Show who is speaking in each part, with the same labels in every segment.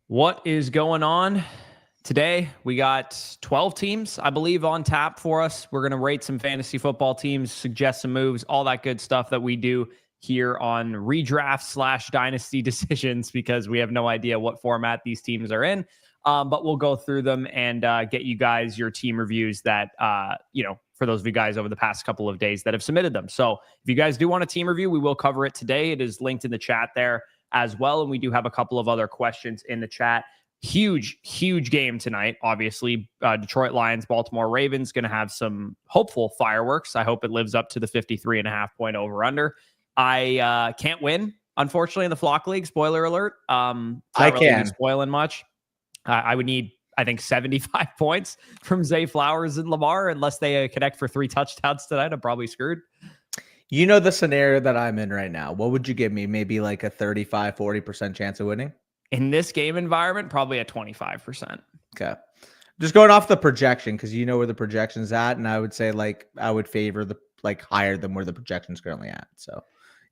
Speaker 1: What is going on today? We got 12 teams, I believe, on tap for us. We're going to rate some fantasy football teams, suggest some moves, all that good stuff that we do here on redraft / dynasty decisions because we have no idea what format these teams are in. But we'll go through them and get you guys your team reviews that, for those of you guys over the past couple of days that have submitted them. So if you guys do want a team review, we will cover it today. It is linked in the chat there as well. And we do have a couple of other questions in the chat. Huge game tonight. Obviously, Detroit Lions, Baltimore Ravens going to have some hopeful fireworks. I hope it lives up to the 53.5 point over under. I can't win, unfortunately, in the Flock League. Spoiler alert. I can. Spoiling much. I would need, I think, 75 points from Zay Flowers and Lamar. Unless they connect for 3 touchdowns tonight, I'm probably screwed.
Speaker 2: You know the scenario that I'm in right now. What would you give me? Maybe like a 35, 40% chance of winning?
Speaker 1: In this game environment, probably a 25%.
Speaker 2: Okay. Just going off the projection, because you know where the projection's at, and I would say I would favor the higher than where the projection's currently at. So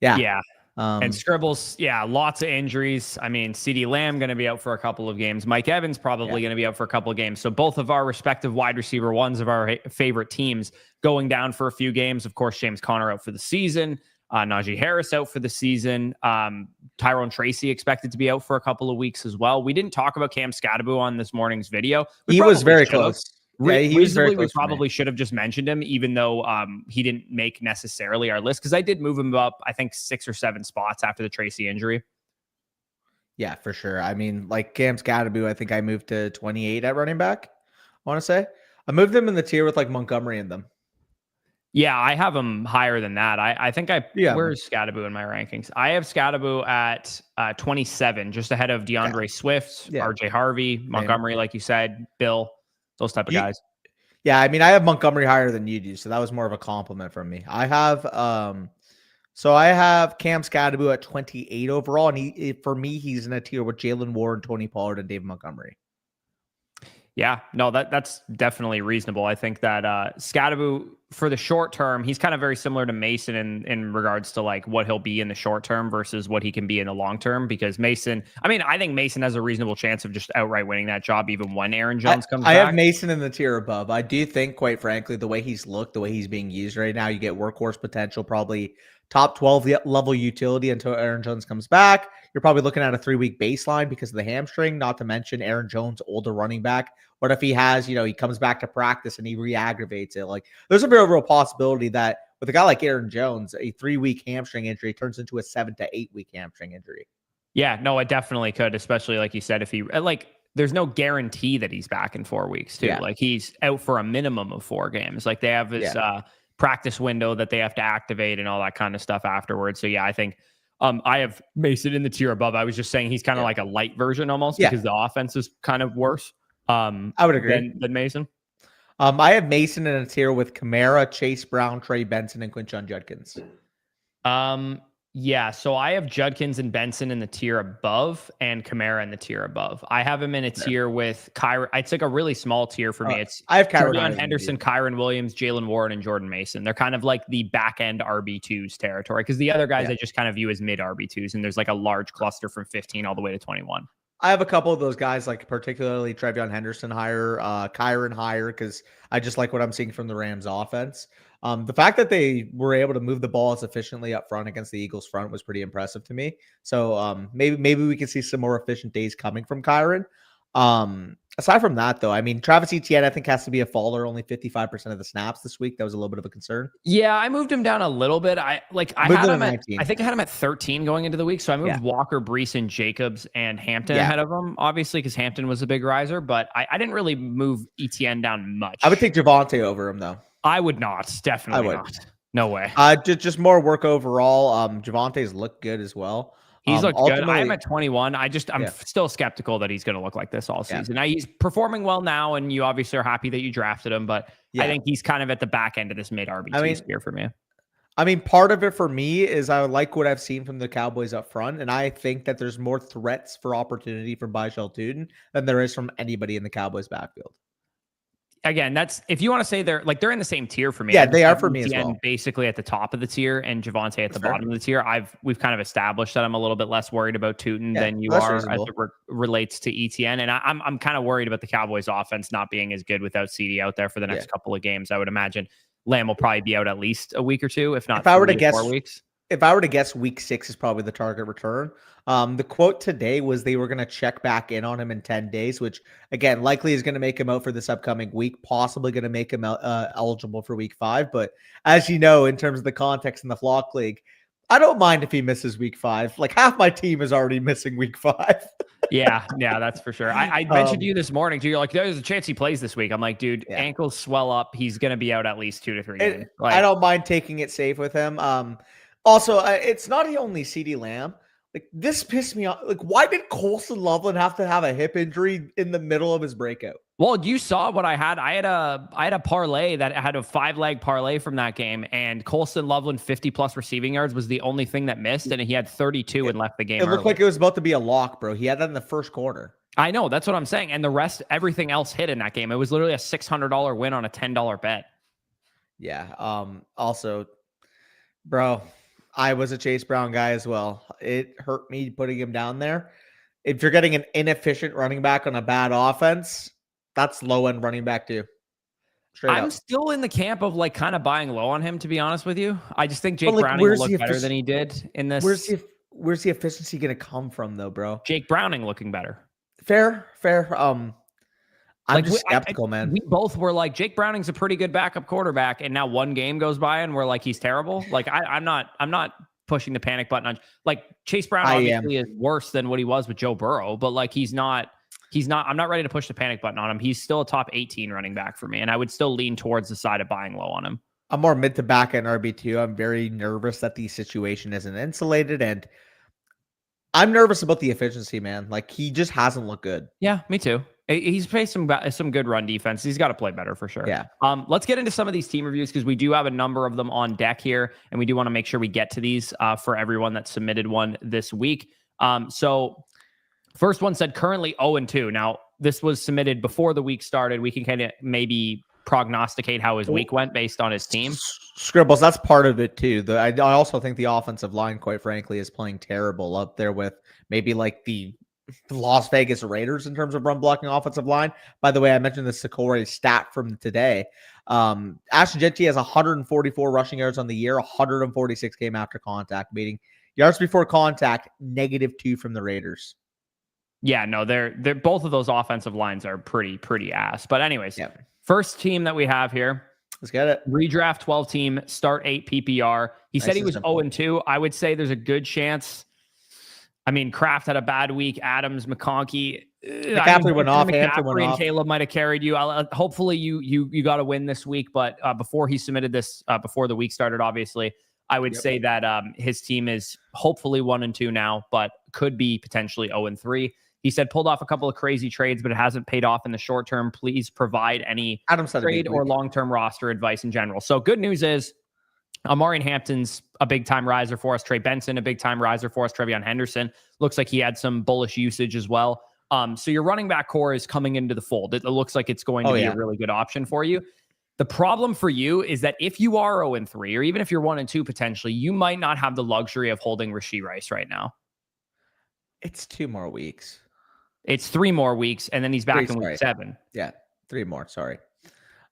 Speaker 2: yeah.
Speaker 1: Yeah. And Scribbles, lots of injuries. I mean, CeeDee Lamb going to be out for a couple of games. Mike Evans probably going to be out for a couple of games. So both of our respective wide receiver ones of our favorite teams going down for a few games. Of course, James Conner out for the season. Najee Harris out for the season. Tyrone Tracy expected to be out for a couple of weeks as well. We didn't talk about Cam Scatterbu on this morning's video.
Speaker 2: He was very close.
Speaker 1: Yeah, we probably should have just mentioned him, even though he didn't make necessarily our list, because I did move him up, I think, 6 or 7 spots after the Tracy injury.
Speaker 2: Yeah, for sure. I mean, Cam Scatterbu, I think I moved to 28 at running back, I want to say. I moved him in the tier with Montgomery in them.
Speaker 1: Yeah, I have him higher than that. I think where's Scatterbu in my rankings? I have Scatterbu at 27, just ahead of DeAndre Swift, RJ Harvey, Montgomery, like you said, Bill. Those type of guys.
Speaker 2: Yeah, I mean, I have Montgomery higher than you do, so that was more of a compliment from me. I have Cam Scatterbu at 28 overall, and for me, he's in a tier with Jalen Warren, Tony Pollard, and David Montgomery.
Speaker 1: Yeah, no, that's definitely reasonable. I think that Scatterbu, for the short term, he's kind of very similar to Mason in regards to what he'll be in the short term versus what he can be in the long term. Because Mason, I think Mason has a reasonable chance of just outright winning that job, even when Aaron Jones comes back.
Speaker 2: I have Mason in the tier above. I do think, quite frankly, the way he's looked, the way he's being used right now, you get workhorse potential, probably top 12 level utility until Aaron Jones comes back. You're probably looking at a 3-week baseline because of the hamstring, not to mention Aaron Jones, older running back. What if he has, he comes back to practice and he re-aggravates it? There's a very real possibility that with a guy like Aaron Jones, a 3-week hamstring injury turns into a 7 to 8 week hamstring injury.
Speaker 1: Yeah, no, it definitely could, especially like you said, if he there's no guarantee that he's back in 4 weeks too. Yeah. He's out for a minimum of 4 games. They have his practice window that they have to activate and all that kind of stuff afterwards. So yeah, I think I have Mason in the tier above. I was just saying he's kind of like a light version almost because the offense is kind of worse.
Speaker 2: I would agree
Speaker 1: than Mason.
Speaker 2: I have Mason in a tier with Kamara, Chase Brown, Trey Benson, and Quinshon Judkins.
Speaker 1: Yeah, so I have Judkins and Benson in the tier above and Kamara in the tier above. I have him in a tier with Kyron. It's a really small tier for me.
Speaker 2: I have Kyron
Speaker 1: Henderson, Kyron Williams, Jalen Warren, and Jordan Mason. They're kind of like the back end RB2s territory because the other guys I just kind of view as mid RB2s, and there's a large cluster from 15 all the way to 21.
Speaker 2: I have a couple of those guys, particularly Trevion Henderson higher, Kyron higher, because I just like what I'm seeing from the Rams offense. The fact that they were able to move the ball as efficiently up front against the Eagles front was pretty impressive to me. So maybe we can see some more efficient days coming from Kyron. Aside from that, though, Travis Etienne, I think, has to be a faller. Only 55% of the snaps this week. That was a little bit of a concern.
Speaker 1: Yeah, I moved him down a little bit. I think I had him at 13 going into the week. So I moved Walker, Brees, Jacobs, and Hampton ahead of him, obviously, because Hampton was a big riser. But I didn't really move Etienne down much.
Speaker 2: I would take Javonte over him, though.
Speaker 1: I would not. Definitely not. No way.
Speaker 2: Just more work overall. Javante's looked good as well.
Speaker 1: He's looked good. I am at 21. I'm still skeptical that he's going to look like this all season. Now, he's performing well now, and you obviously are happy that you drafted him, but I think he's kind of at the back end of this mid RB2 sphere for me.
Speaker 2: Part of it for me is I like what I've seen from the Cowboys up front, and I think that there's more threats for opportunity from Bajel Tuden than there is from anybody in the Cowboys backfield.
Speaker 1: again, that's if you want to say they're in the same tier for me.
Speaker 2: Yeah,
Speaker 1: I
Speaker 2: they are for me as
Speaker 1: ETN
Speaker 2: well.
Speaker 1: basically at the top of the tier and Javonte at the
Speaker 2: That's fair.
Speaker 1: bottom of the tier. We've kind of established that I'm a little bit less worried about Tootin than you
Speaker 2: that's
Speaker 1: are as
Speaker 2: reasonable.
Speaker 1: it relates to ETN. And I'm kind of worried about the Cowboys offense not being as good without CD out there for the next couple of games. I would imagine Lamb will probably be out at least a week or two, if not
Speaker 2: If I were to
Speaker 1: 3 to
Speaker 2: guess,
Speaker 1: 4 weeks.
Speaker 2: If I were to guess, week 6 is probably the target return. The quote today was they were going to check back in on him in 10 days, which again, likely is going to make him out for this upcoming week, possibly going to make him eligible for week 5. But as you know, in terms of the context in the Flock League, I don't mind if he misses week 5. Like half my team is already missing week 5.
Speaker 1: Yeah, that's for sure. I mentioned to you this morning, too. You're like, there's a chance he plays this week. I'm like, dude, ankles swell up. He's going to be out at least 2 to 3 games.
Speaker 2: I don't mind taking it safe with him. Also, it's not only CeeDee Lamb. Like this pissed me off. Like, why did Colston Loveland have to have a hip injury in the middle of his breakout?
Speaker 1: Well, you saw what I had. I had a parlay that had a 5-leg parlay from that game, and Colston Loveland 50+ receiving yards was the only thing that missed, and he had 32 and left the game.
Speaker 2: It looked like it was about to be a lock, bro. He had that in the first quarter.
Speaker 1: I know, that's what I'm saying. And the rest, everything else hit in that game. It was literally a $600 win on a $10 bet.
Speaker 2: Yeah. Also, bro, I was a Chase Brown guy as well. It hurt me putting him down there. If you're getting an inefficient running back on a bad offense, that's low end running back too.
Speaker 1: I'm still in the camp of like kind of buying low on him, to be honest with you. I just think Jake Browning will look better than he did in this.
Speaker 2: Where's the efficiency going to come from though, bro?
Speaker 1: Jake Browning looking better.
Speaker 2: Fair. I'm just skeptical, man.
Speaker 1: We both were like, Jake Browning's a pretty good backup quarterback, and now one game goes by and we're like, he's terrible. Like I'm not pushing the panic button on like Chase Brown obviously is worse than what he was with Joe Burrow, but like he's not I'm not ready to push the panic button on him. He's still a top 18 running back for me, and I would still lean towards the side of buying low on him.
Speaker 2: I'm more mid to back end RB2. I'm very nervous that the situation isn't insulated, and I'm nervous about the efficiency, man. Like he just hasn't looked good.
Speaker 1: Yeah, me too. He's faced some good run defense. He's got to play better for sure.
Speaker 2: Yeah.
Speaker 1: Let's get into some of these team reviews because we do have a number of them on deck here, and we do want to make sure we get to these for everyone that submitted one this week. So first one said currently 0-2. Now, this was submitted before the week started. We can kind of maybe prognosticate how his week went based on his team.
Speaker 2: Scribbles, that's part of it too. I also think the offensive line, quite frankly, is playing terrible up there with maybe like the Las Vegas Raiders in terms of run blocking offensive line. By the way, I mentioned the Sikori stat from today. Ashton Jeanty has 144 rushing yards on the year, 146 came after contact, meaning yards before contact, -2 from the Raiders.
Speaker 1: Yeah, no, they're both of those offensive lines are pretty ass. But anyways, first team that we have here.
Speaker 2: Let's get it.
Speaker 1: Redraft 12 team, start 8 PPR. He said he was 0-2. I would say there's a good chance. I mean, Kraft had a bad week. Adams, McConkey.
Speaker 2: McCaffrey went off.
Speaker 1: McCaffrey and Caleb might have carried you. Hopefully you got a win this week. But before he submitted this, before the week started, obviously, I would say that his team is hopefully 1-2 now, but could be potentially 0-3. He said pulled off a couple of crazy trades, but it hasn't paid off in the short term. Please provide any trade or long-term roster advice in general. So good news is Amari Hampton's a big-time riser for us. Trey Benson, a big-time riser for us. Trevion Henderson looks like he had some bullish usage as well. So your running back core is coming into the fold. It looks like it's going to be a really good option for you. The problem for you is that if you are 0-3, or even if you're 1-2 potentially, you might not have the luxury of holding Rashee Rice right now.
Speaker 2: It's 2 more weeks.
Speaker 1: It's 3 more weeks, and then he's back in week 7.
Speaker 2: Yeah, 3 more. Sorry.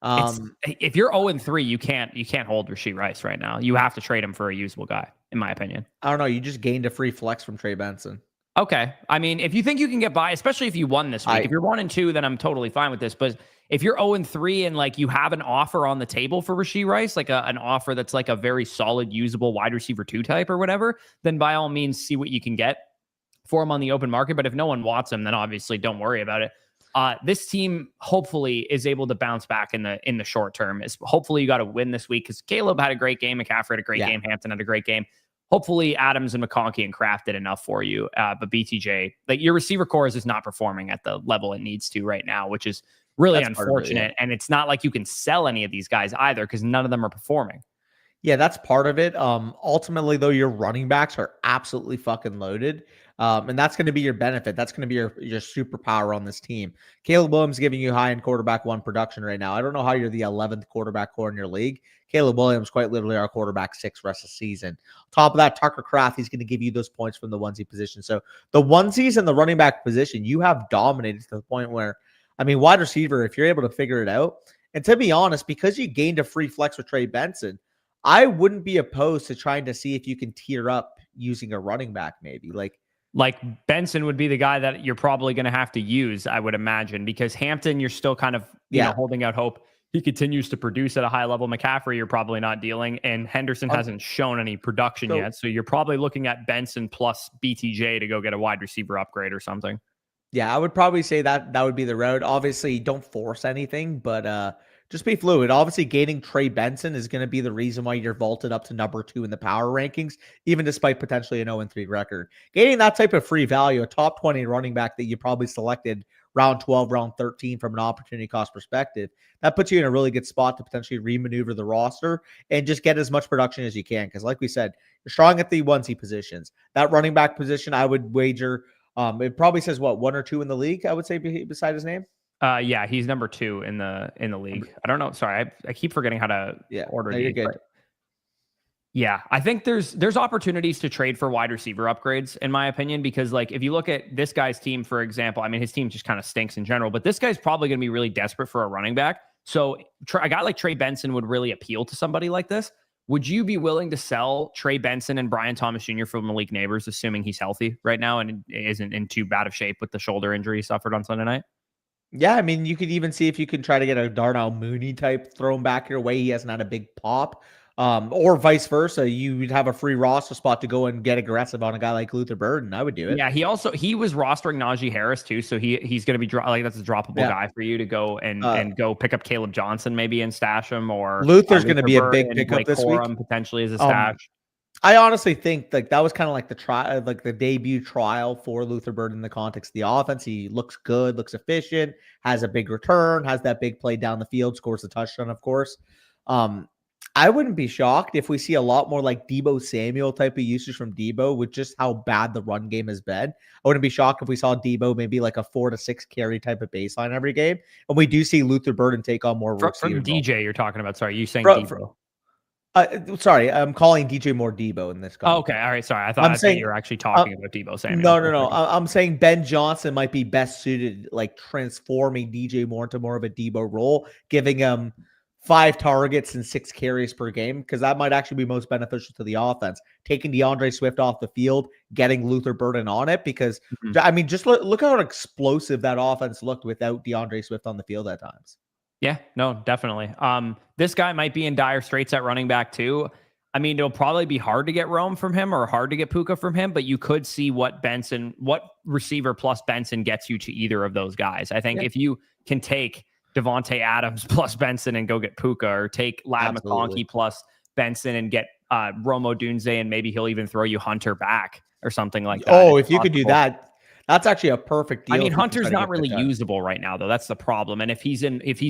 Speaker 1: If you're 0-3, you can't hold Rashee Rice right now. You have to trade him for a usable guy, in my opinion.
Speaker 2: I don't know. You just gained a free flex from Trey Benson.
Speaker 1: Okay. I mean, if you think you can get by, especially if you won this week, if you're 1-2, then I'm totally fine with this. But if you're 0-3 and like you have an offer on the table for Rashee Rice, like an offer that's like a very solid, usable wide receiver 2 type or whatever, then by all means, see what you can get for him on the open market. But if no one wants him, then obviously don't worry about it. This team hopefully is able to bounce back in the short term. Hopefully you got to win this week because Caleb had a great game, McCaffrey had a great game, Hampton had a great game. Hopefully Adams and McConkey and Kraft did enough for you. But BTJ, like your receiver core is just not performing at the level it needs to right now, which is really unfortunate. And it's not like you can sell any of these guys either because none of them are performing.
Speaker 2: Yeah, that's part of it. Ultimately, though, your running backs are absolutely fucking loaded. And that's going to be your benefit. That's going to be your superpower on this team. Caleb Williams giving you high-end quarterback one production right now. I don't know how you're the 11th quarterback core in your league. Caleb Williams, quite literally, our quarterback 6 rest of the season. Top of that, Tucker Kraft, he's going to give you those points from the onesie position. So the onesies and the running back position, you have dominated to the point where, I mean, wide receiver, if you're able to figure it out, and to be honest, because you gained a free flex with Trey Benson, I wouldn't be opposed to trying to see if you can tier up using a running back, maybe.
Speaker 1: Like Benson would be the guy that you're probably going to have to use, I would imagine, because Hampton, you're still kind of, holding out hope. He continues to produce at a high level. McCaffrey, you're probably not dealing, and Henderson hasn't shown any production yet. So you're probably looking at Benson plus BTJ to go get a wide receiver upgrade or something.
Speaker 2: Yeah, I would probably say that would be the road. Obviously, don't force anything, but just be fluid. Obviously, gaining Trey Benson is going to be the reason why you're vaulted up to number 2 in the power rankings, even despite potentially an 0-3 record. Gaining that type of free value, a top 20 running back that you probably selected round 12, round 13 from an opportunity cost perspective, that puts you in a really good spot to potentially remaneuver the roster and just get as much production as you can. Because like we said, you're strong at the onesie positions. That running back position, I would wager it probably says what, 1 or 2 in the league, I would say, beside his name.
Speaker 1: Yeah, he's number 2 in the league. I don't know. Sorry, I keep forgetting how to order these.
Speaker 2: You're good.
Speaker 1: Yeah, I think there's opportunities to trade for wide receiver upgrades, in my opinion, because like if you look at this guy's team, for example, I mean, his team just kind of stinks in general, but this guy's probably going to be really desperate for a running back. So a guy like Trey Benson would really appeal to somebody like this. Would you be willing to sell Trey Benson and Brian Thomas Jr. for Malik Neighbors, assuming he's healthy right now and isn't in too bad of shape with the shoulder injury he suffered on Sunday night?
Speaker 2: Yeah, I mean, you could even see if you can try to get a Darnell Mooney type thrown back your way. He hasn't had a big pop. Or vice versa. You would have a free roster spot to go and get aggressive on a guy like Luther Burden. I would do it.
Speaker 1: Yeah, he was rostering Najee Harris too, so he's going to be that's a droppable guy for you to go and go pick up Caleb Johnson maybe and stash him, or
Speaker 2: Luther's going to be a big pickup this week
Speaker 1: potentially as a stash.
Speaker 2: I honestly think like that was kind of like the debut trial for Luther Burden in the context of the offense. He looks good, looks efficient, has a big return, has that big play down the field, scores a touchdown, of course. I wouldn't be shocked if we see a lot more like Deebo Samuel type of usage from Deebo with just how bad the run game has been. I wouldn't be shocked if we saw Deebo maybe like a 4 to 6 carry type of baseline every game. And we do see Luther Burden take on more work.
Speaker 1: From DJ, you're talking about. Sorry, you saying Deebo.
Speaker 2: Sorry, I'm calling DJ more Debo in this context.
Speaker 1: Okay, all right. Sorry, I thought you were actually talking about Deebo Samuel.
Speaker 2: No. I'm saying Ben Johnson might be best suited, like transforming DJ Moore into more of a Debo role, giving him 5 targets and 6 carries per game, because that might actually be most beneficial to the offense. Taking DeAndre Swift off the field, getting Luther Burden on it, because I mean, just look how explosive that offense looked without DeAndre Swift on the field at times.
Speaker 1: Yeah, no, definitely. This guy might be in dire straits at running back too. I mean, it'll probably be hard to get Rome from him or hard to get Puka from him, but you could see what receiver plus Benson gets you to either of those guys. I think if you can take Devontae Adams plus Benson and go get Puka, or take Ladd McConkey plus Benson and get Rome Odunze, and maybe he'll even throw you Hunter back or something like that.
Speaker 2: Oh, if you could do that, that's actually a perfect deal.
Speaker 1: I mean, Hunter's not really usable right now, though. That's the problem. And if he's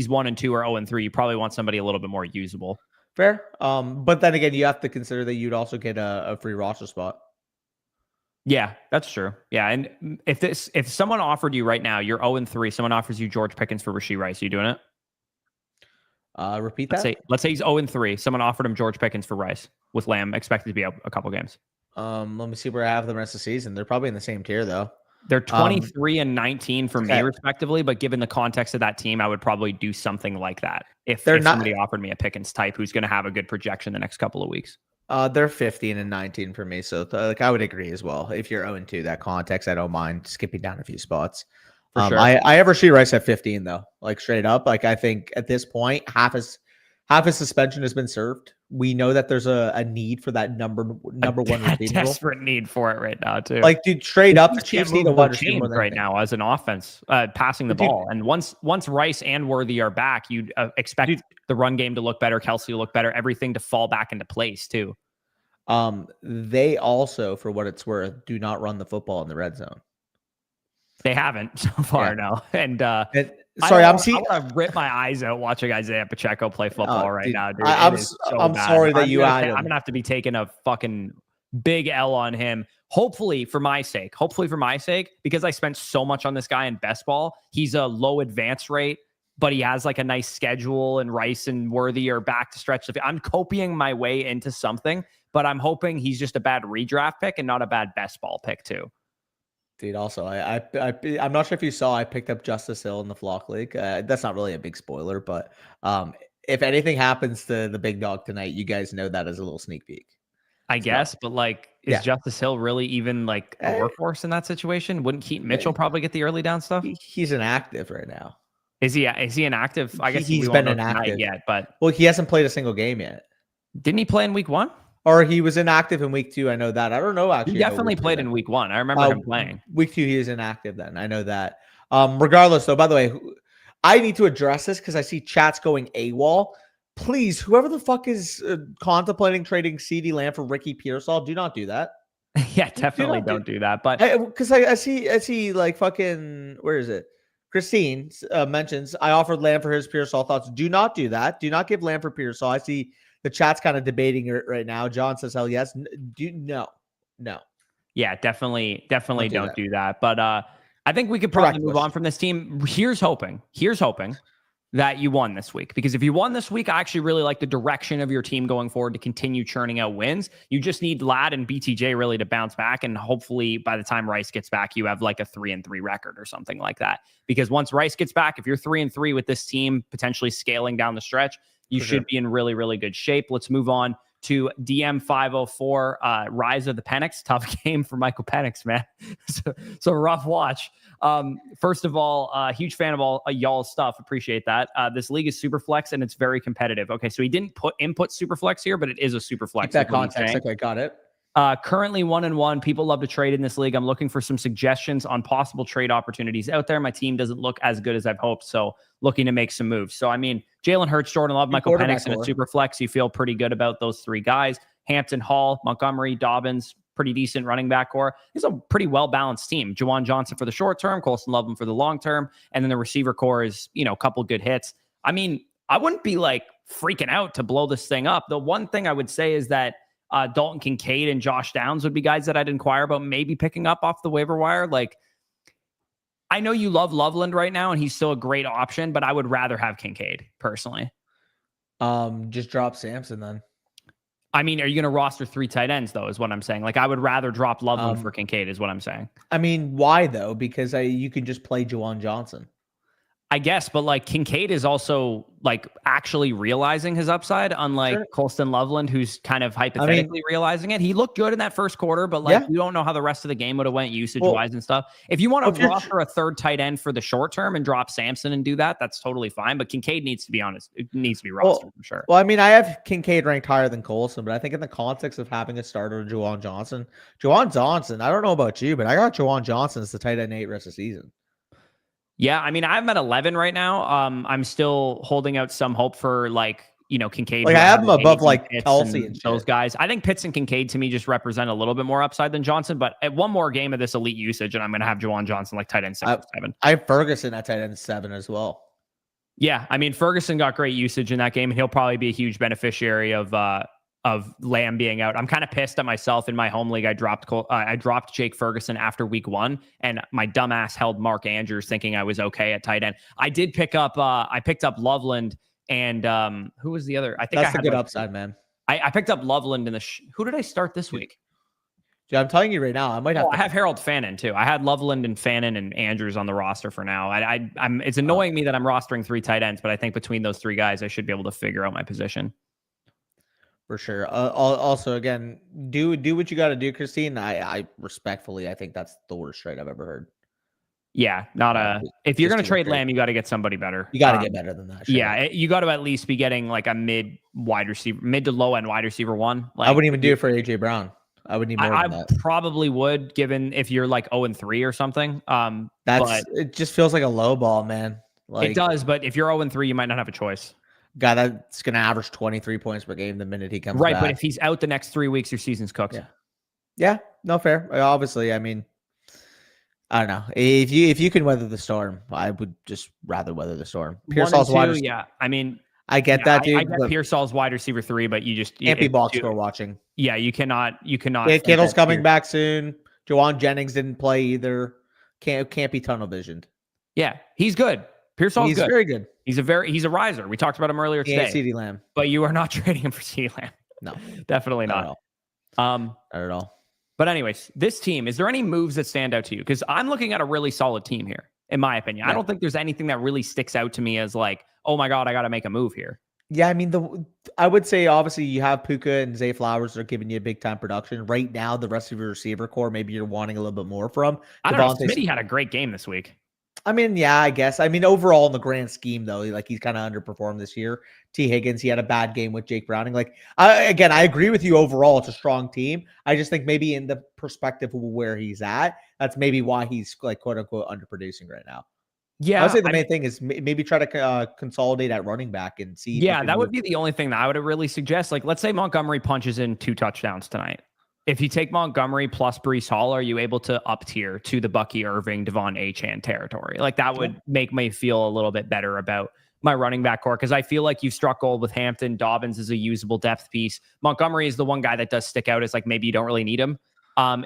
Speaker 1: 1 and 2 or 0 and 3, you probably want somebody a little bit more usable.
Speaker 2: Fair. But then again, you have to consider that you'd also get a free roster spot.
Speaker 1: Yeah, that's true. Yeah, and if someone offered you right now, you're 0 and 3, someone offers you George Pickens for Rashee Rice, are you doing it?
Speaker 2: Repeat that.
Speaker 1: Let's say he's 0 and 3. Someone offered him George Pickens for Rice with Lamb expected to be out a couple games.
Speaker 2: Let me see where I have the rest of the season. They're probably in the same tier though.
Speaker 1: They're 23 and 19 for me, respectively. But given the context of that team, I would probably do something like that if somebody offered me a Pickens type who's going to have a good projection the next couple of weeks.
Speaker 2: They're 15 and 19 for me. So I would agree as well. If you're 0 and 2, that context, I don't mind skipping down a few spots. For sure. I have Rashee Rice at 15 though, like straight up. Like I think at this point, half his suspension has been served. We know that there's a need for that number one receiver.
Speaker 1: Desperate need for it right now too.
Speaker 2: Like, dude, straight up, the Chiefs need a wide receiver
Speaker 1: right now as an offense, passing the ball. And once Rice and Worthy are back, you'd expect the run game to look better, Kelsey to look better, everything to fall back into place too.
Speaker 2: They also, for what it's worth, do not run the football in the red zone.
Speaker 1: They haven't so far, no. And
Speaker 2: Sorry, I'm
Speaker 1: I
Speaker 2: seeing.
Speaker 1: want to rip my eyes out watching Isaiah Pacheco play football right
Speaker 2: Dude,
Speaker 1: now, dude.
Speaker 2: I'm
Speaker 1: It is so
Speaker 2: I'm
Speaker 1: bad.
Speaker 2: sorry that you had
Speaker 1: I'm
Speaker 2: him.
Speaker 1: gonna have to be taking a fucking big L on him. Hopefully for my sake, because I spent so much on this guy in best ball. He's a low advance rate, but he has like a nice schedule, and Rice and Worthy are back to stretch. I'm copying my way into something, but I'm hoping he's just a bad redraft pick and not a bad best ball pick too.
Speaker 2: Dude, also, I'm not sure if you saw, I picked up Justice Hill in the Flock League. That's not really a big spoiler, but if anything happens to the big dog tonight, you guys know that as a little sneak peek.
Speaker 1: I guess, but like, is
Speaker 2: yeah.
Speaker 1: Justice Hill really even like a workhorse in that situation? Wouldn't Keaton Mitchell probably get the early down stuff?
Speaker 2: He's inactive right now.
Speaker 1: Is he inactive? I guess
Speaker 2: he's been inactive
Speaker 1: yet, but
Speaker 2: he hasn't played a single game yet.
Speaker 1: Didn't he play in week 1?
Speaker 2: Or he was inactive in week 2. I know that. I don't know actually.
Speaker 1: He definitely played in week 1. I remember him playing.
Speaker 2: Week 2, he is inactive then. I know that. Regardless, though, by the way, I need to address this because I see chats going AWOL. Please, whoever the fuck is contemplating trading CeeDee Lamb for Ricky Pearsall, do not do that.
Speaker 1: Yeah, definitely don't do that. But
Speaker 2: because I see like fucking, where is it? Christine mentions, I offered Lamb for his Pearsall thoughts. Do not do that. Do not give Lamb for Pearsall. I see the chat's kind of debating it right now. John says, hell yes. No.
Speaker 1: Yeah, definitely don't do that. But I think we could probably move on from this team. Here's hoping that you won this week, because if you won this week, I actually really like the direction of your team going forward to continue churning out wins. You just need Ladd and BTJ really to bounce back, and hopefully by the time Rice gets back, you have like a 3-3 record or something like that. Because once Rice gets back, if you're 3-3 with this team potentially scaling down the stretch, you should be in really, really good shape. Let's move on to DM 504, Rise of the Penix. Tough game for Michael Penix, man. so rough watch. First of all, huge fan of all y'all's stuff. Appreciate that. This league is Superflex and it's very competitive. Okay, so he didn't input Superflex here, but it is a Superflex.
Speaker 2: Keep that context. Okay, got it.
Speaker 1: Currently 1-1. People love to trade in this league. I'm looking for some suggestions on possible trade opportunities out there. My team doesn't look as good as I've hoped, so looking to make some moves. So, I mean, Jalen Hurts, Jordan Love, Michael Penix, and a Superflex. You feel pretty good about those 3 guys. Hampton, Hall, Montgomery, Dobbins, pretty decent running back core. It's a pretty well-balanced team. Juwan Johnson for the short term, Colston Loveland for the long term, and then the receiver core is, a couple good hits. I mean, I wouldn't be like freaking out to blow this thing up. The one thing I would say is that Dalton Kincaid and Josh Downs would be guys that I'd inquire about maybe picking up off the waiver wire. Like, I know you love Loveland right now, and he's still a great option, but I would rather have Kincaid personally.
Speaker 2: Just drop Samson then.
Speaker 1: I mean, are you going to roster 3 tight ends though? Is what I'm saying. Like, I would rather drop Loveland for Kincaid. Is what I'm saying.
Speaker 2: I mean, why though? Because you can just play Juwan Johnson.
Speaker 1: I guess, but like Kincaid is also like actually realizing his upside, unlike Colston Loveland, who's kind of hypothetically realizing it. He looked good in that first quarter, but like you don't know how the rest of the game would have went usage-wise and stuff. If you want to roster a 3rd tight end for the short term and drop Samson and do that, that's totally fine. But Kincaid needs to be honest. It needs to be rostered for sure.
Speaker 2: Well, I mean, I have Kincaid ranked higher than Colston, but I think in the context of having a starter, Juwan Johnson, I don't know about you, but I got Juwan Johnson as the tight end 8 rest of the season.
Speaker 1: Yeah, I mean, I'm at 11 right now. I'm still holding out some hope for Kincaid.
Speaker 2: Like I have him above like Kelsey and
Speaker 1: those guys. I think Pitts and Kincaid to me just represent a little bit more upside than Johnson. But at one more game of this elite usage, and I'm going to have Juwan Johnson like tight end 6 or 7.
Speaker 2: I have Ferguson at tight end 7 as well.
Speaker 1: Yeah, I mean, Ferguson got great usage in that game, and he'll probably be a huge beneficiary of Lamb being out. I'm kind of pissed at myself in my home league. I dropped Jake Ferguson after week 1, and my dumbass held Mark Andrews thinking I was okay at tight end. I did pick up Loveland and who was the other? I think
Speaker 2: that's a good upside, man.
Speaker 1: I picked up Loveland in who did I start this week?
Speaker 2: Yeah, I'm telling you right now, I might have.
Speaker 1: I have Harold Fannin too. I had Loveland and Fannin and Andrews on the roster for now. It's annoying me that I'm rostering 3 tight ends, but I think between those 3 guys, I should be able to figure out my position.
Speaker 2: For sure. Also, again, do what you got to do, Christine. I respectfully, I think that's the worst trade I've ever heard.
Speaker 1: Yeah, if you're going to trade Lamb, you got to get somebody better.
Speaker 2: You got to get better than that.
Speaker 1: Sure. Yeah, you got to at least be getting like a mid to low end wide receiver 1. Like,
Speaker 2: I wouldn't even do it for AJ Brown. I would need more than that.
Speaker 1: I probably would, given if you're like 0-3 or something.
Speaker 2: It just feels like a low ball, man. Like,
Speaker 1: it does, but if you're 0-3, you might not have a choice.
Speaker 2: Guy that's going to average 23 points per game the minute he comes back.
Speaker 1: Right, but if he's out the next 3 weeks, your season's cooked.
Speaker 2: Yeah, no, fair. Obviously, I mean, I don't know. If you can weather the storm, I would just rather weather the storm.
Speaker 1: 1 and
Speaker 2: Pearsall's
Speaker 1: 2, yeah. I mean,
Speaker 2: I get
Speaker 1: yeah,
Speaker 2: that,
Speaker 1: I
Speaker 2: dude,
Speaker 1: get
Speaker 2: but
Speaker 1: Pearsall's wide receiver 3, but
Speaker 2: can't be
Speaker 1: it's
Speaker 2: box
Speaker 1: too,
Speaker 2: score watching.
Speaker 1: yeah, you cannot
Speaker 2: Yeah,
Speaker 1: think
Speaker 2: Kittle's
Speaker 1: that
Speaker 2: coming back soon. Jawan Jennings didn't play either. Can't be tunnel visioned.
Speaker 1: Yeah, he's good. Pearsall's
Speaker 2: He's
Speaker 1: good.
Speaker 2: very good.
Speaker 1: He's a riser. We talked about him earlier
Speaker 2: He ain't
Speaker 1: today.
Speaker 2: CeeDee Lamb.
Speaker 1: But you are not trading him for CeeDee Lamb.
Speaker 2: No,
Speaker 1: Definitely
Speaker 2: not
Speaker 1: not.
Speaker 2: at all.
Speaker 1: Not
Speaker 2: at all.
Speaker 1: But anyways, this team, is there any moves that stand out to you? Because I'm looking at a really solid team here, in my opinion.
Speaker 2: Yeah.
Speaker 1: I don't think there's anything that really sticks out to me as like, oh my God, I got to make a move here.
Speaker 2: Yeah, I mean, I would say obviously you have Puka and Zay Flowers are giving you a big time production right now. The rest of your receiver core, maybe you're wanting a little bit more from.
Speaker 1: I don't know. Smitty had a great game this week.
Speaker 2: I mean, yeah, I guess. I mean, overall in the grand scheme, though, like he's kind of underperformed this year. T. Higgins, he had a bad game with Jake Browning. Like, I agree with you. Overall, it's a strong team. I just think maybe in the perspective of where he's at, that's maybe why he's like quote unquote underproducing right now.
Speaker 1: Yeah,
Speaker 2: I would say the main thing is maybe try to consolidate at running back and see.
Speaker 1: Yeah, that would be the only thing that I would really suggest. Like, let's say Montgomery punches in 2 touchdowns tonight. If you take Montgomery plus Breece Hall, are you able to up tier to the Bucky Irving, Devon Achane territory? Like that would make me feel a little bit better about my running back core because I feel like you've struck gold with Hampton. Dobbins is a usable depth piece. Montgomery is the one guy that does stick out as like maybe you don't really need him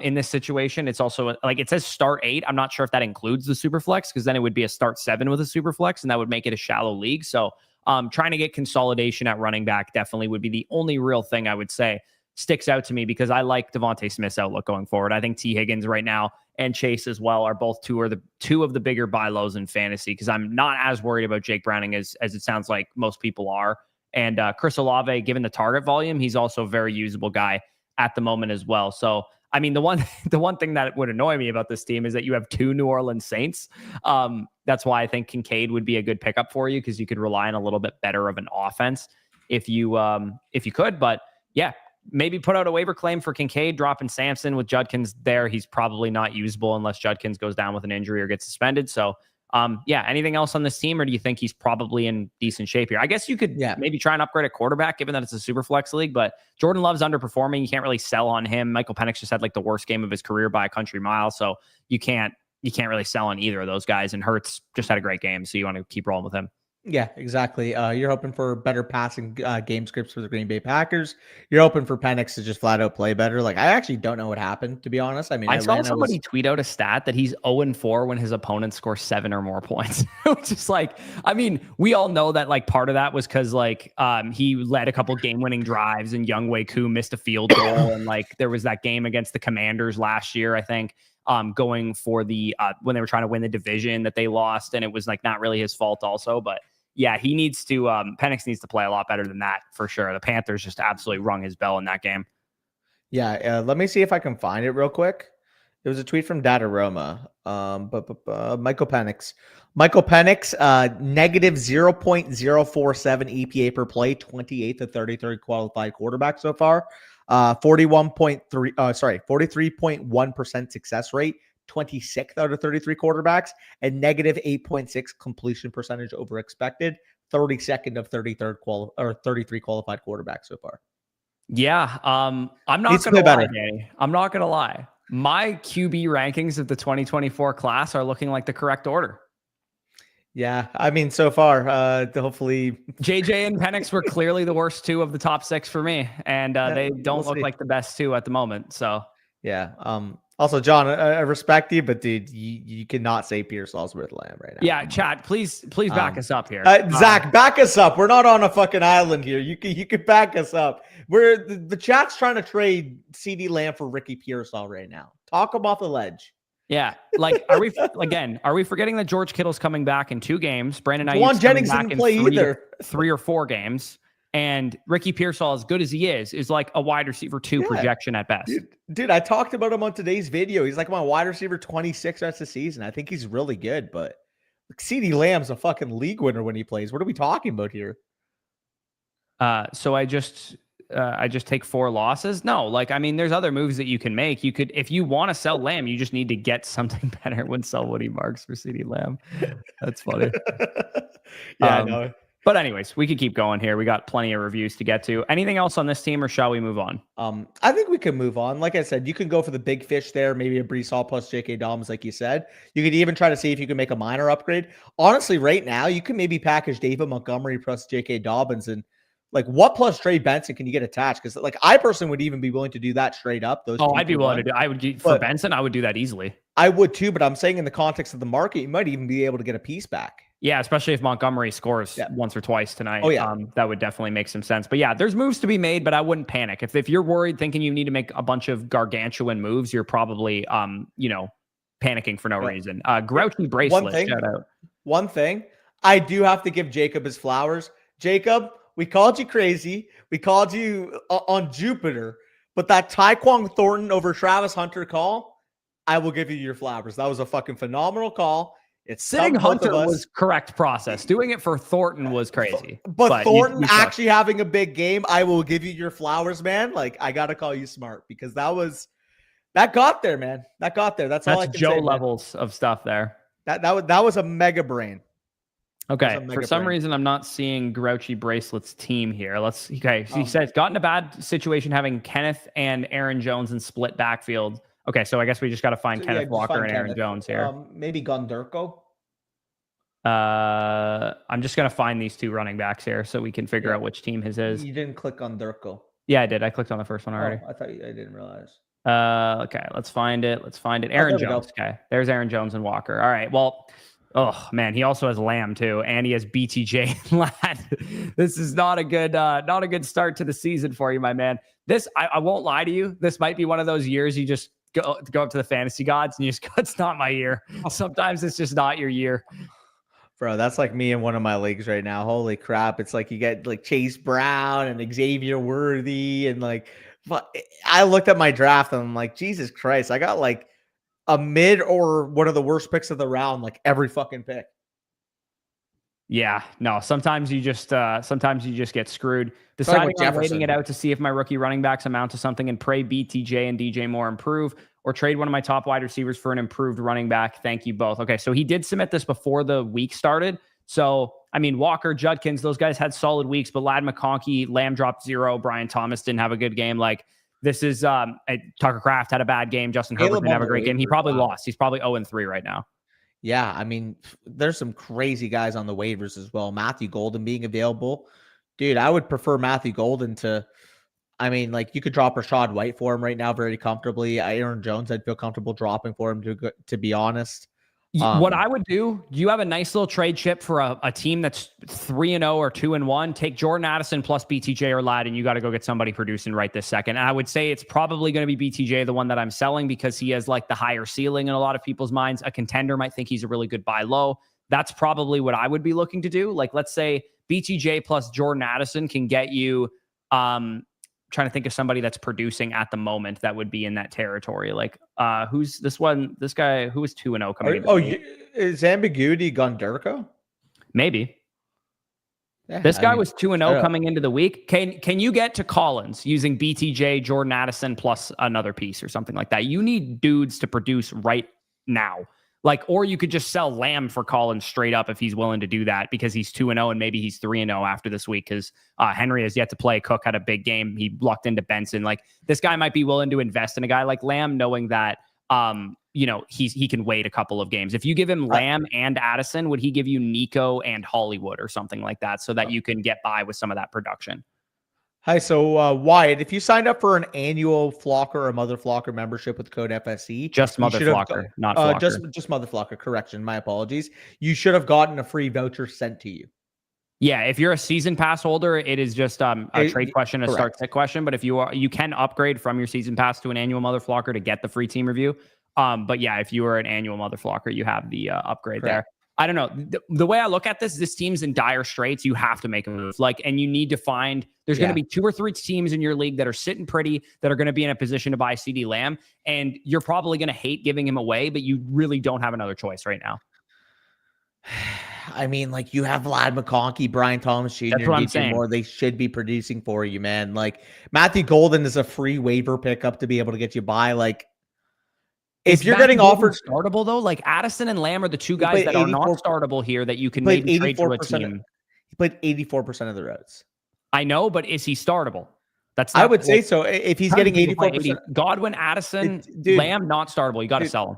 Speaker 1: in this situation. It's also like it says start 8. I'm not sure if that includes the Superflex because then it would be a start 7 with a Superflex and that would make it a shallow league. So trying to get consolidation at running back definitely would be the only real thing I would say sticks out to me because I like Devontae Smith's outlook going forward. I think T. Higgins right now and Chase as well are both two of the bigger buy lows in fantasy because I'm not as worried about Jake Browning as it sounds like most people are. And Chris Olave, given the target volume, he's also a very usable guy at the moment as well. So, I mean, the one thing that would annoy me about this team is that you have 2 New Orleans Saints. That's why I think Kincaid would be a good pickup for you because you could rely on a little bit better of an offense if you could. But yeah, maybe put out a waiver claim for Kincaid, dropping Sampson with Judkins there. He's probably not usable unless Judkins goes down with an injury or gets suspended. So, yeah, anything else on this team, or do you think he's probably in decent shape here? I guess you could maybe try and upgrade a quarterback, given that it's a super flex league, but Jordan Love's underperforming. You can't really sell on him. Michael Penix just had like the worst game of his career by a country mile. So you can't really sell on either of those guys. And Hurts just had a great game. So you want to keep rolling with him.
Speaker 2: Yeah, exactly. You're hoping for better passing game scripts for the Green Bay Packers. You're hoping for Penix to just flat out play better. Like, I actually don't know what happened, to be honest. I mean,
Speaker 1: I saw somebody tweet out a stat that he's 0-4 when his opponents score 7 or more points. Which is like, I mean, we all know that like part of that was because like he led a couple game-winning drives and Younghoe Koo missed a field goal. And like there was that game against the Commanders last year, I think. Going for the when they were trying to win the division that they lost, and it was like not really his fault also, but yeah, he needs to Penix needs to play a lot better than that for sure. The Panthers just absolutely rung his bell in that game.
Speaker 2: Yeah, let me see if I can find it real quick. It was a tweet from Dataroma. Michael Penix. Negative 0.047 EPA per play, 28th to 33rd qualified quarterback so far. 43.1% success rate, 26th out of 33 quarterbacks, and negative 8.6 completion percentage over expected, 32nd of 33 qualified quarterbacks so far.
Speaker 1: Yeah, I'm not going to lie, Danny. I'm not going to lie. My QB rankings of the 2024 class are looking like the correct order.
Speaker 2: Yeah, I mean, so far, hopefully
Speaker 1: JJ and Penix were clearly the worst 2 of the top 6 for me, and they don't look like the best 2 at the moment. So
Speaker 2: yeah. Also, John, I respect you, but dude, you cannot say Pearsall's worth Lamb right now.
Speaker 1: Yeah, chat, please back us up here.
Speaker 2: Zach, back us up. We're not on a fucking island here. You can back us up. We're the chat's trying to trade CeeDee Lamb for Ricky Pearsall right now. Talk him off the ledge.
Speaker 1: Yeah, like are we forgetting that George Kittle's coming back in 2 games? Brandon
Speaker 2: Ayuk's Jennings didn't play either.
Speaker 1: 3 or 4 games. And Ricky Pearsall, as good as he is like a wide receiver 2 projection at best.
Speaker 2: Dude, I talked about him on today's video. He's like my wide receiver 26 rest of the season. I think he's really good, but CeeDee Lamb's a fucking league winner when he plays. What are we talking about here?
Speaker 1: So I just take 4 losses. No, like, I mean, there's other moves that you can make. You could, if you want to sell Lamb, you just need to get something better when sell Woody Marks for CeeDee Lamb. That's funny.
Speaker 2: Yeah, I know.
Speaker 1: But anyways, we could keep going here. We got plenty of reviews to get to. Anything else on this team, or shall we move on?
Speaker 2: I think we can move on. Like I said, you can go for the big fish there, maybe a Brees Hall plus J.K. Dobbins, like you said. You could even try to see if you can make a minor upgrade. Honestly, right now, you can maybe package David Montgomery plus J.K. Dobbins, and like what plus Trey Benson can you get attached? Because like I personally would even be willing to do that straight up. Those
Speaker 1: I'd be willing to do. I would for Benson. I would do that easily.
Speaker 2: I would too, but I'm saying in the context of the market, you might even be able to get a piece back.
Speaker 1: Yeah, especially if Montgomery scores once or twice tonight.
Speaker 2: Oh, yeah.
Speaker 1: That would definitely make some sense. But yeah, there's moves to be made, but I wouldn't panic. If you're worried thinking you need to make a bunch of gargantuan moves, you're probably panicking for no reason. Grouchy bracelet, shout out.
Speaker 2: One thing, I do have to give Jacob his flowers. Jacob, we called you crazy. We called you on Jupiter, but that Tyquan Thornton over Travis Hunter call, I will give you your flowers. That was a fucking phenomenal call. It's
Speaker 1: sitting Hunter was correct process. Doing it for Thornton was crazy.
Speaker 2: But Thornton actually having a big game, I will give you your flowers, man. Like I gotta call you smart because that got there, man. That got there. That's all I can
Speaker 1: Joe
Speaker 2: say,
Speaker 1: levels of stuff there.
Speaker 2: That was a mega brain.
Speaker 1: Okay. For some reason, I'm not seeing Grouchy Bracelet's team here. He says gotten a bad situation having Kenneth and Aaron Jones in split backfield. Okay, so I guess we just got to find Kenneth Walker and Aaron Jones here.
Speaker 2: Maybe Gunderko.
Speaker 1: I'm just going to find these two running backs here so we can figure out which team his is.
Speaker 2: You didn't click on Durko.
Speaker 1: Yeah, I did. I clicked on the first one already.
Speaker 2: I didn't realize.
Speaker 1: Okay, let's find it. Aaron Jones. Okay, there's Aaron Jones and Walker. All right, well, oh man, he also has Lamb too, and he has BTJ and Ladd. This is not a good start to the season for you, my man. I won't lie to you. This might be one of those years you just go up to the fantasy gods and you just go, it's not my year. Sometimes it's just not your year.
Speaker 2: Bro, that's like me in one of my leagues right now. Holy crap. It's like you get like Chase Brown and Xavier Worthy and like, but I looked at my draft and I'm like, Jesus Christ, I got like a mid or one of the worst picks of the round, like every fucking pick.
Speaker 1: Yeah, no, sometimes you just get screwed. Deciding on waiting it out to see if my rookie running backs amount to something and pray BTJ and DJ Moore improve, or trade one of my top wide receivers for an improved running back. Thank you both. Okay, so he did submit this before the week started. So, I mean, Walker, Judkins, those guys had solid weeks, but Ladd McConkey, Lamb dropped 0. Brian Thomas didn't have a good game. Like, this is Tucker Kraft had a bad game. Justin Herbert didn't have a great game. He probably lost. He's probably 0-3 right now.
Speaker 2: Yeah, I mean, there's some crazy guys on the waivers as well. Matthew Golden being available. Dude, I would prefer Matthew Golden to, I mean, like you could drop Rashad White for him right now very comfortably. Aaron Jones, I'd feel comfortable dropping for him, to be honest.
Speaker 1: What I would do, you have a nice little trade chip for a team that's 3-0 or 2-1. Take Jordan Addison plus BTJ or Ladd, and you got to go get somebody producing right this second. And I would say it's probably going to be BTJ, the one that I'm selling, because he has like the higher ceiling in a lot of people's minds. A contender might think he's a really good buy low. That's probably what I would be looking to do. Like, let's say BTJ plus Jordan Addison can get you, trying to think of somebody that's producing at the moment that would be in that territory. Like, who's this guy who was 2-0 coming in?
Speaker 2: Is ambiguity Gunderko?
Speaker 1: Maybe.
Speaker 2: Yeah,
Speaker 1: this guy was 2-0 coming into the week. Can you get to Collins using BTJ, Jordan Addison plus another piece or something like that? You need dudes to produce right now. Like, or you could just sell Lamb for Collins straight up if he's willing to do that, because he's 2-0 and maybe he's 3-0 after this week, because Henry has yet to play. Cook had a big game. He lucked into Benson. Like, this guy might be willing to invest in a guy like Lamb, knowing that he can wait a couple of games. If you give him Lamb and Addison, would he give you Nico and Hollywood or something like that, so that you can get by with some of that production?
Speaker 2: Hi, so Wyatt, if you signed up for an annual Flocker or Mother Flocker membership with code FSE,
Speaker 1: just Mother Flocker, not Flocker.
Speaker 2: Just Mother Flocker. Correction, my apologies. You should have gotten a free voucher sent to you.
Speaker 1: Yeah, if you're a season pass holder, it is just a trade question, a start sit question. But if you can upgrade from your season pass to an annual Mother Flocker to get the free team review. But yeah, if you are an annual Mother Flocker, you have the upgrade there. I don't know. The way I look at this team's in dire straits. You have to make a move. And you need to find, there's going to be 2 or 3 teams in your league that are sitting pretty, that are going to be in a position to buy CeeDee Lamb. And you're probably going to hate giving him away, but you really don't have another choice right now.
Speaker 2: I mean, like, you have Ladd McConkey, Brian Thomas Jr.,
Speaker 1: That's what I'm saying.
Speaker 2: More. They should be producing for you, man. Like, Matthew Golden is a free waiver pickup to be able to get you by. Like, if you're getting offered
Speaker 1: startable though, like Addison and Lamb are the two guys that are not startable here that you can maybe trade to a team.
Speaker 2: played 84% of the routes.
Speaker 1: I know, but is he startable? That's
Speaker 2: I
Speaker 1: not,
Speaker 2: would say so. If he's getting 84%,
Speaker 1: Godwin, Addison,
Speaker 2: dude,
Speaker 1: Lamb, not startable. You got to sell him.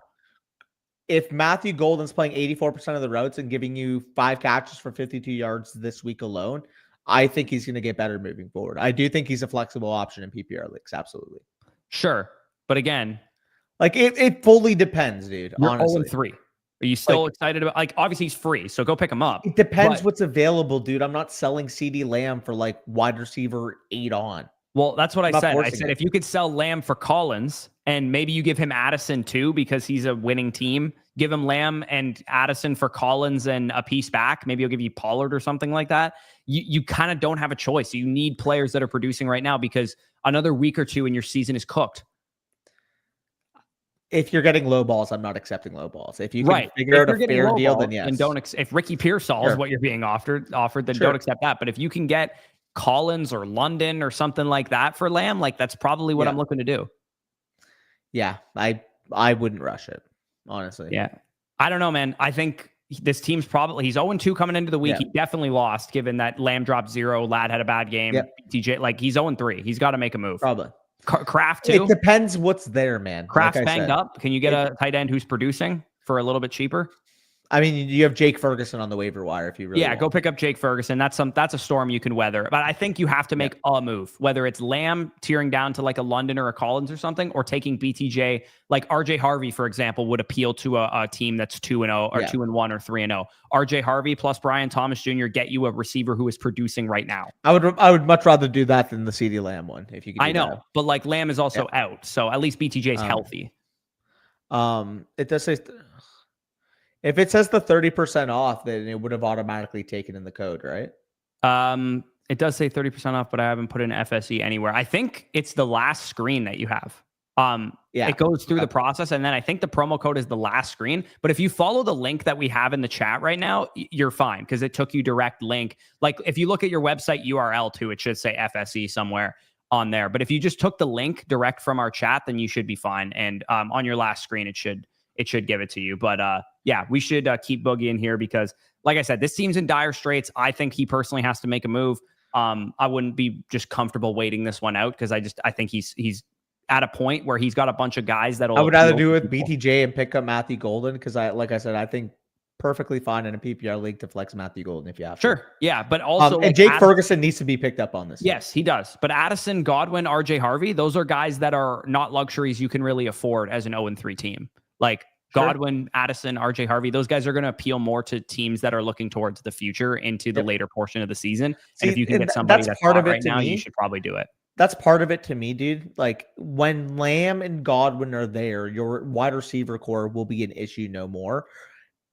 Speaker 2: If Matthew Golden's playing 84% of the routes and giving you 5 catches for 52 yards this week alone, I think he's going to get better moving forward. I do think he's a flexible option in PPR leagues. Absolutely.
Speaker 1: Sure. But again,
Speaker 2: like it fully depends, dude.
Speaker 1: You're
Speaker 2: honestly.
Speaker 1: 0-3. Are you still excited about, like, obviously he's free, so go pick him up.
Speaker 2: It depends what's available, dude. I'm not selling CD Lamb for like wide receiver 8 on.
Speaker 1: Well, that's what I said. I said if you could sell Lamb for Collins and maybe you give him Addison too because he's a winning team, give him Lamb and Addison for Collins and a piece back. Maybe he'll give you Pollard or something like that. You kind of don't have a choice. You need players that are producing right now because another week or two and your season is cooked.
Speaker 2: If you're getting low balls, I'm not accepting low balls. If you can figure out a fair deal, then yes.
Speaker 1: And if Ricky Pearsall is what you're being offered, then don't accept that. But if you can get Collins or London or something like that for Lamb, like that's probably what I'm looking to do.
Speaker 2: Yeah, I wouldn't rush it, honestly.
Speaker 1: Yeah. I don't know, man. I think this team's probably, he's 0-2 coming into the week. He definitely lost given that Lamb dropped 0. Lad had a bad game. TJ, like he's 0-3. He's got to make a move.
Speaker 2: Probably.
Speaker 1: Kraft too?
Speaker 2: It depends what's there, man.
Speaker 1: Kraft's banged up. Can you get a tight end who's producing for a little bit cheaper?
Speaker 2: I mean, you have Jake Ferguson on the waiver wire if you really want.
Speaker 1: Go pick up Jake Ferguson. That's a storm you can weather. But I think you have to make a move, whether it's Lamb tearing down to like a London or a Collins or something, or taking BTJ. Like RJ Harvey, for example, would appeal to a team that's 2-0 or 2-1 or 3-0. RJ Harvey plus Brian Thomas Jr. get you a receiver who is producing right now.
Speaker 2: I would much rather do that than the CeeDee Lamb one. If you could,
Speaker 1: I know, but like Lamb is also out, so at least BTJ is healthy.
Speaker 2: It does say. If it says the 30% off, then it would have automatically taken in the code, right?
Speaker 1: It does say 30% off, but I haven't put in FSE anywhere. I think it's the last screen that you have. It goes through the process, and then I think the promo code is the last screen. But if you follow the link that we have in the chat right now, you're fine because it took you direct link. Like if you look at your website URL too, it should say FSE somewhere on there. But if you just took the link direct from our chat, then you should be fine. And on your last screen, it should give it to you. But we should keep Boogie in here because, like I said, this team's in dire straits. I think he personally has to make a move. I wouldn't be just comfortable waiting this one out because I think he's at a point where he's got a bunch of guys that'll.
Speaker 2: I would rather do it with BTJ and pick up Matthew Golden because I think perfectly fine in a PPR league to flex Matthew Golden if you have to.
Speaker 1: Sure. Yeah. But also,
Speaker 2: and Jake Ferguson needs to be picked up on this.
Speaker 1: Yes, he does. But Addison, Godwin, RJ Harvey, those are guys that are not luxuries you can really afford as an 0-3 team. Like Godwin, Addison, RJ Harvey, those guys are going to appeal more to teams that are looking towards the future into the later portion of the season. And if you can get somebody that's part of it right now, you should probably do it.
Speaker 2: That's part of it to me, dude. Like when Lamb and Godwin are there, your wide receiver core will be an issue no more.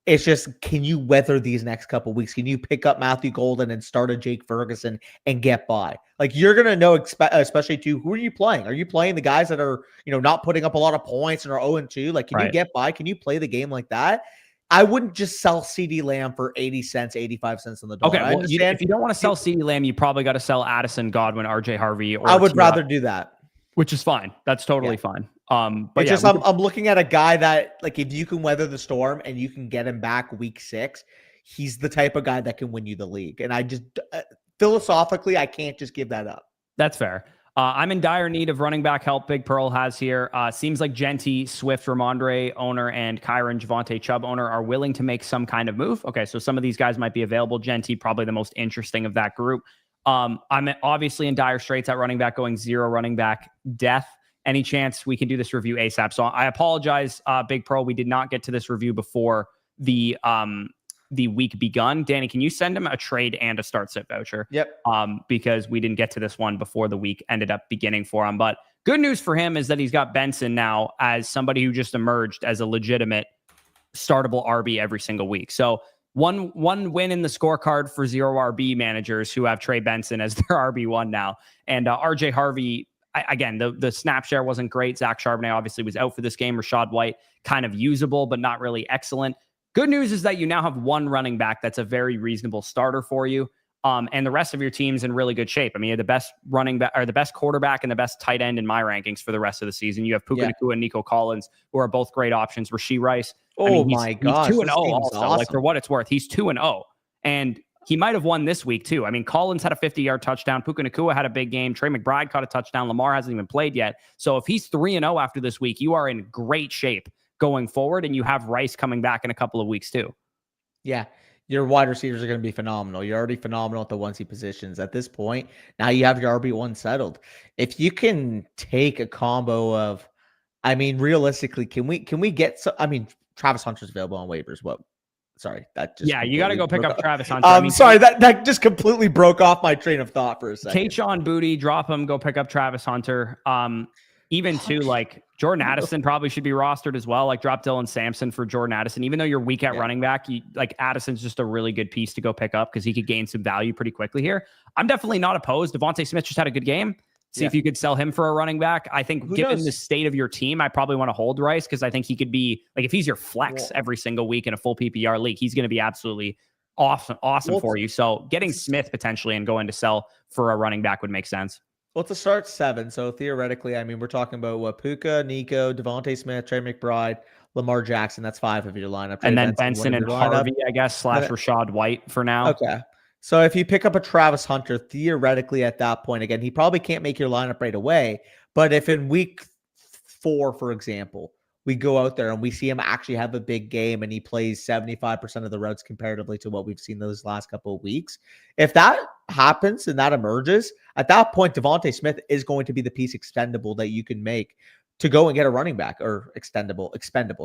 Speaker 2: It's just, can you weather these next couple of weeks? Can you pick up Matthew Golden and start a Jake Ferguson and get by? Like you're going to know, especially too, who are you playing? Are you playing the guys that are, not putting up a lot of points and are 0-2? Like, can you get by? Can you play the game like that? I wouldn't just sell CD Lamb for 80 cents, 85 cents on the dollar.
Speaker 1: Okay, well, if you don't want to sell CD Lamb, you probably got to sell Addison, Godwin, RJ Harvey. Or
Speaker 2: I would rather do that.
Speaker 1: Which is fine. That's totally fine. But
Speaker 2: it's just I'm looking at a guy that, like, if you can weather the storm and you can get him back week 6, he's the type of guy that can win you the league. And I just philosophically, I can't just give that up.
Speaker 1: That's fair. I'm in dire need of running back help. Big Pearl has here. Seems like Genty, Swift, Ramondre owner, and Kyron Javonte Chubb owner are willing to make some kind of move. Okay, so some of these guys might be available. Genty, probably the most interesting of that group. I'm obviously in dire straits at running back, going 0 running back death. Any chance we can do this review ASAP? So I apologize, Big Pro. We did not get to this review before the week begun. Danny, can you send him a trade and a start sit voucher?
Speaker 2: Yep.
Speaker 1: Because we didn't get to this one before the week ended up beginning for him. But good news for him is that he's got Benson now as somebody who just emerged as a legitimate startable RB every single week. So one win in the scorecard for 0 RB managers who have Trey Benson as their RB1 now. And RJ Harvey, again, the snap share wasn't great. Zach Charbonnet obviously was out for this game. Rashad White, kind of usable, but not really excellent. Good news is that you now have one running back that's a very reasonable starter for you. And the rest of your team's in really good shape. I mean, you have the best running back or the best quarterback and the best tight end in my rankings for the rest of the season. You have Puka Nacua and Nico Collins, who are both great options. Rasheed Rice.
Speaker 2: Oh, my gosh.
Speaker 1: He's 2-0 also. Awesome. Like, for what it's worth, he's 2-0. And he might have won this week too. I mean, Collins had a 50-yard touchdown. Puka Nacua had a big game. Trey McBride caught a touchdown. Lamar hasn't even played yet. So if he's 3-0 after this week, you are in great shape going forward, and you have Rice coming back in a couple of weeks too.
Speaker 2: Yeah. Your wide receivers are going to be phenomenal. You're already phenomenal at the onesie positions. At this point, now you have your RB1 settled. If you can take a combo of, I mean, realistically, can we get Travis Hunter's available on waivers. What? Sorry, that just
Speaker 1: you got to go pick up Travis Hunter.
Speaker 2: Sorry, that just completely broke off my train of thought for a second.
Speaker 1: Kayshon Boutte, drop him, go pick up Travis Hunter. Even too, like Jordan Addison probably should be rostered as well. Like drop Dylan Sampson for Jordan Addison. Even though you're weak at running back, Addison's just a really good piece to go pick up because he could gain some value pretty quickly here. I'm definitely not opposed. Devontae Smith just had a good game. See if you could sell him for a running back. I think given the state of your team, I probably want to hold Rice because I think he could be like, if he's your flex every single week in a full PPR league, he's going to be absolutely awesome for you. So getting Smith potentially and going to sell for a running back would make sense.
Speaker 2: Well, to start 7. So theoretically, I mean, we're talking about Puka, Nico, Devontae Smith, Trey McBride, Lamar Jackson. That's 5 of your lineup.
Speaker 1: And then Benson and Harvey, I guess, / Rashad White for now.
Speaker 2: Okay. So if you pick up a Travis Hunter, theoretically at that point, again, he probably can't make your lineup right away. But if in week 4, for example, we go out there and we see him actually have a big game and he plays 75% of the routes comparatively to what we've seen those last couple of weeks. If that happens and that emerges, at that point, Devontae Smith is going to be the piece expendable that you can make to go and get a running back, or expendable,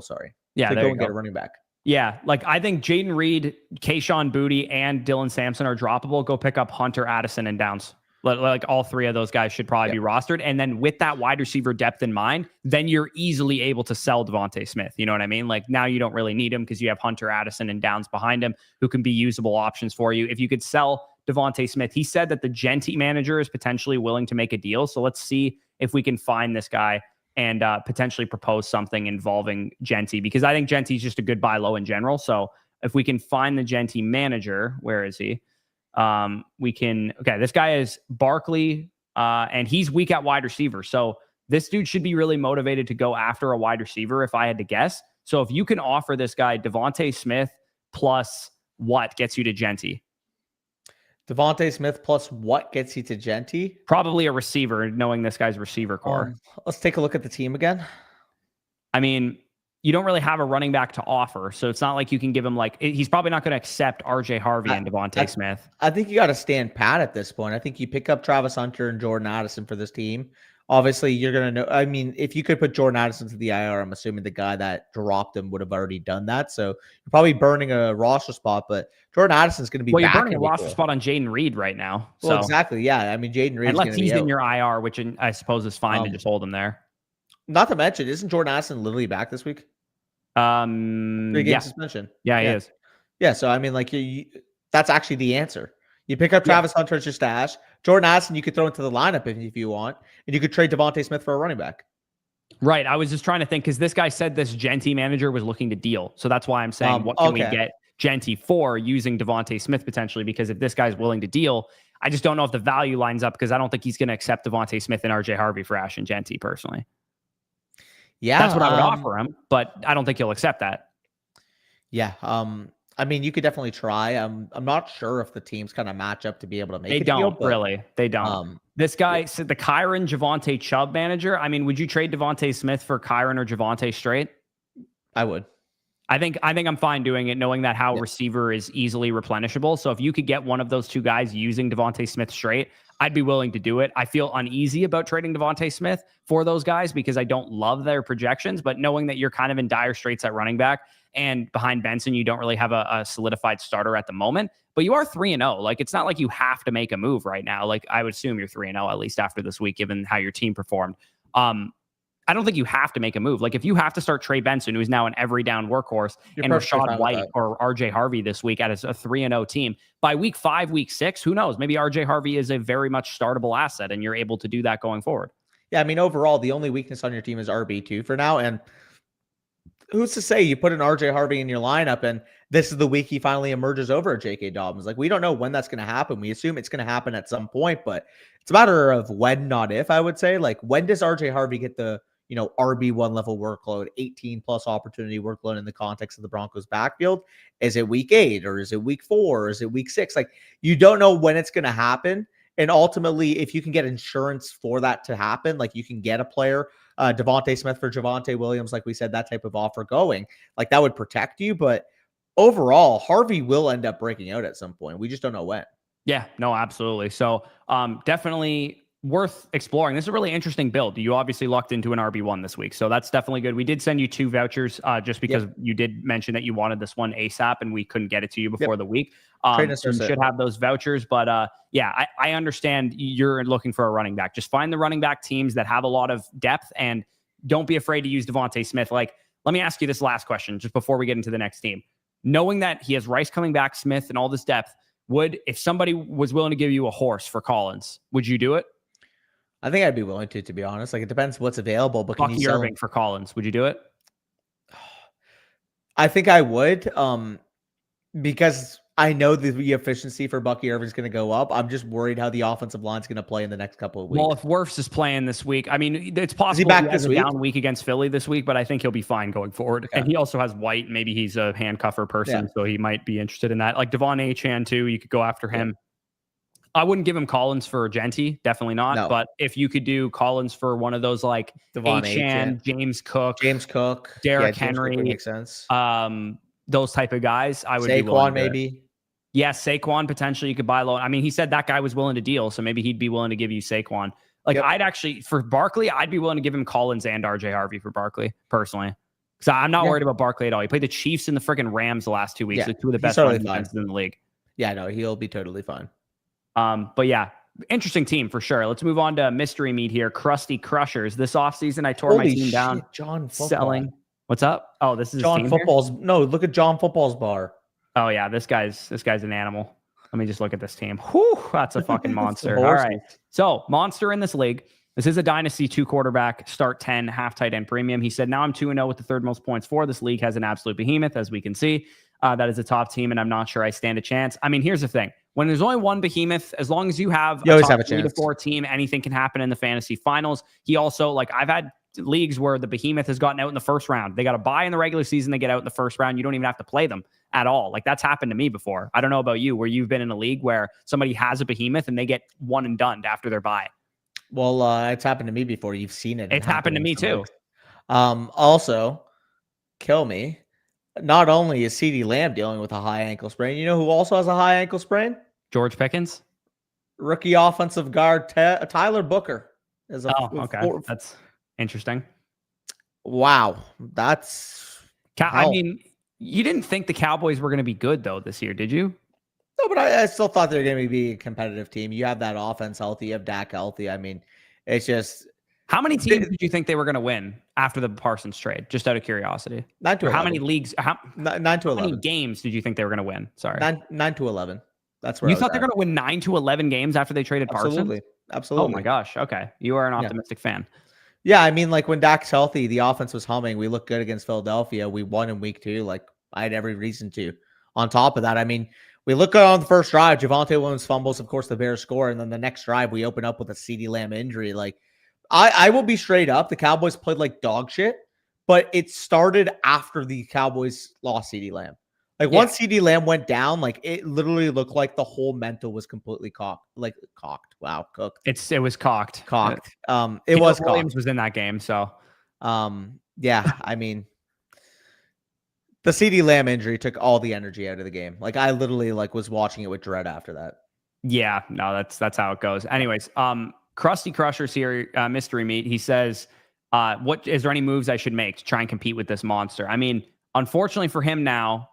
Speaker 2: sorry.
Speaker 1: Yeah,
Speaker 2: to go and get a running back.
Speaker 1: Yeah, like I think Jaden Reed, Kayshon Boutte, and Dylan Sampson are droppable. Go pick up Hunter, Addison, and Downs. Like all 3 of those guys should probably be rostered. And then with that wide receiver depth in mind, then you're easily able to sell Devontae Smith. You know what I mean? Like now you don't really need him because you have Hunter, Addison, and Downs behind him who can be usable options for you. If you could sell Devontae Smith, he said that the Genty manager is potentially willing to make a deal. So let's see if we can find this guy and potentially propose something involving Genty, because I think Genty is just a good buy low in general. So if we can find the Genty manager, where is he? This guy is Barkley, and he's weak at wide receiver. So this dude should be really motivated to go after a wide receiver if I had to guess. So if you can offer this guy Devontae Smith plus what gets you to Genty?
Speaker 2: Devontae Smith plus what gets you to Genty?
Speaker 1: Probably a receiver, knowing this guy's receiver core.
Speaker 2: Let's take a look at the team again.
Speaker 1: I mean, you don't really have a running back to offer, so it's not like you can give him he's probably not going to accept RJ Harvey and Devontae Smith.
Speaker 2: I think you got to stand pat at this point. I think you pick up Travis Hunter and Jordan Addison for this team. Obviously, you're going to know. I mean, if you could put Jordan Addison to the IR, I'm assuming the guy that dropped him would have already done that. So you're probably burning a roster spot, but Jordan Addison's going to be back.
Speaker 1: You're burning a roster spot on Jaden Reed right now.
Speaker 2: Well, exactly. Yeah. I mean, Jaden Reed.
Speaker 1: Unless he's in your IR, which I suppose is fine to just hold him there.
Speaker 2: Not to mention, isn't Jordan Addison literally back this week? 3-game suspension.
Speaker 1: Yeah, he is.
Speaker 2: Yeah. So, I mean, that's actually the answer. You pick up Travis Hunter as your stash. Jordan Addison, you could throw into the lineup if you want. And you could trade Devontae Smith for a running back.
Speaker 1: Right. I was just trying to think because this guy said this Genty manager was looking to deal. So that's why I'm saying, what can we get Genty for using Devontae Smith potentially? Because if this guy's willing to deal, I just don't know if the value lines up because I don't think he's going to accept Devontae Smith and RJ Harvey for Ash and Genty personally.
Speaker 2: Yeah.
Speaker 1: That's what I would offer him, but I don't think he'll accept that.
Speaker 2: Yeah. I mean, you could definitely try. I'm not sure if the teams kind of match up to be able to make it.
Speaker 1: They don't. This guy said the Kyron Javonte Chubb manager. I mean, would you trade Devontae Smith for Kyron or Javonte straight?
Speaker 2: I would.
Speaker 1: I think I'm fine doing it, knowing that receiver is easily replenishable. So if you could get one of those two guys using Devontae Smith straight, I'd be willing to do it. I feel uneasy about trading Devontae Smith for those guys because I don't love their projections, but knowing that you're kind of in dire straits at running back and behind Benson, you don't really have a solidified starter at the moment, but you are 3-0. Like, it's not like you have to make a move right now. Like, I would assume you're 3-0 at least after this week, given how your team performed. I don't think you have to make a move. Like, if you have to start Trey Benson, who's now an every down workhorse, and Rashad White or RJ Harvey this week at a 3-0 team, by week 5, week 6, who knows? Maybe RJ Harvey is a very much startable asset, and you're able to do that going forward.
Speaker 2: Yeah, I mean, overall, the only weakness on your team is RB2 for now. And who's to say you put an RJ Harvey in your lineup and this is the week he finally emerges over J.K. Dobbins? Like, we don't know when that's going to happen. We assume it's going to happen at some point, but it's a matter of when, not if, I would say. Like, when does RJ Harvey get the RB1 level workload, 18 plus opportunity workload in the context of the Broncos backfield? Is it week 8 or is it week 4 or is it week 6? Like, you don't know when it's going to happen. And ultimately, if you can get insurance for that to happen, like you can get a player, Devontae Smith for Javonte Williams, like we said, that type of offer going, like that would protect you. But overall, Harvey will end up breaking out at some point. We just don't know when.
Speaker 1: Yeah, no, absolutely. So definitely worth exploring. This is a really interesting build. You obviously lucked into an RB1 this week. So that's definitely good. We did send you 2 vouchers just because you did mention that you wanted this one ASAP and we couldn't get it to you before the week. So you should have those vouchers. But yeah, I understand you're looking for a running back. Just find the running back teams that have a lot of depth and don't be afraid to use Devontae Smith. Like, let me ask you this last question just before we get into the next team. Knowing that he has Rice coming back, Smith, and all this depth, if somebody was willing to give you a horse for Collins, would you do it?
Speaker 2: I think I'd be willing to be honest. Like, it depends what's available. But
Speaker 1: Bucky Irving for Collins, would you do it?
Speaker 2: I think I would, because I know the efficiency for Bucky Irving is going to go up. I'm just worried how the offensive line is going to play in the next couple of weeks.
Speaker 1: Well, if Wirfs is playing this week, I mean, it's possible
Speaker 2: he back this
Speaker 1: has a down week against Philly this week, but I think he'll be fine going forward. Okay. And he also has White. Maybe he's a handcuffer person, so he might be interested in that. Like Devon Achane too, you could go after him. I wouldn't give him Collins for Genty, definitely not. No. But if you could do Collins for one of those like Achane, James Cook, Derrick Henry,
Speaker 2: would make sense.
Speaker 1: Those type of guys, I would
Speaker 2: Saquon
Speaker 1: be willing to.
Speaker 2: Maybe.
Speaker 1: Yes, Saquon potentially you could buy low. I mean, he said that guy was willing to deal, so maybe he'd be willing to give you Saquon. Like I'd actually for Barkley, I'd be willing to give him Collins and RJ Harvey for Barkley personally, because I'm not worried about Barkley at all. He played the Chiefs and the freaking Rams the last 2 weeks, like 2 of the best defenses in the league.
Speaker 2: Yeah, no, he'll be totally fine.
Speaker 1: But yeah, interesting team for sure. Let's move on to mystery meat here. Crusty Crushers. This offseason, I tore my team down.
Speaker 2: John Football.
Speaker 1: Selling. What's up? Oh, this is
Speaker 2: John Football's. Here? No, look at John Football's bar.
Speaker 1: Oh yeah, this guy's an animal. Let me just look at this team. Whew, that's a fucking monster. All right. So monster in this league. This is a Dynasty 2 quarterback, start 10, half tight end premium. He said, now I'm 2-0 with the 3rd most points for. This league has an absolute behemoth, as we can see. That is a top team, and I'm not sure I stand a chance. I mean, here's the thing. When there's only one behemoth, as long as you have a top 3 to 4 team, anything can happen in the fantasy finals. He also, like, I've had leagues where the behemoth has gotten out in the first round. They got a bye in the regular season. They get out in the first round. You don't even have to play them at all. Like, that's happened to me before. I don't know about you, where you've been in a league where somebody has a behemoth and they get one and done after their bye.
Speaker 2: Well, it's happened to me before. You've seen it.
Speaker 1: It's happened to me too.
Speaker 2: Also, kill me. Not only is CeeDee Lamb dealing with a high ankle sprain, you know who also has a high ankle sprain?
Speaker 1: George Pickens.
Speaker 2: Rookie offensive guard Tyler Booker.
Speaker 1: That's interesting.
Speaker 2: Wow.
Speaker 1: I mean, you didn't think the Cowboys were going to be good, though, this year, did you?
Speaker 2: No, but I still thought they were going to be a competitive team. You have that offense healthy. You have Dak healthy. I mean, it's just...
Speaker 1: How many teams did you think they were going to win after the Parsons trade? Just out of curiosity.
Speaker 2: 9 to 11.
Speaker 1: How many leagues?
Speaker 2: 9 to 11.
Speaker 1: How many games did you think they were going to win? Sorry.
Speaker 2: 9 to 11. That's where
Speaker 1: you thought they're going to win 9 to 11 games after they traded Parsons?
Speaker 2: Absolutely.
Speaker 1: Oh my gosh. Okay. You are an optimistic fan.
Speaker 2: Yeah. I mean, like when Dak's healthy, the offense was humming. We looked good against Philadelphia. We won in week 2. Like I had every reason to. On top of that, I mean, we look good on the first drive. Javonte Williams fumbles. Of course, the Bears score. And then the next drive, we open up with a CeeDee Lamb injury. Like, I will be straight up. The Cowboys played like dog shit, but it started after the Cowboys lost CeeDee Lamb. Like once CeeDee Lamb went down, like it literally looked like the whole mental was completely cocked. Wow, cooked.
Speaker 1: It was cocked.
Speaker 2: Cocked. It was
Speaker 1: Williams was in that game, so
Speaker 2: yeah. I mean, the CeeDee Lamb injury took all the energy out of the game. Like I literally was watching it with dread after that.
Speaker 1: Yeah, no, that's how it goes. Anyways, Krusty Crushers here, mystery meat. He says, "What is there any moves I should make to try and compete with this monster?" I mean, unfortunately for him now,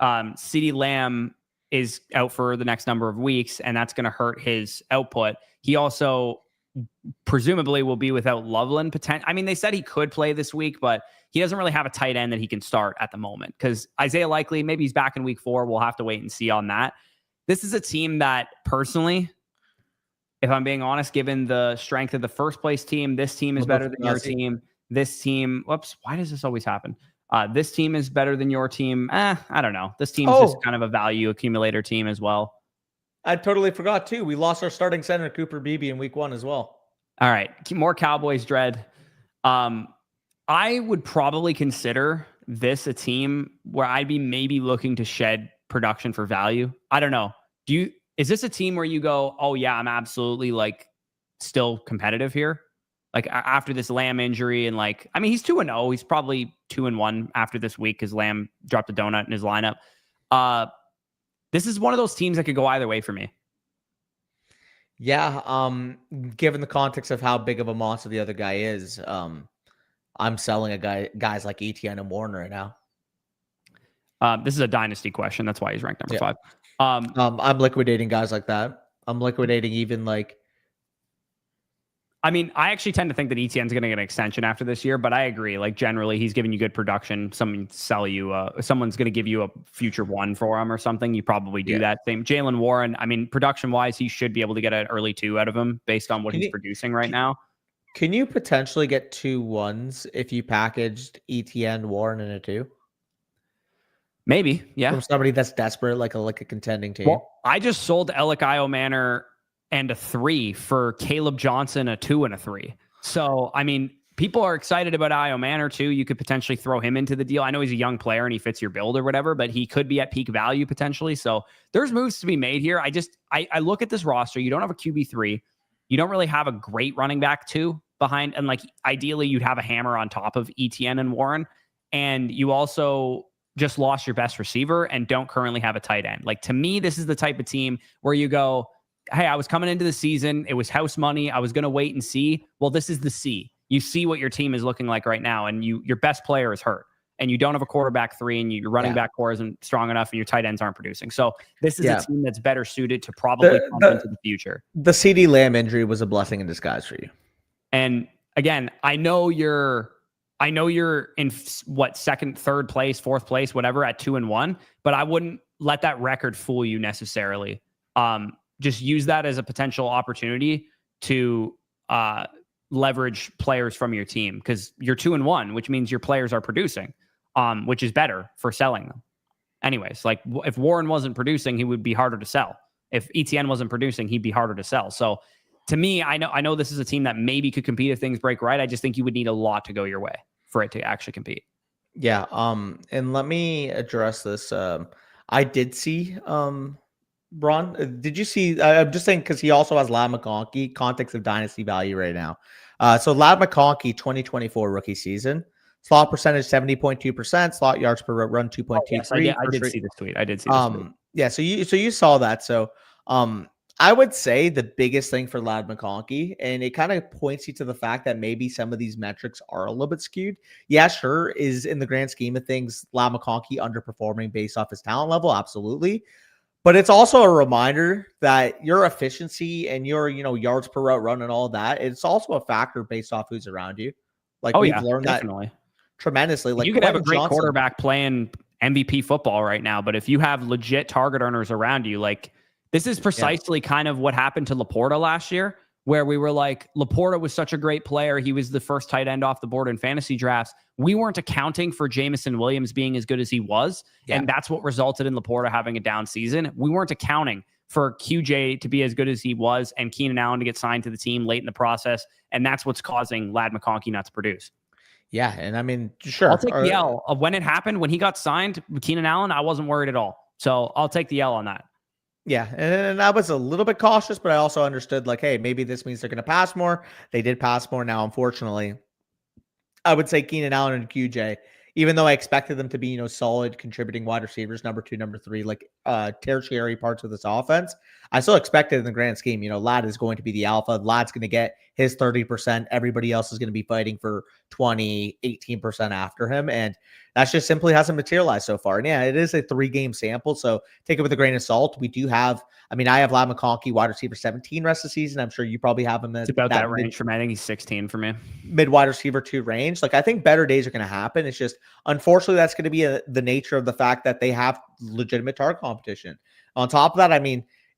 Speaker 1: CeeDee Lamb is out for the next number of weeks, and that's going to hurt his output. He also presumably will be without Loveland. I mean, they said he could play this week, but he doesn't really have a tight end that he can start at the moment because Isaiah Likely, maybe he's back in week 4. We'll have to wait and see on that. This is a team that personally, if I'm being honest, given the strength of the first place team, this team is better than your team. This team, whoops, why does this always happen? This team is better than your team. I don't know. This team's just kind of a value accumulator team as well.
Speaker 2: I totally forgot too. We lost our starting center, Cooper Beebe, in week 1 as well.
Speaker 1: All right. More Cowboys dread. I would probably consider this a team where I'd be maybe looking to shed production for value. I don't know. Is this a team where you go, oh yeah, I'm absolutely like still competitive here? Like after this Lamb injury and like, I mean, he's 2-0. He's probably 2-1 after this week because Lamb dropped a donut in his lineup. This is one of those teams that could go either way for me.
Speaker 2: Yeah. Given the context of how big of a monster the other guy is, I'm selling guys like ETN and Warren right now.
Speaker 1: This is a dynasty question. That's why he's ranked number 5.
Speaker 2: I'm liquidating guys like that. I'm liquidating even like.
Speaker 1: I mean, I actually tend to think that ETN's going to get an extension after this year, but I agree. Like generally, he's giving you good production. Someone's going to give you a future 1 for him or something. You probably do that. Same Jalen Warren. I mean, production wise, he should be able to get an early 2 out of him based on what he's producing right now.
Speaker 2: Can you potentially get 2 1s if you packaged ETN, Warren, and a 2?
Speaker 1: Maybe, yeah.
Speaker 2: From somebody that's desperate, like a contending team.
Speaker 1: Well, I just sold Io Manor and a 3 for Caleb Johnson, a 2 and a 3. So, I mean, people are excited about Io Manor too. You could potentially throw him into the deal. I know he's a young player and he fits your build or whatever, but he could be at peak value potentially. So there's moves to be made here. I look at this roster. You don't have a QB3. You don't really have a great running back 2 behind. And like, ideally you'd have a hammer on top of ETN and Warren. And you also just lost your best receiver and don't currently have a tight end. Like, to me, this is the type of team where you go, hey, I was coming into the season. It was house money. I was going to wait and see. Well, this is the C. You see what your team is looking like right now, and your best player is hurt, and you don't have a quarterback 3, and your running back core isn't strong enough, and your tight ends aren't producing. So this is a team that's better suited to probably pump into the future.
Speaker 2: The CD Lamb injury was a blessing in disguise for you.
Speaker 1: And again, I know you're in what, second, third place, fourth place, whatever, at 2-1, but I wouldn't let that record fool you necessarily. Just use that as a potential opportunity to leverage players from your team, because you're 2-1, which means your players are producing, which is better for selling them. Anyways, like if Warren wasn't producing, he would be harder to sell. If ETN wasn't producing, he'd be harder to sell. So to me, I know this is a team that maybe could compete if things break right. I just think you would need a lot to go your way for it to actually compete.
Speaker 2: Yeah. And let me address this. I did see, Bron, did you see? I'm just saying because he also has Ladd McConkey, context of dynasty value right now. So Ladd McConkey, 2024 rookie season, slot percentage 70.2%, slot yards per run 2.23.
Speaker 1: Yes, I did see this tweet.
Speaker 2: Yeah. So you saw that. So I would say the biggest thing for Ladd McConkey, and it kind of points you to the fact that maybe some of these metrics are a little bit skewed. Yeah, sure, is in the grand scheme of things, Ladd McConkey underperforming based off his talent level, absolutely. But it's also a reminder that your efficiency and your, yards per route run and all that, it's also a factor based off who's around you. Like we've learned definitely. That tremendously. Like
Speaker 1: you could have a great quarterback playing MVP football right now, but if you have legit target earners around you, like this is precisely kind of what happened to Laporta last year, where we were like, Laporta was such a great player. He was the first tight end off the board in fantasy drafts. We weren't accounting for Jameson Williams being as good as he was. Yeah. And that's what resulted in Laporta having a down season. We weren't accounting for QJ to be as good as he was and Keenan Allen to get signed to the team late in the process. And that's what's causing Ladd McConkey not to produce.
Speaker 2: Yeah. And I mean, sure.
Speaker 1: I'll take the L. When it happened, when he got signed, Keenan Allen, I wasn't worried at all. So I'll take the L on that.
Speaker 2: Yeah, and I was a little bit cautious, but I also understood, like, hey, maybe this means they're going to pass more. They did pass more. Now, unfortunately, I would say Keenan Allen and QJ, even though I expected them to be, solid contributing wide receivers, number 2, number 3, like tertiary parts of this offense, I still expected in the grand scheme, Ladd is going to be the alpha. Ladd's going to get his 30%. Everybody else is going to be fighting for 20, 18% after him. And that just simply hasn't materialized so far. And yeah, it is a 3-game sample, so take it with a grain of salt. We do have, I have Ladd McConkey, wide receiver 17 rest of the season. I'm sure you probably have him.
Speaker 1: It's about that range for me. I think he's 16 for me.
Speaker 2: Mid wide receiver 2 range. Like, I think better days are going to happen. It's just, unfortunately, that's going to be the nature of the fact that they have legitimate target competition. On top of that,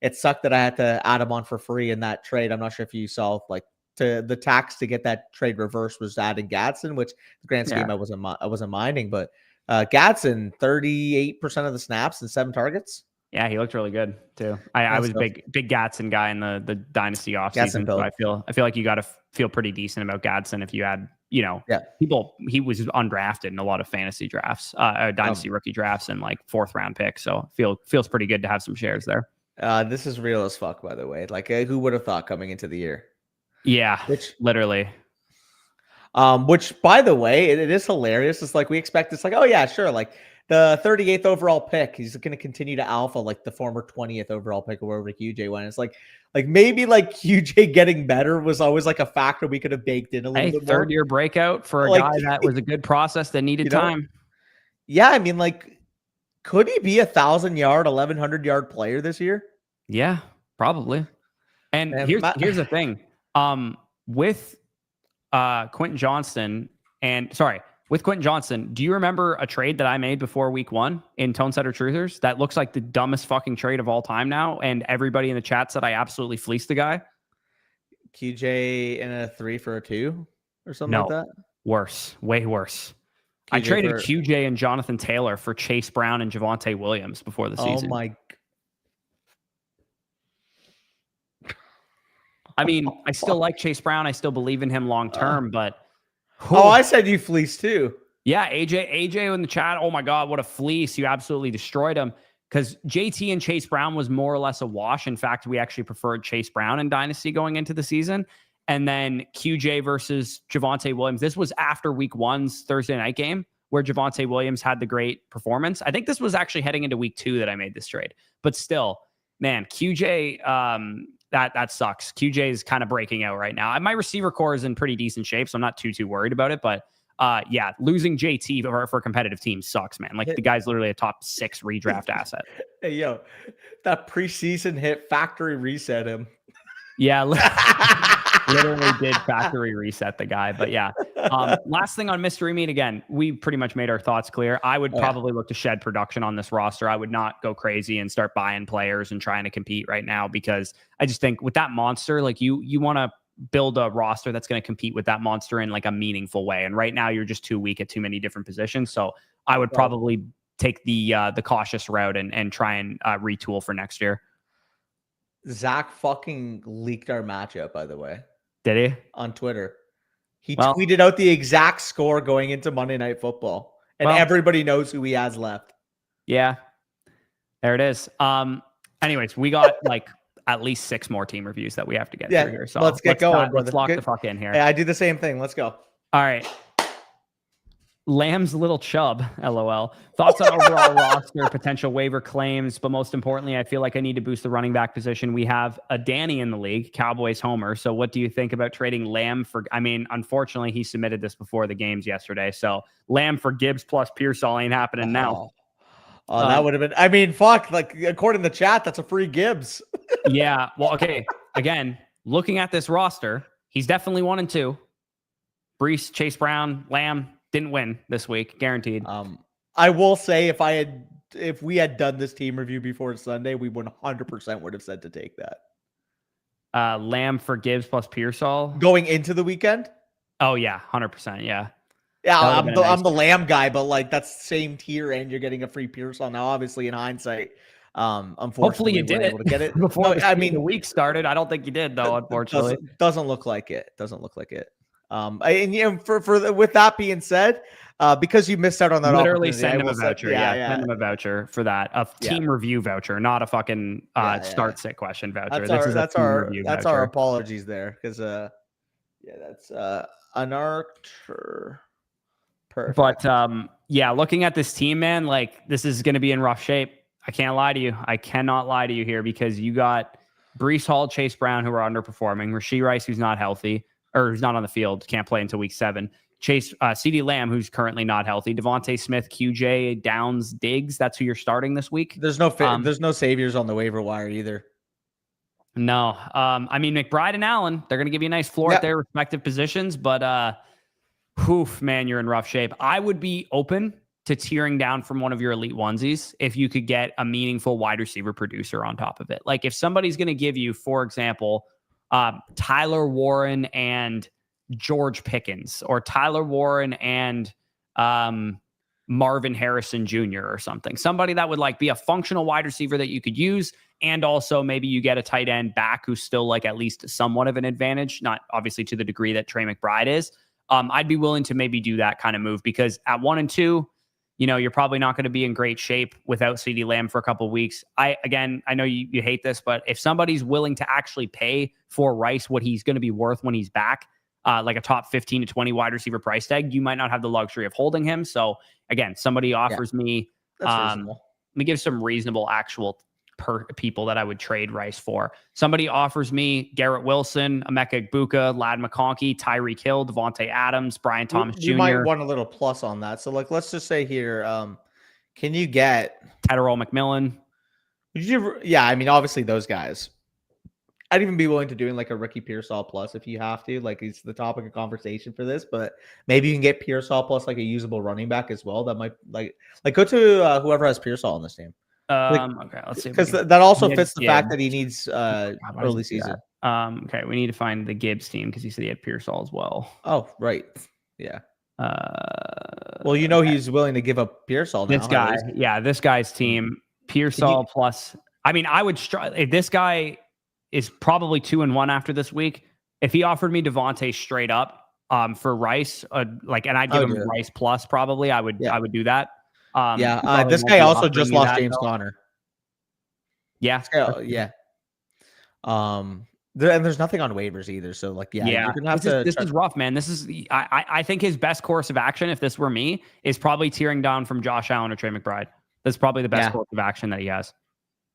Speaker 2: it sucked that I had to add him on for free in that trade. I'm not sure if you saw, like, the tax to get that trade reversed was adding Gadsden, which the grand scheme I wasn't minding, but Gadsden 38% of the snaps and 7 targets.
Speaker 1: Yeah, he looked really good too. I was a big Gadsden guy in the Dynasty offseason, so I feel like you got to feel pretty decent about Gadsden if you had, people. He was undrafted in a lot of fantasy drafts, Dynasty rookie drafts, and like 4th round pick. So feels pretty good to have some shares there.
Speaker 2: This is real as fuck, by the way. Like, who would have thought coming into the year?
Speaker 1: Yeah, literally.
Speaker 2: Which, by the way, it is hilarious. It's like we expect it's like, oh yeah, sure, like the 38th overall pick, he's going to continue to alpha like the former 20th overall pick or wherever QJ went. It's like maybe like QJ getting better was always like a factor we could have baked in a little bit more.
Speaker 1: 3rd-year breakout for a guy that was a good process that needed time.
Speaker 2: Yeah, I mean, like, could he be 1,000-yard, 1,100-yard player this year?
Speaker 1: Yeah, probably. And here's the thing. With Quentin Johnston with Quentin Johnston, do you remember a trade that I made before week 1 in Tone Setter Truthers? That looks like the dumbest fucking trade of all time now. And everybody in the chat said I absolutely fleeced the guy.
Speaker 2: QJ in a 3 for a 2 or something like that?
Speaker 1: Worse. Way worse. I traded QJ and Jonathan Taylor for Chase Brown and Javonte Williams before the season.
Speaker 2: Oh my.
Speaker 1: I mean, I still like Chase Brown. I still believe in him long term, but
Speaker 2: I said you fleeced too.
Speaker 1: Yeah, AJ in the chat. Oh my God, what a fleece. You absolutely destroyed him. Because JT and Chase Brown was more or less a wash. In fact, we actually preferred Chase Brown in Dynasty going into the season. And then QJ versus Javonte Williams. This was after week 1's Thursday night game where Javonte Williams had the great performance. I think this was actually heading into week 2 that I made this trade. But still, man, QJ, that sucks. QJ is kind of breaking out right now. My receiver core is in pretty decent shape, so I'm not too worried about it. But yeah, losing JT for competitive teams sucks, man. Like the guy's literally a top 6 redraft asset.
Speaker 2: Hey, yo, that preseason hit factory reset him.
Speaker 1: Yeah, literally did factory reset the guy. But yeah, last thing on mystery meat, again, we pretty much made our thoughts clear. I would probably look to shed production on this roster. I would not go crazy and start buying players and trying to compete right now, because I just think with that monster, like you want to build a roster that's going to compete with that monster in like a meaningful way. And right now you're just too weak at too many different positions. So I would probably take the cautious route and try and retool for next year.
Speaker 2: Zach fucking leaked our matchup, by the way.
Speaker 1: Did he?
Speaker 2: On Twitter. He tweeted out the exact score going into Monday Night Football. And everybody knows who he has left.
Speaker 1: Yeah. There it is. Anyways, we got like at least 6 more team reviews that we have to get through here. So
Speaker 2: let's get going, brother.
Speaker 1: Let's lock the fuck in here.
Speaker 2: Hey, I do the same thing. Let's go.
Speaker 1: All right. Lamb's little chub, LOL. Thoughts on overall roster, potential waiver claims, but most importantly, I feel like I need to boost the running back position. We have a Danny in the league, Cowboys homer. So what do you think about trading Lamb for, unfortunately, he submitted this before the games yesterday. So Lamb for Gibbs plus Pearsall ain't happening now.
Speaker 2: Oh, that would have been, fuck, like according to the chat, that's a free Gibbs.
Speaker 1: Yeah. Well, okay. Again, looking at this roster, he's definitely 1 and 2. Brees, Chase Brown, Lamb. Didn't win this week, guaranteed.
Speaker 2: I will say if we had done this team review before Sunday, we 100% would have said to take that.
Speaker 1: Lamb for Gibbs plus Pearsall
Speaker 2: going into the weekend.
Speaker 1: Oh yeah, 100%. Yeah.
Speaker 2: Yeah, I'm the Lamb guy, but like that's the same tier, and you're getting a free Pearsall now. Obviously, in hindsight, unfortunately,
Speaker 1: hopefully you did
Speaker 2: able to get it
Speaker 1: before. The week started. I don't think you did though. Unfortunately,
Speaker 2: doesn't look like it. And with that being said, because you missed out on that,
Speaker 1: literally send him a voucher. Send him a voucher for that. A team review voucher, not a fucking start sit question voucher.
Speaker 2: That's our apologies there, because that's Anarcher. Perfect.
Speaker 1: But looking at this team, man, like this is going to be in rough shape. I can't lie to you. I cannot lie to you here, because you got Brees Hall, Chase Brown, who are underperforming, Rashee Rice, who's not healthy, or who's not on the field, can't play until week 7. CeeDee Lamb, who's currently not healthy. Devontae Smith, QJ, Downs, Diggs. That's who you're starting this week.
Speaker 2: There's no saviors on the waiver wire either.
Speaker 1: No. McBride and Allen, they're going to give you a nice floor at their respective positions, but man, you're in rough shape. I would be open to tearing down from one of your elite onesies if you could get a meaningful wide receiver producer on top of it. Like if somebody's going to give you, for example, Tyler Warren and George Pickens, or Tyler Warren and Marvin Harrison Jr. or something. Somebody that would like be a functional wide receiver that you could use. And also maybe you get a tight end back who's still like at least somewhat of an advantage, not obviously to the degree that Trey McBride is. I'd be willing to maybe do that kind of move because at 1 and 2, you're probably not going to be in great shape without CeeDee Lamb for a couple of weeks. I know you hate this, but if somebody's willing to actually pay for Rice what he's going to be worth when he's back, like a top 15 to 20 wide receiver price tag, you might not have the luxury of holding him. So again, somebody offers me, let me give some reasonable actual people that I would trade Rice for. Somebody offers me Garrett Wilson, Emeka Egbuka, Ladd McConkey, Tyreek Hill, Devontae Adams, Brian Thomas Jr.
Speaker 2: You might want a little plus on that. So like, let's just say here, can you get
Speaker 1: Tedderall McMillan?
Speaker 2: Yeah, I mean, obviously those guys. I'd even be willing to doing like a Ricky Pearsall plus if you have to. Like, it's the topic of conversation for this, but maybe you can get Pearsall plus like a usable running back as well. That might like go to whoever has Pearsall on this team.
Speaker 1: Okay, let's see.
Speaker 2: Because that also fits the fact that he needs early season.
Speaker 1: Okay, we need to find the Gibbs team because he said he had Pearsall as well.
Speaker 2: Oh, right. Yeah. Well, he's willing to give up Pearsall now.
Speaker 1: This guy's team, Pearsall plus. I mean, I would if this guy is probably 2-1 after this week. If he offered me Devontae straight up for Rice, and I'd give him Rice plus probably, I would do that.
Speaker 2: This guy also just lost James Conner.
Speaker 1: Yeah.
Speaker 2: Yeah. There's nothing on waivers either. So you're gonna have
Speaker 1: this is rough, man. This is I think his best course of action, if this were me, is probably tearing down from Josh Allen or Trey McBride. That's probably the best course of action that he has.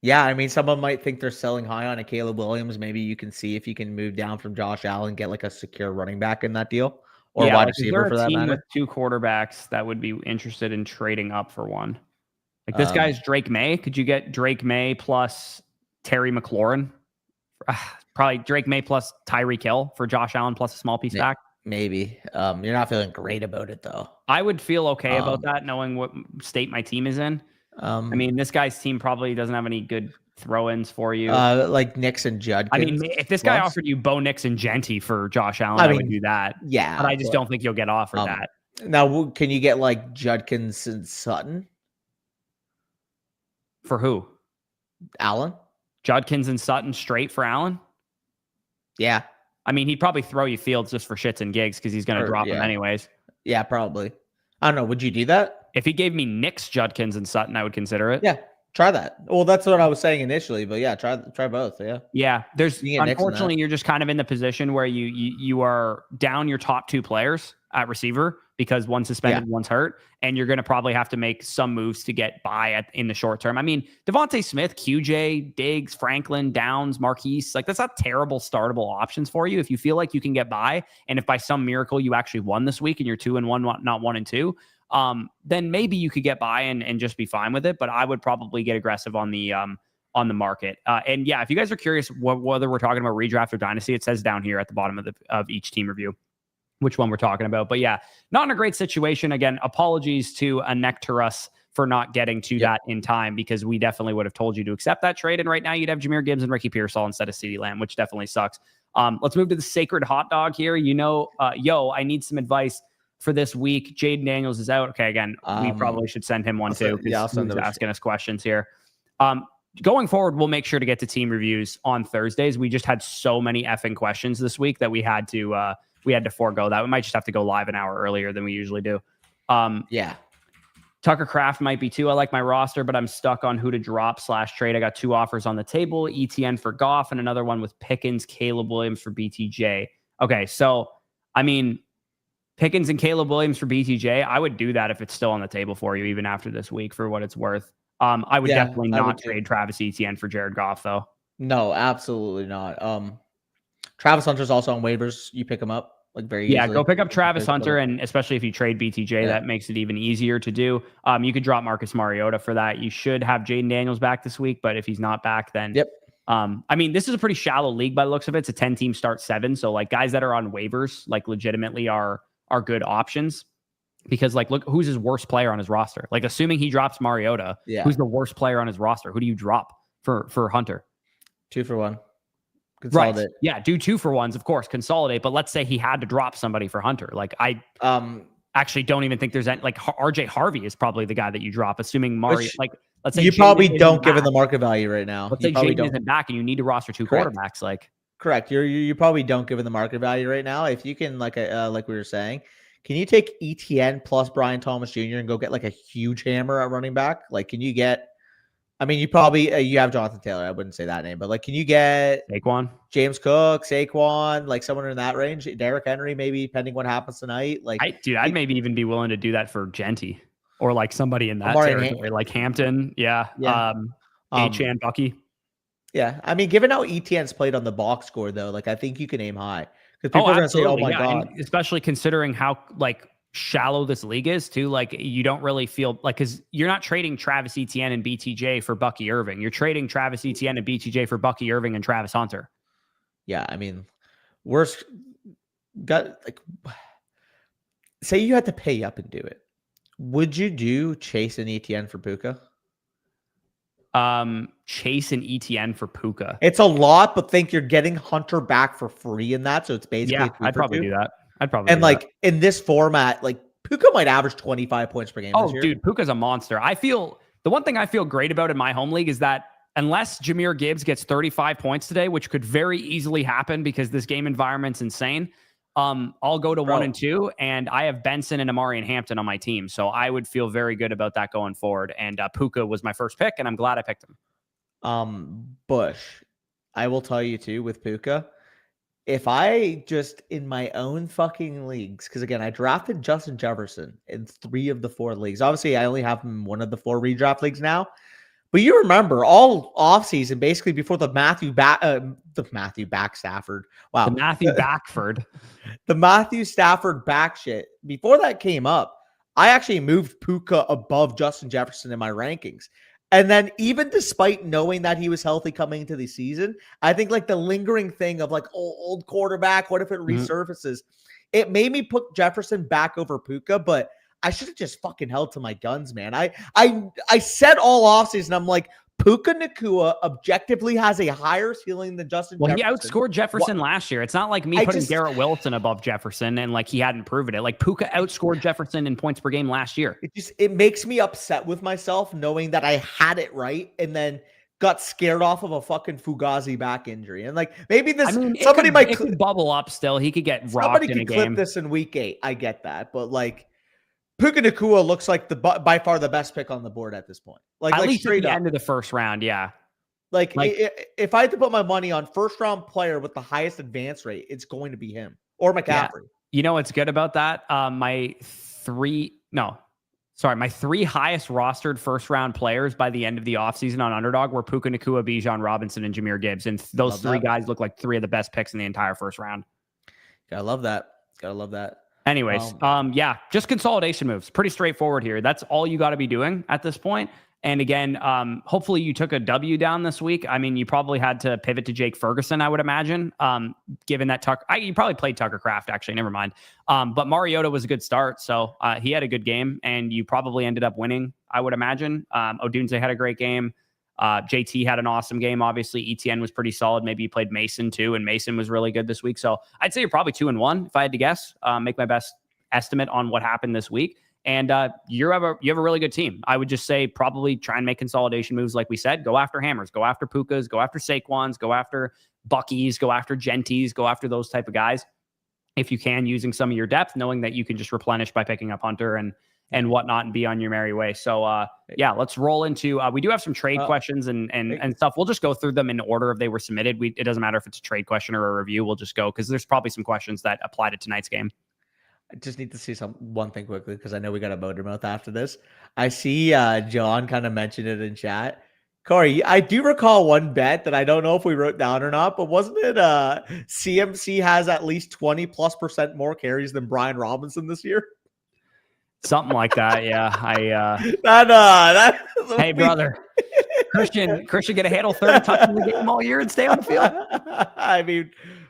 Speaker 2: Yeah, I mean, someone might think they're selling high on a Caleb Williams. Maybe you can see if you can move down from Josh Allen, get like a secure running back in that deal, or wide receiver for that matter. With
Speaker 1: 2 quarterbacks that would be interested in trading up for one. Like this guy's Drake May. Could you get Drake May plus Terry McLaurin? Probably Drake May plus Tyreek Hill for Josh Allen plus a small piece back.
Speaker 2: Maybe. You're not feeling great about it though.
Speaker 1: I would feel okay about that, knowing what state my team is in. I mean, this guy's team probably doesn't have any good throw-ins for you.
Speaker 2: Like Nix and Judkins.
Speaker 1: I mean, if this guy offered you Bo Nix and Genty for Josh Allen, I would do that.
Speaker 2: Yeah.
Speaker 1: But I just don't think you'll get offered that.
Speaker 2: Now, can you get like Judkins and Sutton?
Speaker 1: For who?
Speaker 2: Allen?
Speaker 1: Judkins and Sutton straight for Allen?
Speaker 2: Yeah.
Speaker 1: I mean, he'd probably throw you Fields just for shits and gigs because he's going to drop him anyways.
Speaker 2: Yeah, probably. I don't know. Would you do that?
Speaker 1: If he gave me Nix, Judkins, and Sutton, I would consider it.
Speaker 2: Yeah, try that. Well, that's what I was saying initially, but yeah, try both. Yeah.
Speaker 1: Yeah. Unfortunately, you're just kind of in the position where you are down your top 2 players at receiver because one's suspended, one's hurt, and you're going to probably have to make some moves to get by in the short term. I mean, Devontae Smith, QJ, Diggs, Franklin, Downs, Marquise, like that's not terrible startable options for you if you feel like you can get by. And if by some miracle you actually won this week and you're 2-1, not 1-2. Then maybe you could get by and just be fine with it. But I would probably get aggressive on the market. And yeah, if you guys are curious whether we're talking about redraft or dynasty, it says down here at the bottom of each team review which one we're talking about. But yeah, not in a great situation. Again, apologies to Nectarus for not getting to that in time because we definitely would have told you to accept that trade. And right now you'd have Jahmyr Gibbs and Ricky Pearsall instead of CeeDee Lamb, which definitely sucks. Let's move to the sacred hot dog here. I need some advice for this week. Jaden Daniels is out. Okay, again, we probably should send him one too.
Speaker 2: Yeah, I'll send
Speaker 1: him. Asking us questions here. Going forward, we'll make sure to get to team reviews on Thursdays. We just had so many effing questions this week that we had to forego that. We might just have to go live an hour earlier than we usually do. Tucker Kraft might be too. I like my roster, but I'm stuck on who to drop / trade. I got 2 offers on the table, ETN for Goff and another one with Pickens, Caleb Williams for BTJ. Okay, so, I mean, Pickens and Caleb Williams for BTJ, I would do that if it's still on the table for you, even after this week, for what it's worth. I would definitely not trade Travis Etienne for Jared Goff, though.
Speaker 2: No, absolutely not. Travis Hunter's also on waivers. You pick him up very easily.
Speaker 1: Yeah, go pick up Travis Hunter, and especially if you trade BTJ, that makes it even easier to do. You could drop Marcus Mariota for that. You should have Jaden Daniels back this week, but if he's not back, then I mean, this is a pretty shallow league by the looks of it. It's a 10-team start 7, so like guys that are on waivers, like legitimately are good options. Because look, who's his worst player on his roster? Like, assuming he drops Mariota, who's the worst player on his roster? Who do you drop for Hunter?
Speaker 2: 2 for 1. Consolidate.
Speaker 1: Right. Yeah, do 2 for 1s, of course. Consolidate. But let's say he had to drop somebody for Hunter. actually don't even think there's any, like RJ Harvey is probably the guy that you drop, assuming Mario,
Speaker 2: Which
Speaker 1: like let's say
Speaker 2: you
Speaker 1: Jaden
Speaker 2: probably
Speaker 1: isn't
Speaker 2: don't given
Speaker 1: back.
Speaker 2: the market value right now.
Speaker 1: Let's
Speaker 2: You
Speaker 1: say
Speaker 2: probably
Speaker 1: Jaden
Speaker 2: don't.
Speaker 1: isn't back and you need to roster 2
Speaker 2: Correct.
Speaker 1: quarterbacks. Like,
Speaker 2: Correct. You probably don't given the market value right now. If you can, like we were saying, can you take ETN plus Brian Thomas Jr. and go get like a huge hammer at running back? Like, can you get? I mean, you probably you have Jonathan Taylor. I wouldn't say that name, but like, can you get
Speaker 1: Saquon,
Speaker 2: James Cook, Saquon, like someone in that range? Derrick Henry, maybe, depending what happens tonight. Like,
Speaker 1: I'd maybe even be willing to do that for Genty or like somebody in that
Speaker 2: Amari
Speaker 1: territory, like Hampton. Yeah.
Speaker 2: Yeah.
Speaker 1: Achan, Bucky.
Speaker 2: Yeah. I mean, given how ETN's played on the box score, though, like I think you can aim high because people are going to say, "Oh my god,"
Speaker 1: and especially considering how like shallow this league is too. Like you don't really feel like, because you're not trading Travis Etienne and BTJ for Bucky Irving. You're trading Travis Etienne and BTJ for Bucky Irving and Travis Hunter.
Speaker 2: Yeah, I mean, worst got like, say you had to pay up and do it. Would you do Chase and ETN for Puka?
Speaker 1: Chase and ETN for Puka.
Speaker 2: It's a lot, but think you're getting Hunter back for free in that, so it's basically
Speaker 1: I'd probably do that. And
Speaker 2: like in this format, like Puka might average 25 points per game.
Speaker 1: Oh, dude, Puka's a monster. I feel the one thing I feel great about in my home league is that unless Jahmyr Gibbs gets 35 points today, which could very easily happen because this game environment's insane, I'll go to 1 and 2, and I have Benson and Amari and Hampton on my team. So I would feel very good about that going forward. And Puka was my first pick, and I'm glad I picked him.
Speaker 2: Bush, I will tell you too with Puka, if I just in my own fucking leagues, because again, I drafted Justin Jefferson in 3 of the 4 leagues. Obviously, I only have him in 1 of the 4 redraft leagues now. But you remember all offseason, basically before the Matthew Back Stafford. Wow.
Speaker 1: The Matthew Backford.
Speaker 2: The Matthew Stafford back shit. Before that came up, I actually moved Puka above Justin Jefferson in my rankings. And then even despite knowing that he was healthy coming into the season, I think like the lingering thing of like old quarterback, what if it resurfaces? It made me put Jefferson back over Puka, but I should have just fucking held to my guns, man. I said all offseason, I'm like, Puka Nacua objectively has a higher ceiling than Justin Jefferson.
Speaker 1: He outscored Jefferson last year. It's not like me putting Garrett Wilson above Jefferson and like he hadn't proven it. Like Puka outscored Jefferson in points per game last year.
Speaker 2: It makes me upset with myself knowing that I had it right and then got scared off of a fucking Fugazi back injury. And like maybe this somebody might
Speaker 1: bubble up still. He could get rocked
Speaker 2: somebody
Speaker 1: in a
Speaker 2: could
Speaker 1: game.
Speaker 2: clip this in week 8. I get that. But like Puka Nacua looks like by far the best pick on the board at this point. Like
Speaker 1: at least
Speaker 2: straight
Speaker 1: at the
Speaker 2: up.
Speaker 1: end of the first round, yeah.
Speaker 2: Like if I had to put my money on first round player with the highest advance rate, it's going to be him or McCaffrey.
Speaker 1: Yeah. You know what's good about that? My 3 highest rostered first round players by the end of the offseason on Underdog were Puka Nacua, Bijan Robinson, and Jahmyr Gibbs. And those 3 guys look like 3 of the best picks in the entire first round.
Speaker 2: Gotta love that.
Speaker 1: Anyways, just consolidation moves. Pretty straightforward here. That's all you got to be doing at this point. And again, hopefully you took a W down this week. I mean, you probably had to pivot to Jake Ferguson, I would imagine, given that you probably played Tucker Kraft, actually. Never mind. But Mariota was a good start. So he had a good game, and you probably ended up winning, I would imagine. Odunze had a great game. JT had an awesome game. Obviously, ETN was pretty solid. Maybe you played Mason too, and Mason was really good this week. So I'd say you're probably 2-1 if I had to guess. Make my best estimate on what happened this week. And you have a really good team. I would just say probably try and make consolidation moves, like we said. Go after hammers, go after Pukas, go after Saquons, go after Buckies, go after Genties, go after those type of guys. If you can, using some of your depth, knowing that you can just replenish by picking up Hunter and whatnot and be on your merry way. So let's roll into, we do have some trade questions and stuff. We'll just go through them in order if they were submitted. It doesn't matter if it's a trade question or a review. We'll just go because there's probably some questions that apply to tonight's game.
Speaker 2: I just need to see one thing quickly because I know we got a motor mouth after this. I see John kind of mentioned it in chat. Corey, I do recall one bet that I don't know if we wrote down or not, but wasn't it CMC has at least 20+% more carries than Brian Robinson this year?
Speaker 1: Something like that, yeah.
Speaker 2: Hey,
Speaker 1: brother. Christian get a handle 30 touches in the game all year and stay on the field.
Speaker 2: I mean,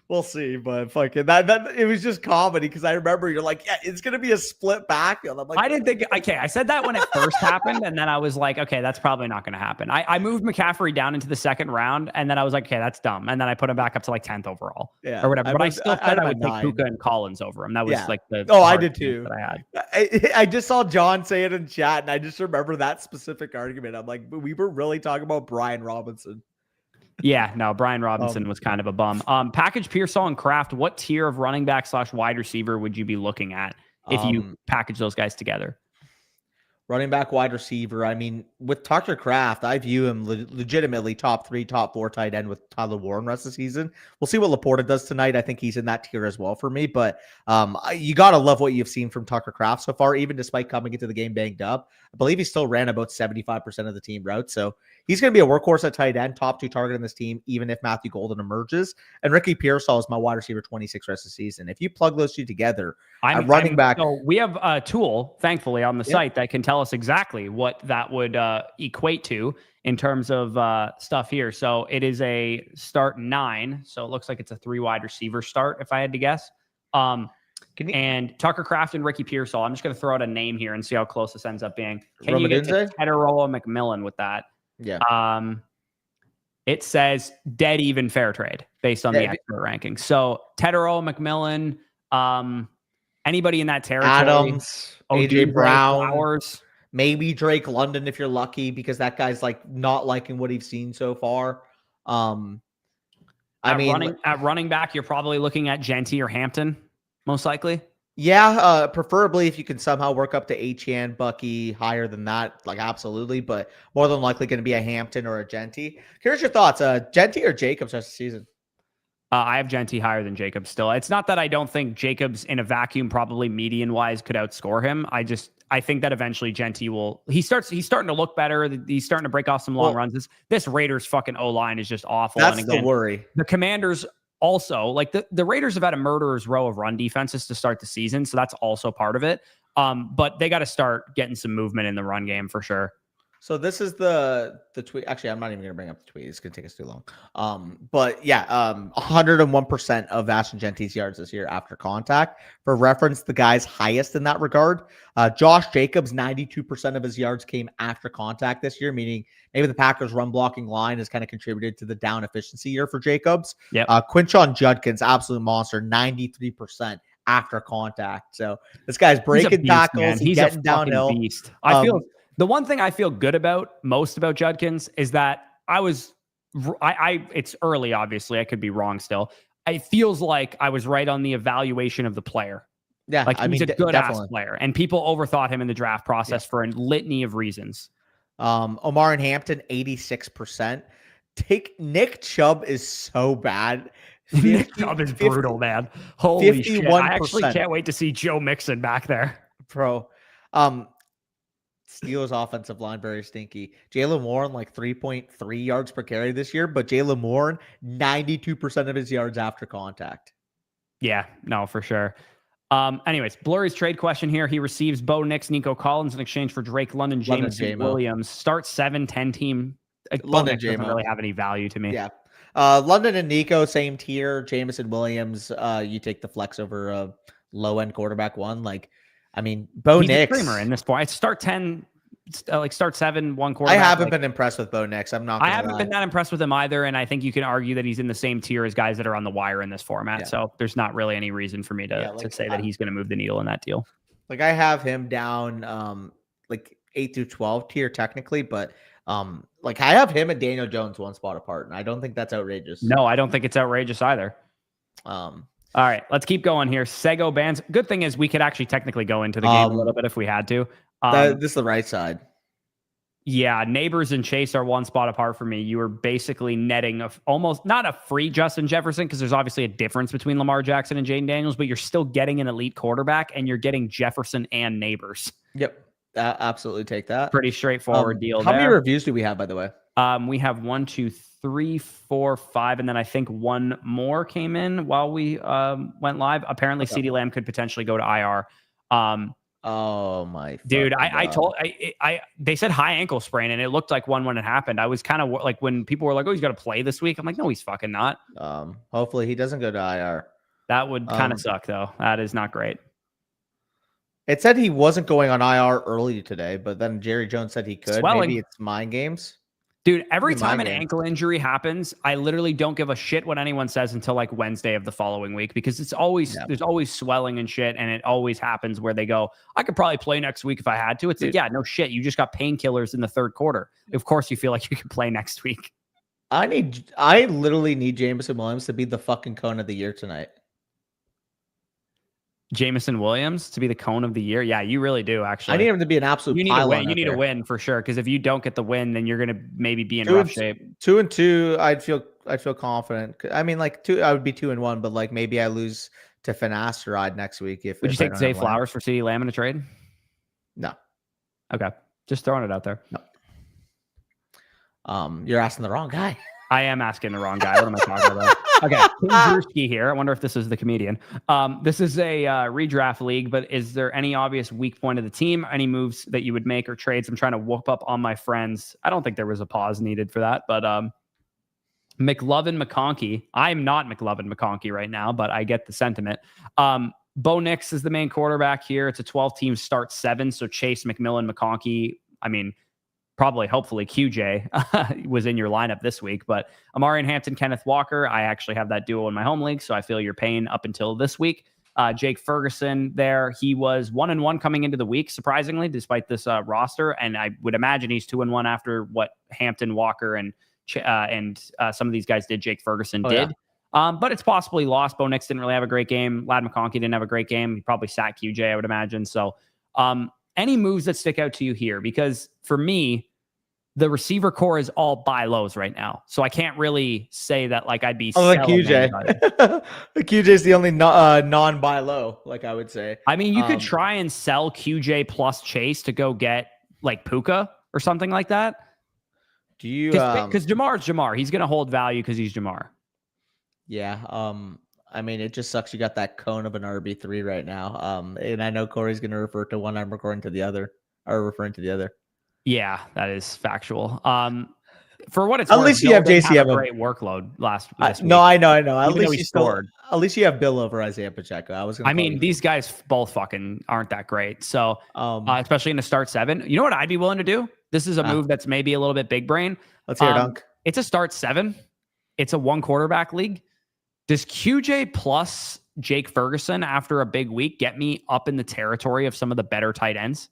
Speaker 2: We'll see, but fucking that it was just comedy because I remember you're like, yeah, it's gonna be a split backfield. I'm like,
Speaker 1: I didn't think, okay, I said that when it first happened, and then I was like, okay, that's probably not going to happen. I moved McCaffrey down into the second round, and then I was like, okay, that's dumb. And then I put him back up to like 10th overall or whatever. But I still said I would take Puka and Collins over him. That was like the
Speaker 2: I did too.
Speaker 1: That I had.
Speaker 2: I just saw John say it in chat, and I just remember that specific argument. I'm like, we were really talking about Brian Robinson.
Speaker 1: Yeah, no, Brian Robinson was kind of a bum. Package Pearsall and Kraft, what tier of running back / wide receiver would you be looking at if you package those guys together?
Speaker 2: Running back, wide receiver. I mean, with Tucker Kraft, I view him legitimately top 3, top 4 tight end with Tyler Warren rest of the season. We'll see what Laporta does tonight. I think he's in that tier as well for me. But you got to love what you've seen from Tucker Kraft so far, even despite coming into the game banged up. I believe he still ran about 75% of the team routes. So he's going to be a workhorse at tight end, top 2 target in this team, even if Matthew Golden emerges. And Ricky Pearsall is my wide receiver 26 rest of the season. If you plug those two together, running back.
Speaker 1: So we have a tool, thankfully, on the site that can tell us exactly what that would equate to in terms of stuff here. So it is a start 9. So it looks like it's a 3 wide receiver start, if I had to guess. And Tucker Kraft and Ricky Pearsall. I'm just going to throw out a name here and see how close this ends up being. Can you get to Tetaroa McMillan with that?
Speaker 2: Yeah.
Speaker 1: It says dead even fair trade based on the expert rankings. So Tetaroa McMillan, anybody in that territory?
Speaker 2: Adams, AJ Brown,
Speaker 1: Flowers.
Speaker 2: Maybe Drake London if you're lucky, because that guy's like not liking what he's seen so far.
Speaker 1: At running back, you're probably looking at Genty or Hampton, most likely.
Speaker 2: Yeah, preferably if you can somehow work up to Etienne, Bucky, higher than that, like absolutely, but more than likely going to be a Hampton or a Genty. Here's your thoughts, Genty or Jacobs rest of the season?
Speaker 1: I have Genty higher than Jacobs still. It's not that I don't think Jacobs in a vacuum, probably median-wise, could outscore him. I think that eventually Genty will. He's starting to look better. He's starting to break off some long runs. This Raiders fucking O-line is just awful.
Speaker 2: That's the worry.
Speaker 1: The Commanders also, like the Raiders have had a murderer's row of run defenses to start the season, so that's also part of it. But they got to start getting some movement in the run game for sure.
Speaker 2: So this is the tweet. Actually, I'm not even going to bring up the tweet. It's going to take us too long. But yeah, 101% of Ashton Genty's yards this year after contact. For reference, the guy's highest in that regard. Josh Jacobs, 92% of his yards came after contact this year, meaning maybe the Packers' run blocking line has kind of contributed to the down efficiency year for Jacobs.
Speaker 1: Yeah.
Speaker 2: Quinshon Judkins, absolute monster, 93% after contact. So this guy's breaking tackles. He's getting downhill.
Speaker 1: Beast. The one thing I feel good about most about Judkins is that it's early, obviously. I could be wrong still. It feels like I was right on the evaluation of the player.
Speaker 2: Yeah.
Speaker 1: Like he's a good ass player. And people overthought him in the draft process for a litany of reasons.
Speaker 2: Omar and Hampton, 86%. Nick Chubb is so bad.
Speaker 1: Nick Chubb is brutal, man. Holy shit. I actually can't wait to see Joe Mixon back there.
Speaker 2: Bro. Steelers offensive line, very stinky. Jaylen Warren, like 3.3 yards per carry this year, but Jaylen Warren, 92% of his yards after contact.
Speaker 1: Yeah, no, for sure. Anyways, Blurry's trade question here. He receives Bo Nix, Nico Collins in exchange for Drake London, Jameson Williams. Start 7-10 team. London doesn't really have any value to me.
Speaker 2: Yeah. London and Nico, same tier. Jameson Williams, you take the flex over a low-end quarterback one. Like, I mean, Bo Nix.
Speaker 1: He's a streamer in this point. Start 10, start 7, one quarterback.
Speaker 2: I haven't been impressed with Bo Nix. I'm not.
Speaker 1: I haven't been that impressed with him either, and I think you can argue that he's in the same tier as guys that are on the wire in this format. Yeah. So there's not really any reason for me to say that he's going to move the needle in that deal.
Speaker 2: Like I have him down like 8 through 12 tier technically, but like I have him and Daniel Jones one spot apart, and I don't think that's outrageous.
Speaker 1: No, I don't think it's outrageous either. All right, let's keep going here. Sego bands. Good thing is we could actually technically go into the game a little bit if we had to.
Speaker 2: This is the right side.
Speaker 1: Yeah, Neighbors and Chase are one spot apart for me. You were basically netting almost not a free Justin Jefferson, because there's obviously a difference between Lamar Jackson and Jaden Daniels, but you're still getting an elite quarterback, and you're getting Jefferson and Neighbors.
Speaker 2: Yep, absolutely take that.
Speaker 1: Pretty straightforward deal.
Speaker 2: How many reviews do we have, by the way?
Speaker 1: We have 1, 2, 3, 4, 5, and then I think one more came in while we went live. Apparently, CeeDee Lamb could potentially go to IR.
Speaker 2: Oh my
Speaker 1: Dude,
Speaker 2: fucking
Speaker 1: I
Speaker 2: God.
Speaker 1: told they said high ankle sprain, and it looked like one when it happened. I was kind of like, when people were like, "Oh, he's got to play this week." I'm like, "No, he's fucking not."
Speaker 2: Hopefully he doesn't go to IR.
Speaker 1: That would kind of suck, though. That is not great.
Speaker 2: It said he wasn't going on IR early today, but then Jerry Jones said he could.
Speaker 1: Swelling.
Speaker 2: Maybe it's mind games.
Speaker 1: Dude, every
Speaker 2: Maybe
Speaker 1: time
Speaker 2: mind
Speaker 1: an
Speaker 2: games.
Speaker 1: ankle injury happens, I literally don't give a shit what anyone says until like Wednesday of the following week, because it's always there's always swelling and shit, and it always happens where they go, "I could probably play next week if I had to." It's like, yeah, no shit. You just got painkillers in the third quarter. Of course you feel like you can play next week.
Speaker 2: I literally need Jameson Williams to be the fucking cone of the year tonight.
Speaker 1: Jameson Williams to be the cone of the year. Yeah, you really do, actually.
Speaker 2: I need him to be an absolute
Speaker 1: You need to
Speaker 2: pylon
Speaker 1: win. You need to win for sure, because if you don't get the win, then you're gonna maybe be in rough shape.
Speaker 2: 2-2, I'd feel confident. I mean, like I would be 2-1, but like maybe I lose to Finasteride next week.
Speaker 1: Would you take Zay Flowers for CeeDee Lamb in a trade?
Speaker 2: No.
Speaker 1: Okay, just throwing it out there.
Speaker 2: No. You're asking the wrong guy.
Speaker 1: I am asking the wrong guy. What am I talking about? Okay, King Drewski here. I wonder if this is the comedian. This is a redraft league, but is there any obvious weak point of the team? Any moves that you would make or trades? I'm trying to whoop up on my friends. I don't think there was a pause needed for that, but McLovin McConkey. I'm not McLovin McConkey right now, but I get the sentiment. Bo Nix is the main quarterback here. It's a 12-team start 7, so Chase, McMillan, McConkey. I mean, probably, hopefully, QJ was in your lineup this week. But Amari and Hampton, Kenneth Walker, I actually have that duo in my home league, so I feel your pain up until this week. Jake Ferguson there, he was 1-1 coming into the week, surprisingly, despite this roster. And I would imagine he's 2-1 after what Hampton, Walker, and some of these guys did. Jake Ferguson did. Yeah. But it's possibly lost. Bo Nix didn't really have a great game. Lad McConkey didn't have a great game. He probably sat QJ, I would imagine. So any moves that stick out to you here? Because for me, the receiver core is all buy lows right now. So I can't really say that like I'd be
Speaker 2: like QJ. QJ is the only non-buy low, like I would say.
Speaker 1: I mean, you could try and sell QJ plus Chase to go get like Puka or something like that.
Speaker 2: Do you?
Speaker 1: Because Jamar's Jamar. He's going to hold value because he's Jamar.
Speaker 2: Yeah. I mean, it just sucks you got that cone of an RB3 right now. And I know Corey's going to refer to one, I'm referring to the other.
Speaker 1: Yeah, that is factual. For what it's
Speaker 2: at
Speaker 1: worth,
Speaker 2: least you have JC.
Speaker 1: A great workworkload this week.
Speaker 2: No, I know. At least you have Bill over Isaiah Pacheco.
Speaker 1: I mean, these guys both fucking aren't that great. So, especially in the start 7. You know what I'd be willing to do? This is a move that's maybe a little bit big brain.
Speaker 2: Let's hear it, Dunk.
Speaker 1: It's a start 7. It's a 1 quarterback league. Does QJ plus Jake Ferguson after a big week get me up in the territory of some of the better tight ends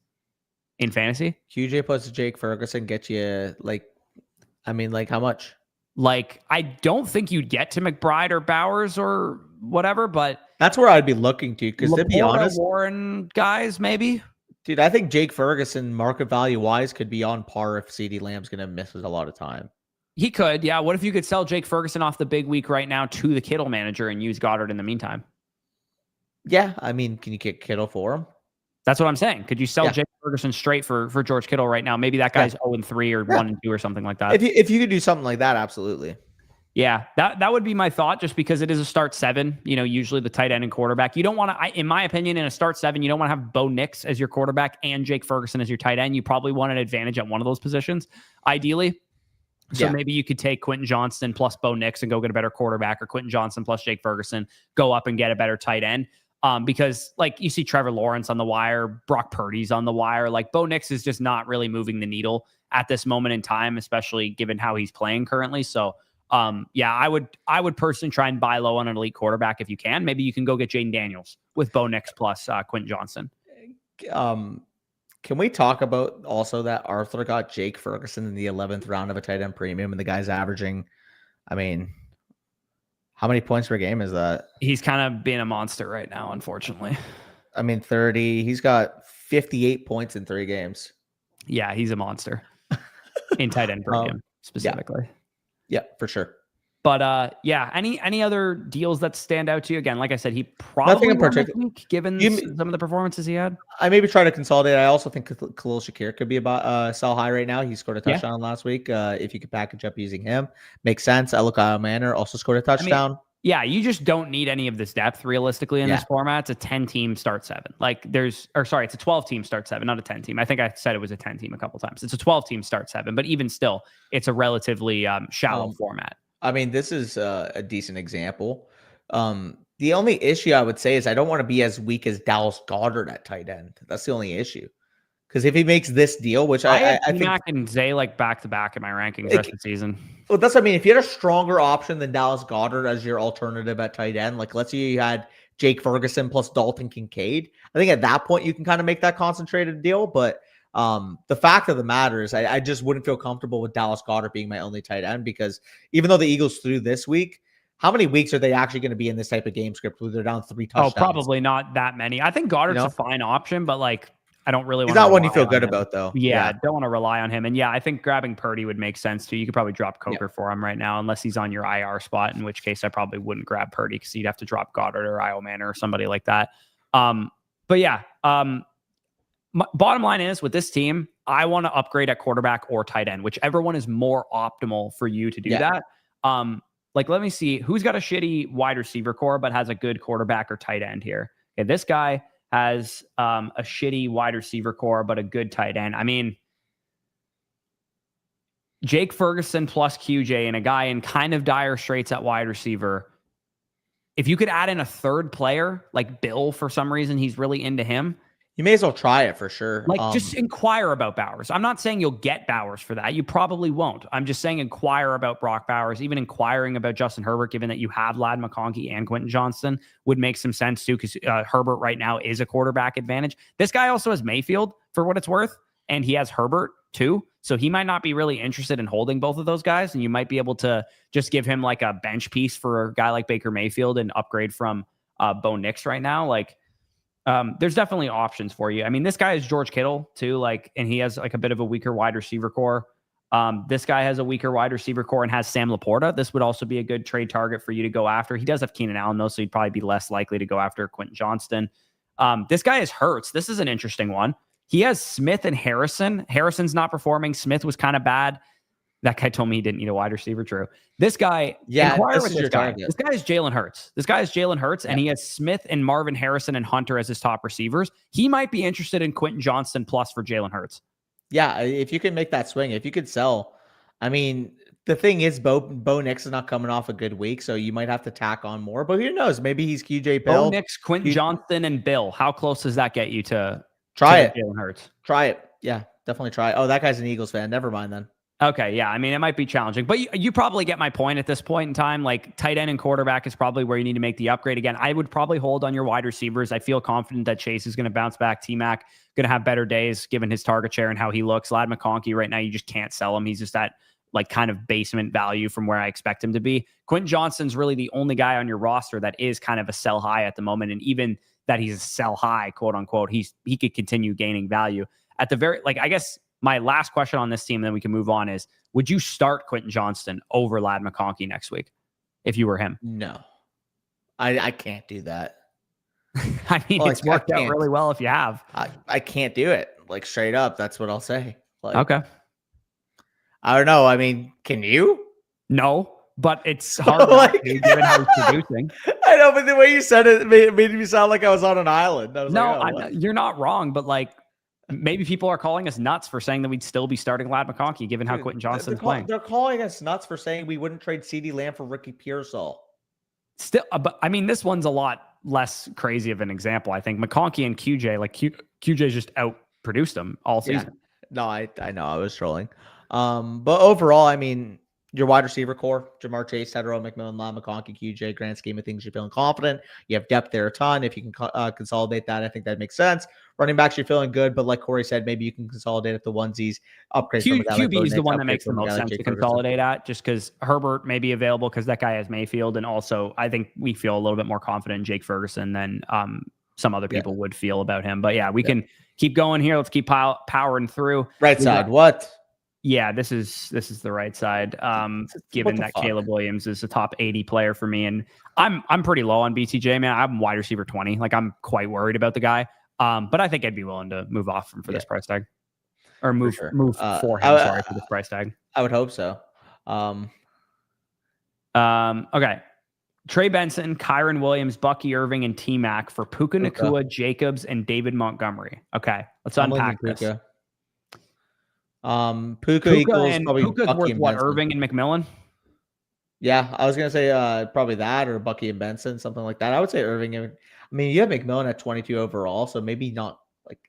Speaker 1: in fantasy?
Speaker 2: QJ plus Jake Ferguson get you how much?
Speaker 1: Like, I don't think you'd get to McBride or Bowers or whatever, but
Speaker 2: that's where I'd be looking to. Because to be honest,
Speaker 1: Warren guys, maybe.
Speaker 2: Dude, I think Jake Ferguson, market value wise, could be on par if CeeDee Lamb's going to miss a lot of time.
Speaker 1: He could, yeah. What if you could sell Jake Ferguson off the big week right now to the Kittle manager and use Goddard in the meantime?
Speaker 2: Yeah, I mean, can you get Kittle for him?
Speaker 1: That's what I'm saying. Could you sell Jake Ferguson straight for George Kittle right now? Maybe that guy's 0-3 or 1-2 or something like that.
Speaker 2: If you could do something like that, absolutely.
Speaker 1: Yeah, that would be my thought, just because it is a start 7. You know, usually the tight end and quarterback. You don't want to, in my opinion, in a start 7, you don't want to have Bo Nix as your quarterback and Jake Ferguson as your tight end. You probably want an advantage at one of those positions, ideally. So maybe you could take Quentin Johnston plus Bo Nix and go get a better quarterback, or Quentin Johnston plus Jake Ferguson, go up and get a better tight end. Because like you see Trevor Lawrence on the wire, Brock Purdy's on the wire. Like Bo Nix is just not really moving the needle at this moment in time, especially given how he's playing currently. So I would personally try and buy low on an elite quarterback if you can. Maybe you can go get Jaden Daniels with Bo Nix plus Quentin Johnston.
Speaker 2: Can we talk about also that Arthur got Jake Ferguson in the 11th round of a tight end premium, and the guy's averaging, I mean, how many points per game is that?
Speaker 1: He's kind of being a monster right now, unfortunately.
Speaker 2: I mean, 30. He's got 58 points in 3 games.
Speaker 1: Yeah, he's a monster in tight end premium specifically.
Speaker 2: Yeah, for sure.
Speaker 1: But any other deals that stand out to you? Again, like I said, he probably won this week, given some of the performances he had.
Speaker 2: I maybe try to consolidate. I also think Khalil Shakir could be about sell high right now. He scored a touchdown last week. If you could package up using him, makes sense. I look at Manor also scored a touchdown.
Speaker 1: Yeah, you just don't need any of this depth realistically in this format. It's a 10-team start 7. Like it's a 12-team start 7, not a 10-team. I think I said it was a 10-team a couple times. It's a 12-team start 7, but even still, it's a relatively shallow format.
Speaker 2: I mean, this is a decent example. The only issue I would say is I don't want to be as weak as Dallas Goedert at tight end. That's the only issue. Because if he makes this deal, which I think
Speaker 1: Mac and Zay like back to back in my rankings rest of the season.
Speaker 2: Well, that's what I mean. If you had a stronger option than Dallas Goedert as your alternative at tight end, like let's say you had Jake Ferguson plus Dalton Kincaid, I think at that point you can kind of make that concentrated deal. But the fact of the matter is, I just wouldn't feel comfortable with Dallas Goedert being my only tight end because even though the Eagles threw this week, how many weeks are they actually going to be in this type of game script where they're down 3 touchdowns?
Speaker 1: Oh, probably not that many. I think Goddard's a fine option, but like I don't really want
Speaker 2: to. He's not one you feel good about, though.
Speaker 1: Yeah, don't want to rely on him. And yeah, I think grabbing Purdy would make sense too. You could probably drop Coker for him right now, unless he's on your IR spot, in which case I probably wouldn't grab Purdy because you'd have to drop Goddard or Io Manor or somebody like that. But yeah, bottom line is with this team, I want to upgrade at quarterback or tight end, whichever one is more optimal for you to do that. Like, let me see who's got a shitty wide receiver core, but has a good quarterback or tight end here. Okay, this guy has a shitty wide receiver core, but a good tight end. I mean, Jake Ferguson plus QJ and a guy in kind of dire straits at wide receiver. If you could add in a third player, like Bill, for some reason, he's really into him.
Speaker 2: You may as well try it for sure.
Speaker 1: Like, just inquire about Bowers. I'm not saying you'll get Bowers for that. You probably won't. I'm just saying inquire about Brock Bowers. Even inquiring about Justin Herbert, given that you have Ladd McConkey and Quentin Johnston, would make some sense too, because Herbert right now is a quarterback advantage. This guy also has Mayfield, for what it's worth, and he has Herbert too. So he might not be really interested in holding both of those guys, and you might be able to just give him like a bench piece for a guy like Baker Mayfield and upgrade from Bo Nix right now. Like, there's definitely options for you. I mean, this guy is George Kittle too, like, and he has like a bit of a weaker wide receiver core. This guy has a weaker wide receiver core and has Sam Laporta. This would also be a good trade target for you to go after. He does have Keenan Allen though, so he'd probably be less likely to go after Quentin Johnston. This guy is Hurts. This is an interesting one. He has Smith and Harrison. Harrison's not performing. Smith was kind of bad. That guy told me he didn't need a wide receiver. True. This guy, inquire with this guy. This guy is Jalen Hurts. And he has Smith and Marvin Harrison and Hunter as his top receivers. He might be interested in Quentin Johnston plus for Jalen Hurts.
Speaker 2: Yeah, if you can make that swing, if you could sell. I mean, the thing is, Bo Nix is not coming off a good week, so you might have to tack on more. But who knows? Maybe he's QJ Bill.
Speaker 1: Bo Nix, Quentin Johnston, and Bill. How close does that get you to
Speaker 2: try it?
Speaker 1: Jalen Hurts.
Speaker 2: Try it. Yeah, definitely try it. Oh, that guy's an Eagles fan. Never mind then.
Speaker 1: Okay, yeah. I mean, it might be challenging, but you probably get my point at this point in time. Like, tight end and quarterback is probably where you need to make the upgrade. Again, I would probably hold on your wide receivers. I feel confident that Chase is going to bounce back. T-Mac going to have better days given his target share and how he looks. Ladd McConkey right now, you just can't sell him. He's just that like kind of basement value from where I expect him to be. Quentin Johnston's really the only guy on your roster that is kind of a sell high at the moment. And even that he's a sell high, quote unquote, he could continue gaining value. At the very, like, I guess my last question on this team, then we can move on, is would you start Quentin Johnston over Ladd McConkey next week if you were him?
Speaker 2: No, I can't do that.
Speaker 1: I mean, it's worked out really well if you have.
Speaker 2: I can't do it. Like, straight up, that's what I'll say. Like,
Speaker 1: okay.
Speaker 2: I don't know. I mean, can you?
Speaker 1: No, but it's hard not to, given how he's producing.
Speaker 2: I know, but the way you said it made me sound like I was on an island. I was
Speaker 1: you're not wrong, but like, maybe people are calling us nuts for saying that we'd still be starting Ladd McConkey, given how Quentin Johnston's playing.
Speaker 2: They're calling us nuts for saying we wouldn't trade CeeDee Lamb for Ricky Pearsall.
Speaker 1: Still, but I mean, this one's a lot less crazy of an example. I think McConkey and QJ, like QJ just outproduced them all season.
Speaker 2: Yeah. No, I know, I was trolling. But overall, I mean, your wide receiver core, Jamar Chase, Tedero, McMillan, Ladd McConkey, QJ, grand scheme of things, you're feeling confident. You have depth there a ton. If you can consolidate that, I think that makes sense. Running backs, you're feeling good, but like Corey said, maybe you can consolidate at the onesies, upgrade from a guy
Speaker 1: QB is the one that makes the most sense to consolidate at, just because Herbert may be available because that guy has Mayfield, and also I think we feel a little bit more confident in Jake Ferguson than some other people would feel about him. But yeah, we can keep going here. Let's keep powering through.
Speaker 2: Right side, what?
Speaker 1: Yeah, this is the right side. Given that Caleb Williams is a top 80 player for me, and I'm pretty low on BTJ, man. I'm wide receiver 20. Like, I'm quite worried about the guy. But I think I'd be willing to move off him for this price tag, or move for him. For this price tag.
Speaker 2: I would hope so.
Speaker 1: Okay. Trey Benson, Kyron Williams, Bucky Irving, and T-Mac for Puka Nacua, Jacobs, and David Montgomery. Okay, let's unpack this.
Speaker 2: Puka equals probably
Speaker 1: Puka's
Speaker 2: Bucky
Speaker 1: worth
Speaker 2: and
Speaker 1: what?
Speaker 2: Benson.
Speaker 1: Irving and McMillan?
Speaker 2: Yeah, I was gonna say probably that or Bucky and Benson, something like that. I would say Irving. I mean, you have McMillan at 22 overall, so maybe not like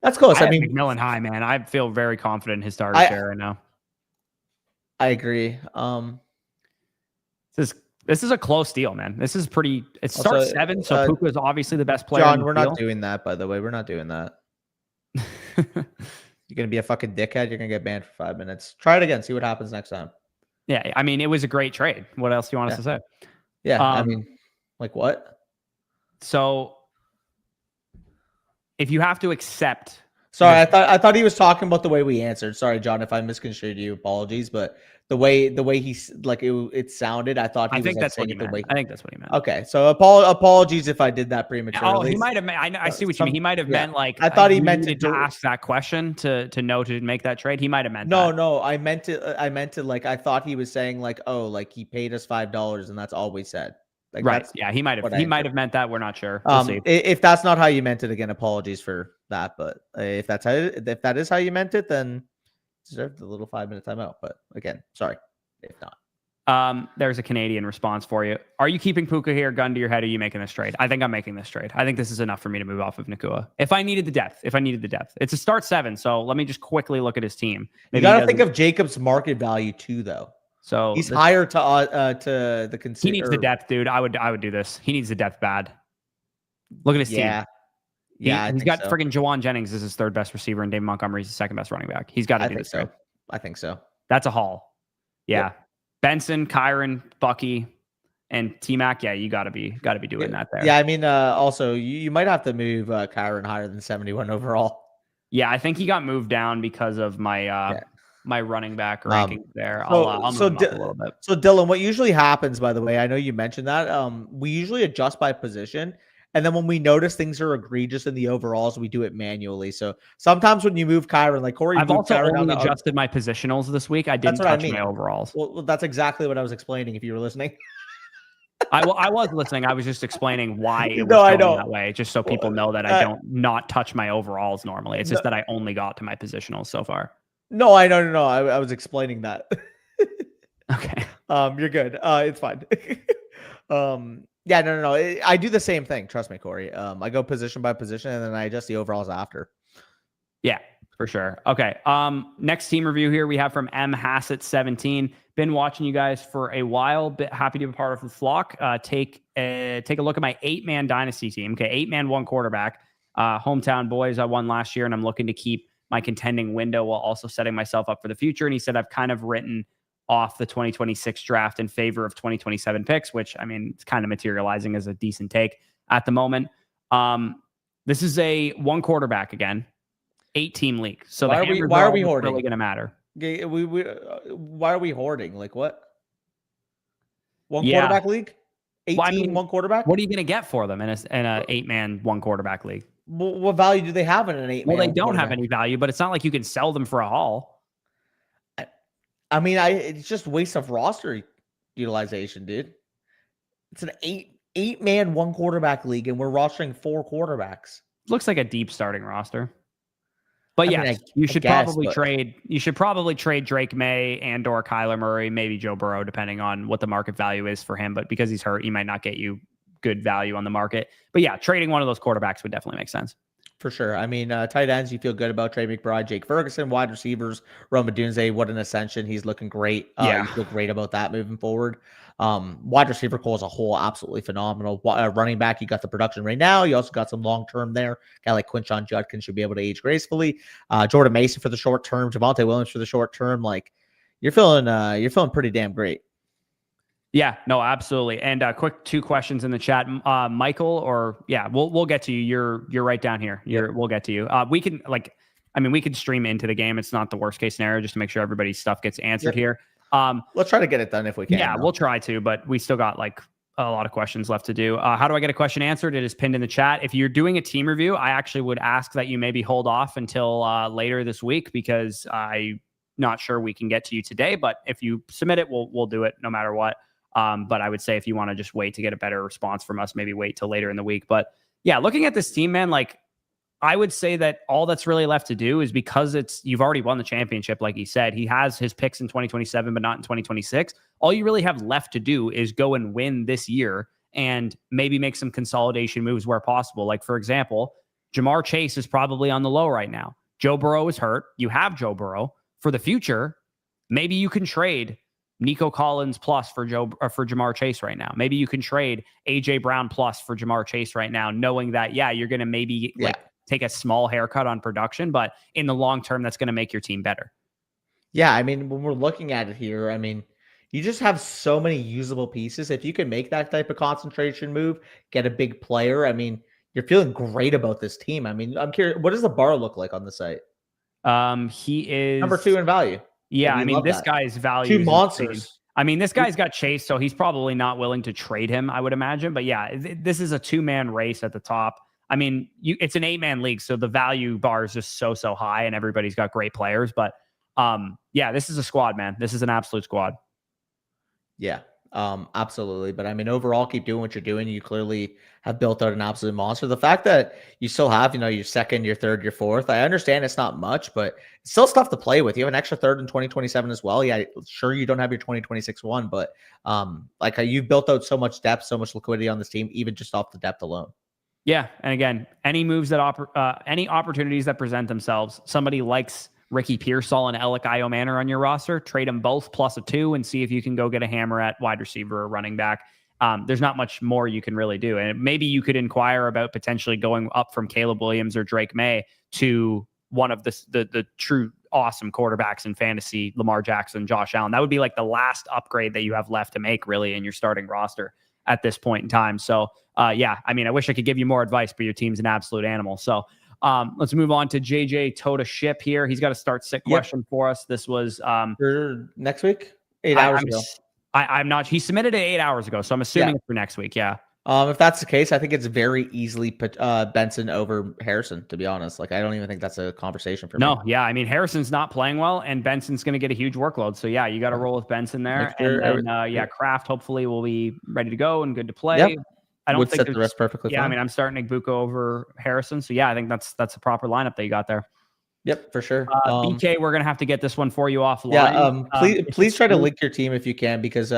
Speaker 2: that's close.
Speaker 1: I mean, McMillan high, man. I feel very confident in his starter share right now.
Speaker 2: I agree.
Speaker 1: This is a close deal, man. This is pretty. It starts also, 7, so Puka is obviously the best player.
Speaker 2: John, we're not doing that, by the way. We're not doing that. You're gonna be a fucking dickhead. You're gonna get banned for 5 minutes. Try it again. See what happens next time.
Speaker 1: Yeah, I mean, it was a great trade. What else do you want us to say?
Speaker 2: Yeah, I mean, like what?
Speaker 1: So, if you have to accept.
Speaker 2: Sorry, I thought he was talking about the way we answered. Sorry, John, if I misconstrued you, apologies. But the way he's like it sounded, I thought he was like saying it the way.
Speaker 1: I think that's what he meant.
Speaker 2: Okay, so apologies if I did that prematurely.
Speaker 1: Oh, he might have. I see what you mean. He might have meant like.
Speaker 2: I thought he meant to
Speaker 1: ask that question to know to make that trade. He might have meant.
Speaker 2: No, I meant to like. I thought he was saying like, oh, like he paid us $5 and that's all we said. Like,
Speaker 1: right. Yeah, he might have. He might have meant that. We're not sure.
Speaker 2: We'll see. If that's not how you meant it, again, apologies for that. But if that is how you meant it, then deserve the little 5-minute timeout. But again, sorry if not.
Speaker 1: There's a Canadian response for you. Are you keeping Puka here? Gun to your head. Are you making this trade? I think I'm making this trade. I think this is enough for me to move off of Nacua. If I needed the depth, it's a start 7. So let me just quickly look at his team.
Speaker 2: Maybe you got to think of Jacob's market value too, though.
Speaker 1: So
Speaker 2: he's higher to the consider.
Speaker 1: He needs the depth, dude. I would do this. He needs the depth bad. Look at his team.
Speaker 2: Yeah,
Speaker 1: he's got friggin' Jawan Jennings as his 3rd best receiver, and David Montgomery's his 2nd best running back. He's got to do this.
Speaker 2: I think so.
Speaker 1: That's a haul. Yeah. Yep. Benson, Kyron, Bucky, and T-Mac. Yeah, you gotta be doing that there.
Speaker 2: Yeah, I mean, also you might have to move Kyron higher than 71 overall.
Speaker 1: Yeah, I think he got moved down because of my my running back ranking there. I'll move him up a little bit.
Speaker 2: So Dylan, what usually happens, by the way, I know you mentioned that, we usually adjust by position. And then when we notice things are egregious in the overalls, we do it manually. So sometimes when you move Kyron, like Corey,
Speaker 1: I've also only adjusted my positionals this week. I didn't touch my overalls.
Speaker 2: Well, that's exactly what I was explaining. If you were listening,
Speaker 1: I was listening. I was just explaining why it was going that way, just so people know that I don't not touch my overalls normally. It's just that I only got to my positionals so far.
Speaker 2: No, I know. I was explaining that.
Speaker 1: Okay.
Speaker 2: You're good. It's fine. Yeah, no. I do the same thing. Trust me, Corey. I go position by position and then I adjust the overalls after.
Speaker 1: Yeah, for sure. Okay. Next team review here we have from M Hassett 17. Been watching you guys for a while. Bit happy to be part of the flock. Take a look at my 8-man dynasty team. Okay, 8-man, 1 quarterback. Hometown boys. I won last year, and I'm looking to keep my contending window while also setting myself up for the future. And he said, I've kind of written off the 2026 draft in favor of 2027 picks, which, I mean, it's kind of materializing as a decent take at the moment. This is a 1 quarterback again, 8-team league. So
Speaker 2: why are we hoarding?
Speaker 1: Really going to matter.
Speaker 2: Why are we hoarding? Like what? 1 quarterback league? 18, 1 quarterback?
Speaker 1: What are you going to get for them in a 8-man, 1 quarterback league?
Speaker 2: What value do they have in an 8-man?
Speaker 1: Well, they don't have any value, but it's not like you can sell them for a haul.
Speaker 2: I mean, it's just waste of roster utilization, dude. It's an 8-man, 1 quarterback league, and we're rostering 4 quarterbacks.
Speaker 1: Looks like a deep starting roster. But yes, you should probably trade Drake May and or Kyler Murray, maybe Joe Burrow, depending on what the market value is for him. But because he's hurt, he might not get you good value on the market. But yeah, trading one of those quarterbacks would definitely make sense.
Speaker 2: For sure. I mean, tight ends, you feel good about Trey McBride, Jake Ferguson, wide receivers, Roma Dunze. What an ascension. He's looking great. You feel great about that moving forward. Wide receiver core as a whole, absolutely phenomenal. Running back, you got the production right now. You also got some long-term there. Guy like Quinshon Judkins should be able to age gracefully. Jordan Mason for the short term, Javonte Williams for the short term. Like you're feeling pretty damn great.
Speaker 1: Yeah, no, absolutely. And quick 2 questions in the chat. Michael, we'll get to you. You're right down here. We'll get to you. We can stream into the game. It's not the worst case scenario, just to make sure everybody's stuff gets answered here.
Speaker 2: Let's try to get it done if we can.
Speaker 1: Yeah, we'll try to, but we still got like a lot of questions left to do. How do I get a question answered? It is pinned in the chat. If you're doing a team review, I actually would ask that you maybe hold off until later this week, because I'm not sure we can get to you today, but if you submit it, we'll do it no matter what. But I would say if you want to just wait to get a better response from us, maybe wait till later in the week. But yeah, looking at this team, man, like I would say that all that's really left to do is because you've already won the championship. Like he said, he has his picks in 2027, but not in 2026. All you really have left to do is go and win this year and maybe make some consolidation moves where possible. Like, for example, Jamar Chase is probably on the low right now. Joe Burrow is hurt. You have Joe Burrow. For the future, maybe you can trade Nico Collins plus for Jamar Chase right now. Maybe you can trade AJ Brown plus for Jamar Chase right now, knowing that, yeah, you're going to maybe take a small haircut on production, but in the long term, that's going to make your team better.
Speaker 2: Yeah, I mean, when we're looking at it here, I mean, you just have so many usable pieces. If you can make that type of concentration move, get a big player, I mean, you're feeling great about this team. I mean, I'm curious, what does the bar look like on the site?
Speaker 1: He is
Speaker 2: number 2 in value.
Speaker 1: Yeah, I mean, this guy's value
Speaker 2: 2 monsters.
Speaker 1: Insane. I mean, this guy's got Chase, so he's probably not willing to trade him, I would imagine. But yeah, this is a 2-man race at the top. I mean, it's an 8-man league, so the value bar is just so high, and everybody's got great players. But yeah, this is a squad, man. This is an absolute squad.
Speaker 2: Yeah, absolutely. But I mean, overall, keep doing what you're doing. You clearly have built out an absolute monster. The fact that you still have, your second, your third, your fourth, I understand it's not much, but it's still stuff to play with. You have an extra third in 2027 as well. Yeah, sure, you don't have your 2026 one, but like you've built out so much depth, so much liquidity on this team, even just off the depth alone.
Speaker 1: Yeah, and again, any moves that any opportunities that present themselves, somebody likes Ricky Pearsall and Alec Manor on your roster, trade them both plus a 2 and see if you can go get a hammer at wide receiver or running back. There's not much more you can really do. And maybe you could inquire about potentially going up from Caleb Williams or Drake May to one of the true awesome quarterbacks in fantasy, Lamar Jackson, Josh Allen. That would be like the last upgrade that you have left to make really in your starting roster at this point in time. So yeah, I mean, I wish I could give you more advice, but your team's an absolute animal. So let's move on to JJ Tota Ship here. He's got a start sick question for us. This was
Speaker 2: for next week, 8 hours ago.
Speaker 1: I'm not. He submitted it 8 hours ago, so I'm assuming it's for next week. Yeah.
Speaker 2: If that's the case, I think it's very easily put Benson over Harrison. To be honest, like I don't even think that's a conversation for me.
Speaker 1: No, yeah, I mean Harrison's not playing well, and Benson's going to get a huge workload. So yeah, you got to roll with Benson there, and then Kraft hopefully will be ready to go and good to play.
Speaker 2: Yep.
Speaker 1: I don't
Speaker 2: would
Speaker 1: think
Speaker 2: set the rest perfectly.
Speaker 1: Yeah, fine. I mean I'm starting Igbuka over Harrison, so yeah, I think that's a proper lineup that you got there.
Speaker 2: Yep, for sure.
Speaker 1: BK, we're gonna have to get this one for you offline.
Speaker 2: Yeah, please try to link your team if you can, because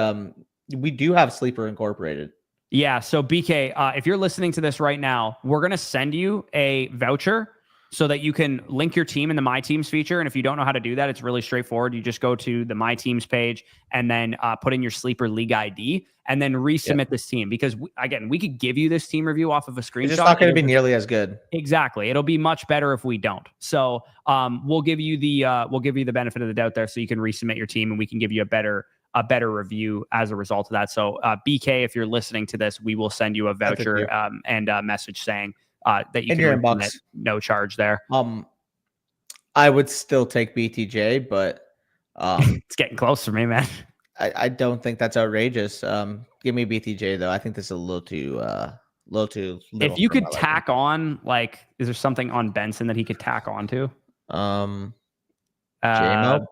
Speaker 2: we do have Sleeper incorporated.
Speaker 1: Yeah, so BK, if you're listening to this right now, we're going to send you a voucher so that you can link your team in the My Teams feature. And if you don't know how to do that, it's really straightforward. You just go to the My Teams page and then put in your Sleeper League ID and then resubmit this team. Because, again, we could give you this team review off of a screenshot.
Speaker 2: It's not going to be nearly as good.
Speaker 1: Exactly. It'll be much better if we don't. So we'll give you the benefit of the doubt there so you can resubmit your team and we can give you a better review as a result of that. So BK, if you're listening to this, we will send you a voucher and a message saying that you can inbox no charge there.
Speaker 2: I would still take BTJ, but
Speaker 1: it's getting close for me, man.
Speaker 2: I don't think that's outrageous. Give me BTJ though. I think this is a little too little.
Speaker 1: If you could tack on, like, is there something on Benson that he could tack on to?
Speaker 2: JMO?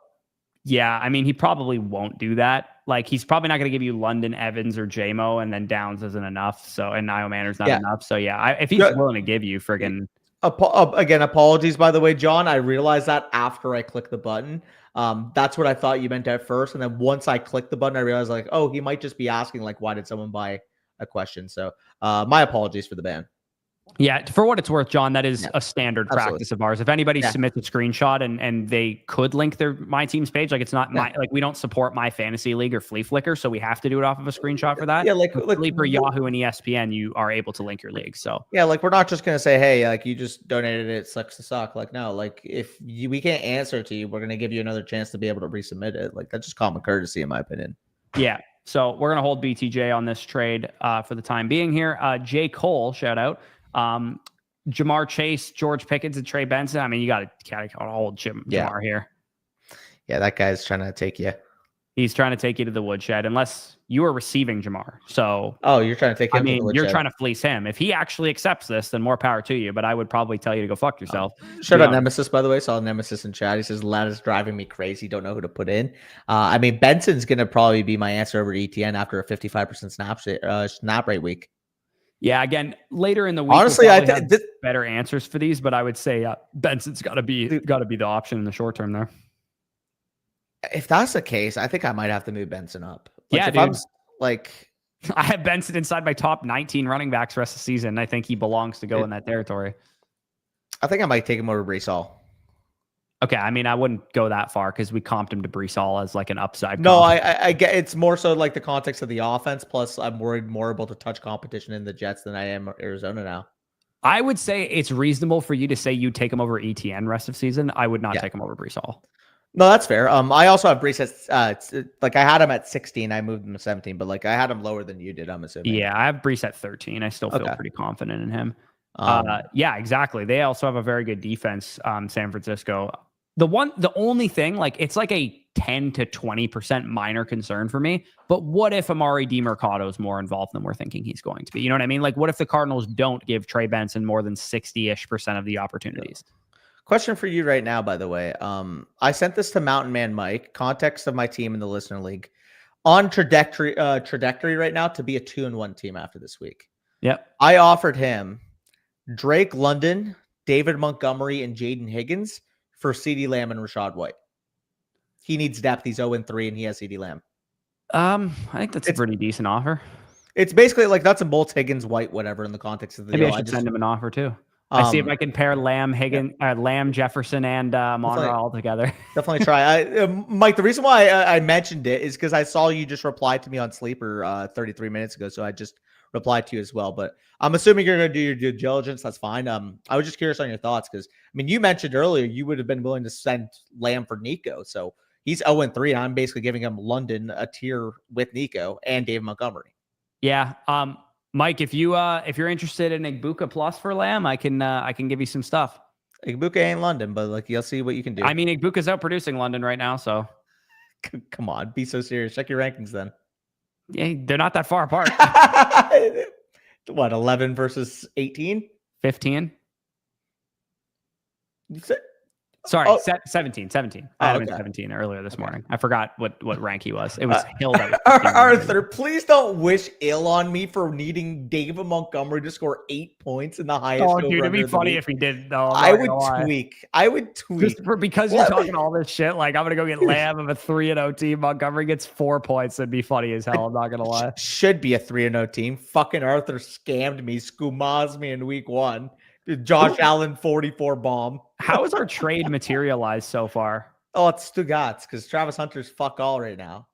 Speaker 1: Yeah, I mean, he probably won't do that. Like, he's probably not going to give you London, Evans, or JMO, and then Downs isn't enough. So, and Nio Manor's not enough. So, yeah, if he's willing to give you friggin'.
Speaker 2: Again, apologies, by the way, John. I realized that after I clicked the button. That's what I thought you meant at first. And then once I clicked the button, I realized, like, oh, he might just be asking, like, why did someone buy a question? So, my apologies for the ban.
Speaker 1: Yeah, for what it's worth, John, that is a standard practice of ours. If anybody submits a screenshot and they could link their My Teams page, like it's not we don't support My Fantasy League or Flea Flicker, so we have to do it off of a screenshot for that.
Speaker 2: Yeah, like
Speaker 1: Sleeper, Yahoo, and ESPN, you are able to link your league. So
Speaker 2: yeah, like we're not just gonna say, hey, like you just donated it, sucks to suck. Like no, like if we can't answer to you, we're gonna give you another chance to be able to resubmit it. Like that's just common courtesy, in my opinion.
Speaker 1: Yeah. So we're gonna hold BTJ on this trade for the time being here. J. Cole, shout out. Jamar Chase, George Pickens, and Trey Benson. I mean, you got to hold Jamar here.
Speaker 2: Yeah, that guy's trying to take you.
Speaker 1: He's trying to take you to the woodshed unless you are receiving Jamar. So,
Speaker 2: Oh, you're trying to take him to the woodshed.
Speaker 1: you're trying to fleece him. If he actually accepts this, then more power to you. But I would probably tell you to go fuck yourself.
Speaker 2: Shout out Nemesis, by the way. Saw Nemesis in chat. He says, "Lad is driving me crazy. Don't know who to put in." I mean, Benson's going to probably be my answer over ETN after a 55% snap rate week.
Speaker 1: Yeah, again, later in the week,
Speaker 2: honestly,
Speaker 1: we'll
Speaker 2: I think
Speaker 1: better answers for these, but I would say Benson's got to be the option in the short term there.
Speaker 2: If that's the case, I think I might have to move Benson up.
Speaker 1: Like,
Speaker 2: if
Speaker 1: dude.
Speaker 2: I'm like,
Speaker 1: I have Benson inside my top 19 running backs rest of the season. I think he belongs to go in that territory.
Speaker 2: I think I might take him over Breece Hall.
Speaker 1: Okay, I mean, I wouldn't go that far because we comped him to Breece Hall as like an upside.
Speaker 2: No, I get it's more so like the context of the offense. Plus, I'm worried more about the touch competition in the Jets than I am Arizona now. I
Speaker 1: would say it's reasonable for you to say you take him over ETN rest of season. I would not take him over Breece Hall.
Speaker 2: No, that's fair. I also have Breece at like I had him at 16. I moved him to 17, but like I had him lower than you did. I'm assuming.
Speaker 1: Yeah, I have Breece at 13. I still feel pretty confident in him. Yeah, exactly. They also have a very good defense. San Francisco. The only thing, like, it's like a 10 to 20% minor concern for me. But what if Amari DeMercado is more involved than we're thinking he's going to be? You know what I mean? Like, what if the Cardinals don't give Trey Benson more than 60-ish% of the opportunities?
Speaker 2: Yeah. Question for you right now, by the way. I sent this to Mountain Man Mike, context of my team in the listener league, on trajectory right now to be a 2-1 team after this week.
Speaker 1: Yep.
Speaker 2: I offered him Drake London, David Montgomery, and Jaden Higgins for CeeDee Lamb and Rashad White. He needs depth. He's 0-3 and he has CeeDee Lamb.
Speaker 1: I think that's a pretty decent offer.
Speaker 2: It's basically like nuts and bolts, Higgins, White, whatever in the context of the
Speaker 1: deal. Maybe I should send him an offer too. I see if I can pair Lamb, Lamb, Jefferson, and Monroe all together.
Speaker 2: Definitely try. Mike, the reason why I mentioned it is because I saw you just replied to me on Sleeper 33 minutes ago, so I just replied to you as well. But I'm assuming you're going to do your due diligence. That's fine. I was just curious on your thoughts because, I mean, you mentioned earlier you would have been willing to send Lamb for Nico. So he's 0-3, and I'm basically giving him London a tier with Nico and David Montgomery.
Speaker 1: Yeah. Mike, if you're interested in Igbuka plus for Lamb, I can give you some stuff.
Speaker 2: Igbuka ain't London, but like you'll see what you can do.
Speaker 1: I mean, Igbuka's outproducing London right now, so
Speaker 2: come on, be so serious. Check your rankings then.
Speaker 1: Yeah, they're not that far apart.
Speaker 2: What, 11 versus 18?
Speaker 1: 15? Sorry, 17. I had him in 17 earlier this morning. I forgot what rank he was. It was Hill.
Speaker 2: Arthur, please don't wish ill on me for needing David Montgomery to score 8 points in the highest.
Speaker 1: Oh, dude, it'd be funny if he did, though.
Speaker 2: I would tweak.
Speaker 1: Because you're talking all this shit. Like, I'm going to go get Lamb of a 3-0 team. Montgomery gets 4 points. It'd be funny as hell. I'm not going to lie.
Speaker 2: Should be a 3-0 team. Fucking Arthur scammed me, skumaz me in week 1. Josh Allen 44 bomb.
Speaker 1: How is our trade materialized so far?
Speaker 2: Oh, it's Stugatz because Travis Hunter's fuck all right now.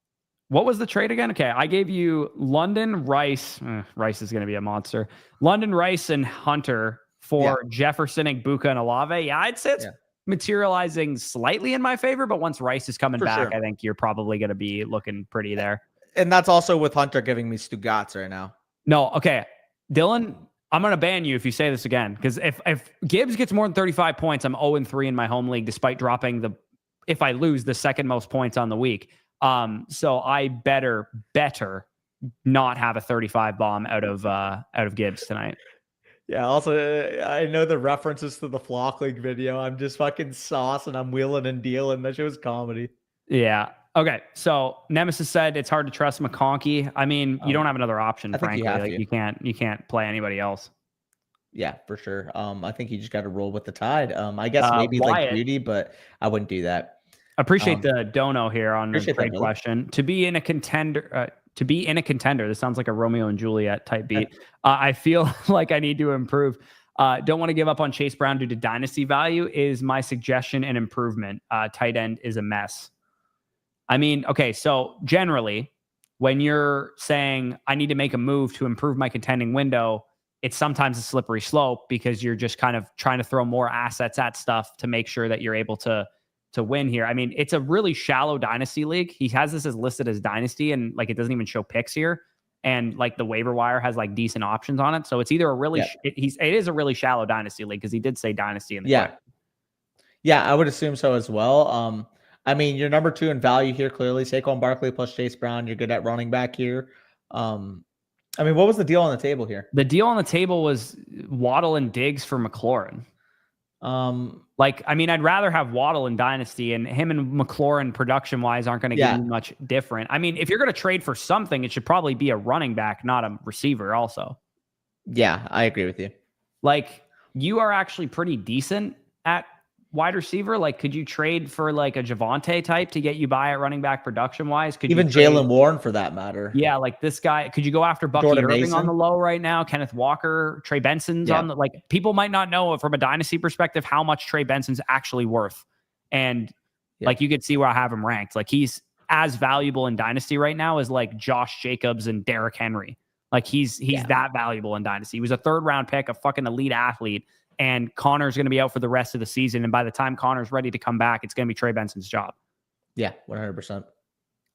Speaker 1: What was the trade again? Okay, I gave you London, Rice. Rice is going to be a monster. London, Rice, and Hunter for Jefferson, Igbuka, and Olave. Yeah, I'd say it's materializing slightly in my favor, but once Rice is coming back, I think you're probably going to be looking pretty there.
Speaker 2: And that's also with Hunter giving me Stugatz right now.
Speaker 1: No, okay. Dylan, I'm going to ban you if you say this again, because if Gibbs gets more than 35 points, I'm 0-3 in my home league, despite dropping if I lose the second most points on the week. So I better not have a 35 bomb out of Gibbs tonight.
Speaker 2: Yeah. Also, I know the references to the Flock League video. I'm just fucking sauce and I'm wheeling and dealing. That shit was comedy.
Speaker 1: Yeah. Okay. So Nemesis said it's hard to trust McConkey. I mean, you don't have another option, frankly. You can't play anybody else.
Speaker 2: Yeah, for sure. I think you just got to roll with the tide. I guess maybe Wyatt, like Beauty, but I wouldn't do that.
Speaker 1: Appreciate the dono here on the trade question. To be in a contender, this sounds like a Romeo and Juliet type beat. I feel like I need to improve. Don't want to give up on Chase Brown due to dynasty value is my suggestion and improvement. Tight end is a mess. I mean, okay, so generally, when you're saying I need to make a move to improve my contending window, it's sometimes a slippery slope because you're just kind of trying to throw more assets at stuff to make sure that you're able to win here. I mean, it's a really shallow dynasty league. He has this as listed as dynasty, and like it doesn't even show picks here. And like the waiver wire has like decent options on it, so it's either a really it is a really shallow dynasty league because he did say dynasty in the question.
Speaker 2: Yeah, I would assume so as well. I mean, you're number 2 in value here, clearly. Saquon Barkley plus Chase Brown. You're good at running back here. I mean, what was the deal on the table here?
Speaker 1: The deal on the table was Waddle and Diggs for McLaurin. I mean, I'd rather have Waddle in Dynasty, and him and McLaurin production wise aren't going to give me much different. I mean, if you're going to trade for something, it should probably be a running back, not a receiver also.
Speaker 2: Yeah, I agree with you.
Speaker 1: Like, you are actually pretty decent at wide receiver. Like, could you trade for like a Javonte type to get you by at running back production wise? Could
Speaker 2: even Jalen Warren for that matter?
Speaker 1: Yeah, like this guy. Could you go after Bucky
Speaker 2: Jordan
Speaker 1: Irving
Speaker 2: Mason
Speaker 1: on the low right now? Kenneth Walker, Trey Benson's on the like. People might not know from a dynasty perspective how much Trey Benson's actually worth, and like you could see where I have him ranked. Like he's as valuable in dynasty right now as like Josh Jacobs and Derrick Henry. Like he's that valuable in dynasty. He was a 3rd round pick, a fucking elite athlete. And Connor's going to be out for the rest of the season. And by the time Connor's ready to come back, it's going to be Trey Benson's job.
Speaker 2: Yeah, 100%.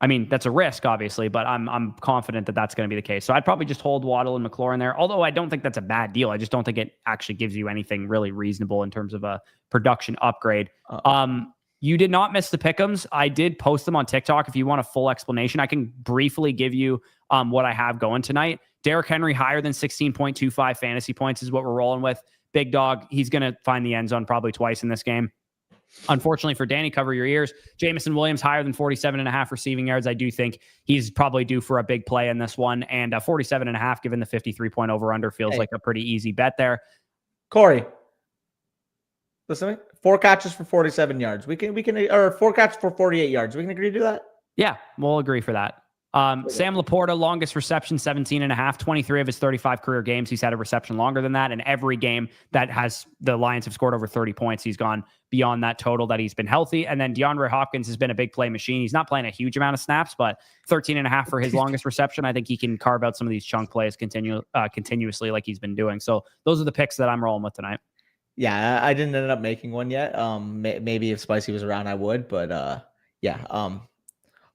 Speaker 1: I mean, that's a risk, obviously, but I'm confident that that's going to be the case. So I'd probably just hold Waddle and McLaurin there. Although I don't think that's a bad deal. I just don't think it actually gives you anything really reasonable in terms of a production upgrade. You did not miss the pick'ems. I did post them on TikTok. If you want a full explanation, I can briefly give you what I have going tonight. Derrick Henry higher than 16.25 fantasy points is what we're rolling with. Big dog, he's going to find the end zone probably twice in this game. Unfortunately for Danny, cover your ears. Jamison Williams higher than 47.5 receiving yards. I do think he's probably due for a big play in this one. And 47.5, given the 53-point over-under, feels like a pretty easy bet there.
Speaker 2: Corey, listen to me. 4 catches for 47 yards. We can, or 4 catches for 48 yards. We can agree to do that?
Speaker 1: Yeah, we'll agree for that. Sam Laporta, longest reception, 17.5, 23 of his 35 career games. He's had a reception longer than that. And every game that has the Lions have scored over 30 points, he's gone beyond that total that he's been healthy. And then DeAndre Hopkins has been a big play machine. He's not playing a huge amount of snaps, but 13.5 for his longest reception. I think he can carve out some of these chunk plays continuously like he's been doing. So those are the picks that I'm rolling with tonight.
Speaker 2: Yeah, I didn't end up making one yet. Maybe if Spicy was around, I would, but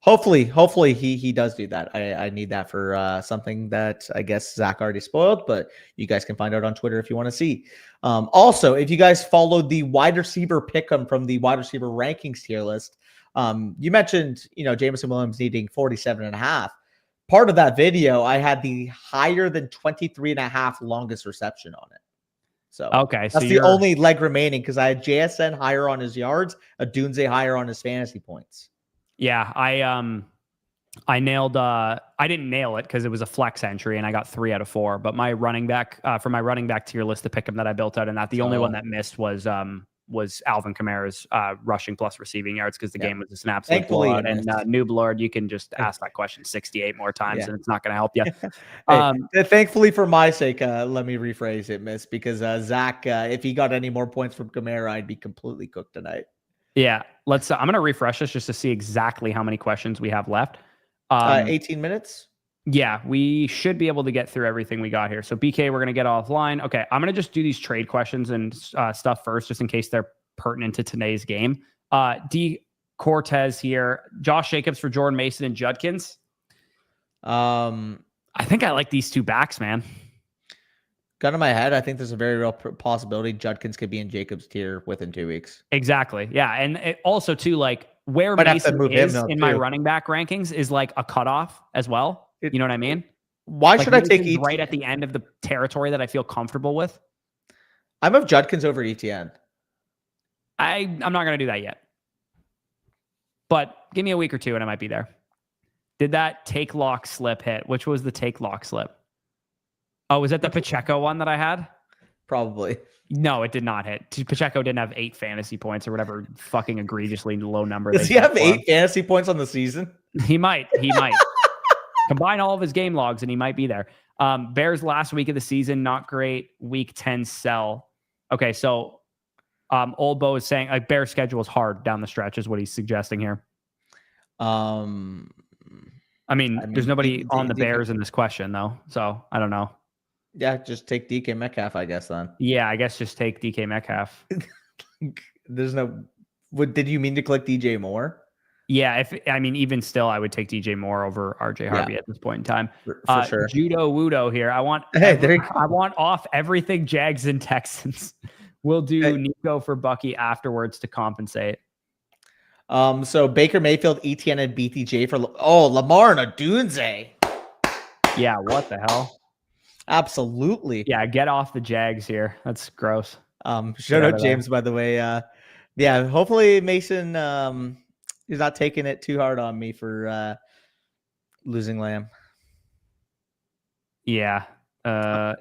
Speaker 2: Hopefully he does do that. I need that for something that I guess Zach already spoiled, but you guys can find out on Twitter if you want to see. Also, if you guys followed the wide receiver pick'em from the wide receiver rankings tier list, you mentioned, Jamison Williams needing 47.5. Part of that video, I had the higher than 23.5 longest reception on it. So
Speaker 1: okay,
Speaker 2: that's the only leg remaining because I had JSN higher on his yards, Adunze higher on his fantasy points.
Speaker 1: Yeah, I nailed. I didn't nail it because it was a flex entry, and I got 3 out of 4. But my running back for my running back tier list, the pick 'em that I built out, and that the only one that missed was Alvin Kamara's rushing plus receiving yards because the game was just an absolute blowout. And Noob Lord, you can just ask that question 68 more times, and it's not going to help you.
Speaker 2: Thankfully, for my sake, let me rephrase it, Miss, because Zach, if he got any more points from Kamara, I'd be completely cooked tonight.
Speaker 1: Yeah, I'm going to refresh this just to see exactly how many questions we have left.
Speaker 2: 18 minutes.
Speaker 1: Yeah, we should be able to get through everything we got here. So BK, we're going to get offline. Okay, I'm going to just do these trade questions and stuff first, just in case they're pertinent to today's game. D Cortez here, Josh Jacobs for Jordan Mason and Judkins. I think I like these 2 backs, man.
Speaker 2: Gun in my head, I think there's a very real possibility Judkins could be in Jacobs tier within 2 weeks.
Speaker 1: Exactly. Yeah. And it also, too, like where Mason is in my running back rankings is like a cutoff as well. You know what I mean?
Speaker 2: Why should I take
Speaker 1: ETN right at the end of the territory that I feel comfortable with?
Speaker 2: I'm of Judkins over ETN.
Speaker 1: I'm not going to do that yet. But give me a week or 2 and I might be there. Did that take lock slip hit? Which was the take lock slip? Oh, was that the Pacheco one that I had?
Speaker 2: Probably.
Speaker 1: No, it did not hit. Pacheco didn't have 8 fantasy points or whatever fucking egregiously low number.
Speaker 2: Does he have 8 fantasy points on the season?
Speaker 1: He might. Combine all of his game logs and he might be there. Bears last week of the season, not great. Week 10 sell. Okay, so Old Bo is saying Bears schedule is hard down the stretch is what he's suggesting here. I mean there's nobody on the Bears in this question though, so I don't know.
Speaker 2: Yeah, just take DK Metcalf, I guess then.
Speaker 1: Yeah, I guess just take DK Metcalf.
Speaker 2: There's no. Did you mean to click DJ Moore?
Speaker 1: Yeah, even still, I would take DJ Moore over RJ Harvey at this point in time.
Speaker 2: For sure.
Speaker 1: Judo Wudo here. I want off everything Jags and Texans. We'll do Nico for Bucky afterwards to compensate.
Speaker 2: So Baker Mayfield, ETN, and BTJ for Lamar and Odunze.
Speaker 1: Yeah, what the hell?
Speaker 2: Absolutely.
Speaker 1: Yeah, get off the Jags here. That's gross.
Speaker 2: Shout out James, by the way. Yeah, hopefully Mason is not taking it too hard on me for losing Lamb.
Speaker 1: Yeah.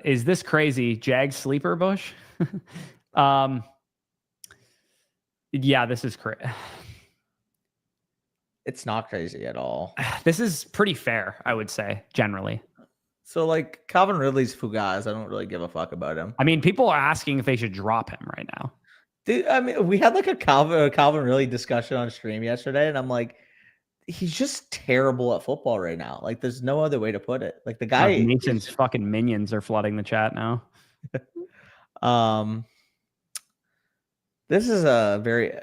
Speaker 1: Is this crazy? Jags sleeper Bush? Yeah, this is crazy.
Speaker 2: It's not crazy at all.
Speaker 1: This is pretty fair, I would say, generally.
Speaker 2: So, like, Calvin Ridley's Fugaz. I don't really give a fuck about him.
Speaker 1: I mean, people are asking if they should drop him right now.
Speaker 2: Dude, I mean, we had like a Calvin Ridley discussion on stream yesterday, and I'm like, he's just terrible at football right now. Like, there's no other way to put it. Like, the guy
Speaker 1: Mason's fucking minions are flooding the chat now.
Speaker 2: This is a very,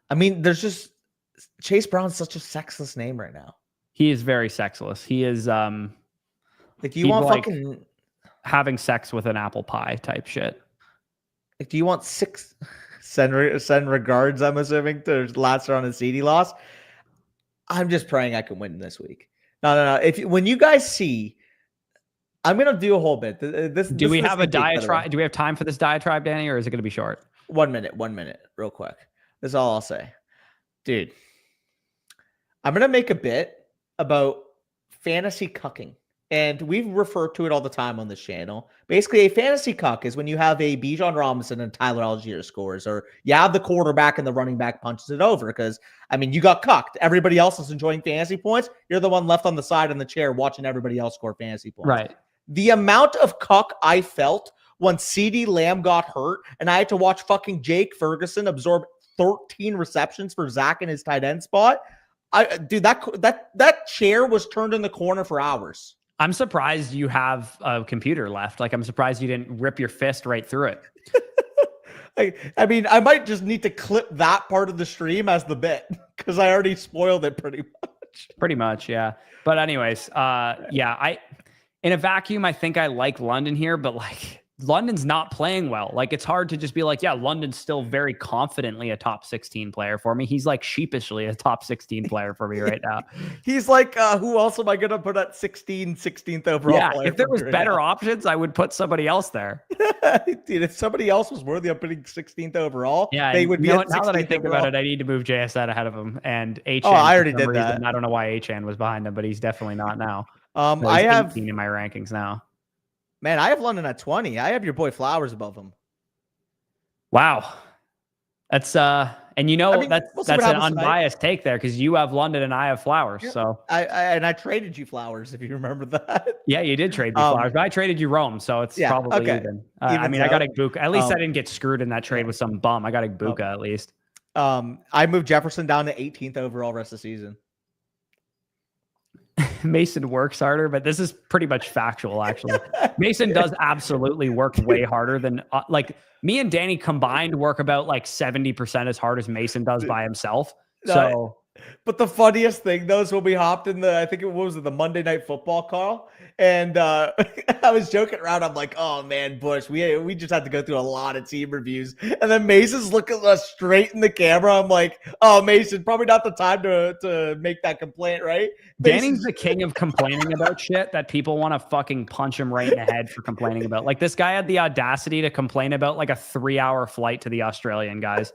Speaker 2: I mean, there's just Chase Brown's such a sexless name right now.
Speaker 1: He is very sexless. He is
Speaker 2: like, do you want
Speaker 1: like
Speaker 2: fucking
Speaker 1: having sex with an apple pie type shit?
Speaker 2: Like, do you want send regards? I'm assuming to last round and CD loss. I'm just praying I can win this week. No. When you guys see, I'm gonna do a whole bit.
Speaker 1: Do we have a diatribe? Do we have time for this diatribe, Danny, or is it gonna be short?
Speaker 2: 1 minute, real quick. That's all I'll say, dude. I'm gonna make a bit about fantasy cucking. And we refer to it all the time on this channel. Basically, a fantasy cuck is when you have a Bijan Robinson and Tyler Algier scores, or you have the quarterback and the running back punches it over. Because, I mean, you got cucked. Everybody else is enjoying fantasy points. You're the one left on the side in the chair watching everybody else score fantasy points.
Speaker 1: Right.
Speaker 2: The amount of cuck I felt when CeeDee Lamb got hurt and I had to watch fucking Jake Ferguson absorb 13 receptions for Zach in his tight end spot. Dude, that chair was turned in the corner for hours.
Speaker 1: I'm surprised you have a computer left. Like, I'm surprised you didn't rip your fist right through it.
Speaker 2: I mean, I might just need to clip that part of the stream as the bit because I already spoiled it pretty much.
Speaker 1: Pretty much, yeah. But anyways, yeah, in a vacuum, I think I like London here, but like London's not playing well. Like, it's hard to just be like, yeah, London's still very confidently a top 16 player for me. He's like sheepishly a top 16 player for me right now.
Speaker 2: He's like, who else am I going to put at 16th overall?
Speaker 1: Yeah,
Speaker 2: player
Speaker 1: if there was
Speaker 2: right
Speaker 1: better
Speaker 2: now?
Speaker 1: options, I would put somebody else there.
Speaker 2: Dude, if somebody else was worthy of putting 16th overall,
Speaker 1: yeah,
Speaker 2: they would be
Speaker 1: now
Speaker 2: at
Speaker 1: that I think
Speaker 2: overall.
Speaker 1: about it, I need to move JSN ahead of him. And H.
Speaker 2: Oh, I already did that.
Speaker 1: I don't know why H-N was behind him, but he's definitely not now.
Speaker 2: I have
Speaker 1: 18 in my rankings now.
Speaker 2: Man, I have London at 20. I have your boy Flowers above him.
Speaker 1: Wow. That's and you know, I mean, that's an unbiased take there because you have London and I have Flowers. Yeah. So
Speaker 2: I traded you Flowers, if you remember that.
Speaker 1: Yeah, you did trade me Flowers, but I traded you Rome, so it's probably even. I mean, I got Igbuka. At least I didn't get screwed in that trade with some bum. I got Igbuka at least.
Speaker 2: I moved Jefferson down to 18th overall rest of the season.
Speaker 1: Mason works harder, but this is pretty much factual, actually. Mason does absolutely work way harder than like me and Danny combined work about like 70% as hard as Mason does by himself. So,
Speaker 2: but the funniest thing though is when we hopped in I think it was the Monday Night Football call, and I was joking around. I'm like, oh man, Bush, we just had to go through a lot of team reviews, and then Mason's looking us straight in the camera. I'm like, oh Mason, probably not the time to make that complaint, right?
Speaker 1: Danny's the king of complaining about shit that people want to fucking punch him right in the head for complaining about. Like, this guy had the audacity to complain about like a 3-hour flight to the Australian guys.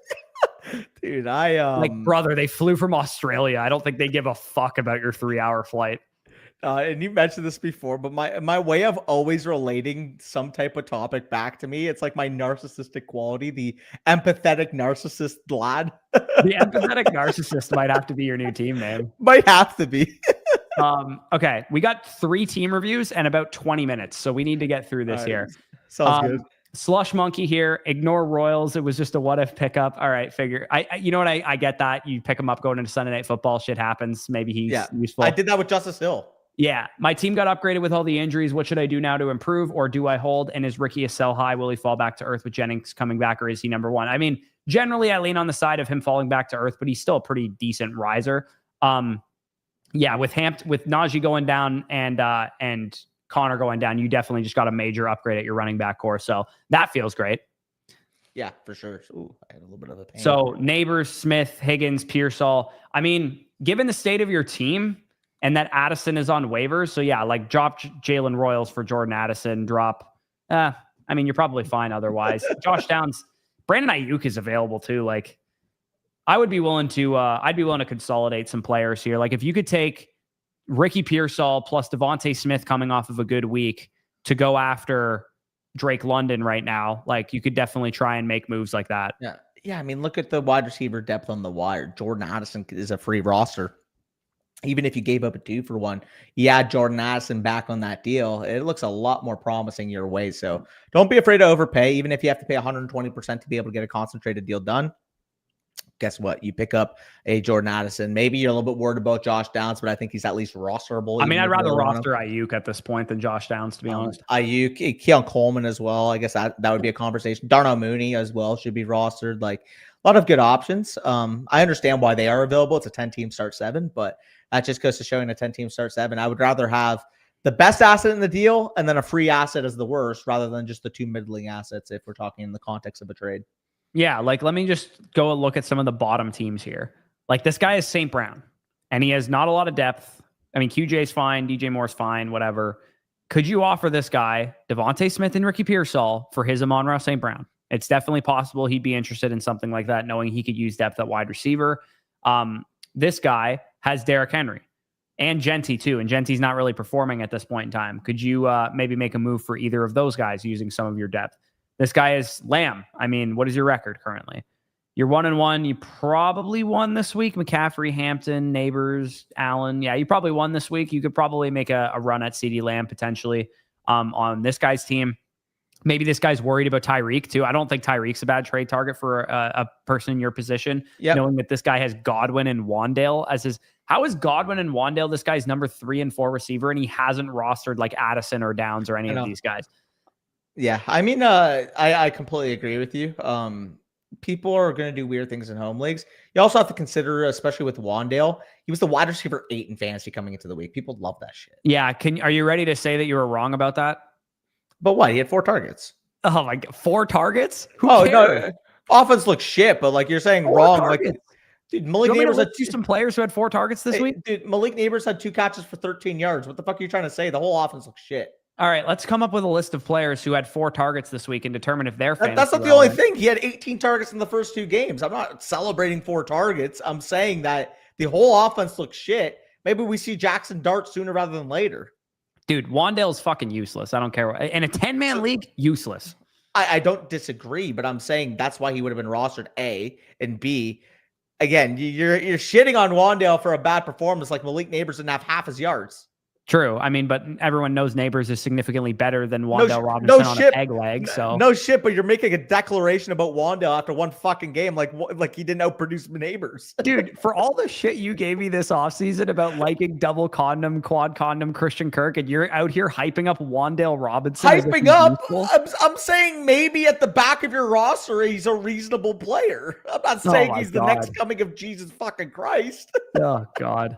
Speaker 2: Dude, like,
Speaker 1: brother, they flew from Australia. I don't think they give a fuck about your 3-hour flight.
Speaker 2: And you mentioned this before, but my way of always relating some type of topic back to me, it's like my narcissistic quality, the empathetic narcissist lad.
Speaker 1: The empathetic narcissist might have to be your new team, man.
Speaker 2: Might have to be.
Speaker 1: Okay, we got 3 team reviews and about 20 minutes, so we need to get through this here.
Speaker 2: Sounds good.
Speaker 1: Slush Monkey here. Ignore Royals. It was just a what if pickup. All right, figure. You know what? I get that. You pick him up going into Sunday Night Football. Shit happens. Maybe he's useful.
Speaker 2: I did that with Justice Hill.
Speaker 1: Yeah. My team got upgraded with all the injuries. What should I do now to improve, or do I hold? And is Ricky a sell high? Will he fall back to earth with Jennings coming back, or is he number one? I mean, generally I lean on the side of him falling back to earth, but he's still a pretty decent riser. Yeah, with Najee going down and Connor going down, you definitely just got a major upgrade at your running back core. So that feels great.
Speaker 2: Yeah, for sure. Ooh, I had a little bit of a pain.
Speaker 1: So Neighbors, Smith, Higgins, Pearsall. I mean, given the state of your team and that Addison is on waivers, so yeah, like drop Jalen Royals for Jordan Addison. Drop. I mean, you're probably fine otherwise. Josh Downs, Brandon Ayuk is available too. Like, I'd be willing to consolidate some players here. Like, if you could take Ricky Pearsall plus Devontae Smith coming off of a good week to go after Drake London right now, like, you could definitely try and make moves like that.
Speaker 2: Yeah. Yeah. I mean, look at the wide receiver depth on the wire. Jordan Addison is a free roster. Even if you gave up a 2-for-1, you add Jordan Addison back on that deal, it looks a lot more promising your way. So don't be afraid to overpay, even if you have to pay 120% to be able to get a concentrated deal done. Guess what? You pick up a Jordan Addison. Maybe you're a little bit worried about Josh Downs, but I think he's at least rosterable.
Speaker 1: I mean, I'd rather roster Ayuk at this point than Josh Downs, to be honest.
Speaker 2: Ayuk, Keon Coleman as well. I guess that would be a conversation. Darnell Mooney as well should be rostered. Like, a lot of good options. I understand why they are available. It's a 10-team start 7, but that just goes to showing a 10-team start 7. I would rather have the best asset in the deal and then a free asset as the worst, rather than just the 2 middling assets if we're talking in the context of a trade.
Speaker 1: Yeah, like, let me just go look at some of the bottom teams here. Like, this guy is St. Brown, and he has not a lot of depth. I mean, QJ's fine, DJ Moore's fine, whatever. Could you offer this guy Devontae Smith and Ricky Pearsall for his Amon-Ra St. Brown? It's definitely possible he'd be interested in something like that, knowing he could use depth at wide receiver. This guy has Derrick Henry and Genty too, and Genty's not really performing at this point in time. Could you maybe make a move for either of those guys using some of your depth? This guy is Lamb. I mean, what is your record currently? You're 1-1. You probably won this week. McCaffrey, Hampton, Neighbors, Allen. Yeah, you probably won this week. You could probably make a run at CeeDee Lamb potentially on this guy's team. Maybe this guy's worried about Tyreek too. I don't think Tyreek's a bad trade target for a person in your position, knowing that this guy has Godwin and Wandale as his. How is Godwin and Wandale this guy's number 3 and 4 receiver, and he hasn't rostered like Addison or Downs or any of these guys?
Speaker 2: Yeah, I mean, I completely agree with you. People are going to do weird things in home leagues. You also have to consider, especially with Wandale, he was the wide receiver 8 in fantasy coming into the week. People love that shit.
Speaker 1: Yeah, are you ready to say that you were wrong about that?
Speaker 2: But what? He had 4 targets.
Speaker 1: Oh my God, 4 targets? Who cares?
Speaker 2: No, offense looks shit. But like, you're saying 4 wrong.
Speaker 1: Targets.
Speaker 2: Like, dude, Malik Neighbors had
Speaker 1: some players who had 4 targets this week.
Speaker 2: Dude, Malik Neighbors had 2 catches for 13 yards. What the fuck are you trying to say? The whole offense looks shit.
Speaker 1: All right, let's come up with a list of players who had 4 targets this week and determine if they're fantasy
Speaker 2: That's not the only thing. He had 18 targets in the first 2 games. I'm not celebrating 4 targets. I'm saying that the whole offense looks shit. Maybe we see Jackson Dart sooner rather than later.
Speaker 1: Dude, Wandale's fucking useless. I don't care. In a 10-man league, useless.
Speaker 2: I don't disagree, but I'm saying that's why he would have been rostered, A, and B. Again, you're shitting on Wandale for a bad performance. Like, Malik Neighbors didn't have half his yards.
Speaker 1: True. I mean, but everyone knows Neighbors is significantly better than Wandale Robinson on a peg leg. So
Speaker 2: no shit, but you're making a declaration about Wandale after 1 fucking game, like he didn't outproduce Neighbors.
Speaker 1: Dude, for all the shit you gave me this offseason about liking double condom, quad condom Christian Kirk, and you're out here hyping up Wandale Robinson.
Speaker 2: Hyping up? I'm saying maybe at the back of your roster, he's a reasonable player. I'm not saying he's the next coming of Jesus fucking Christ.
Speaker 1: Oh, God.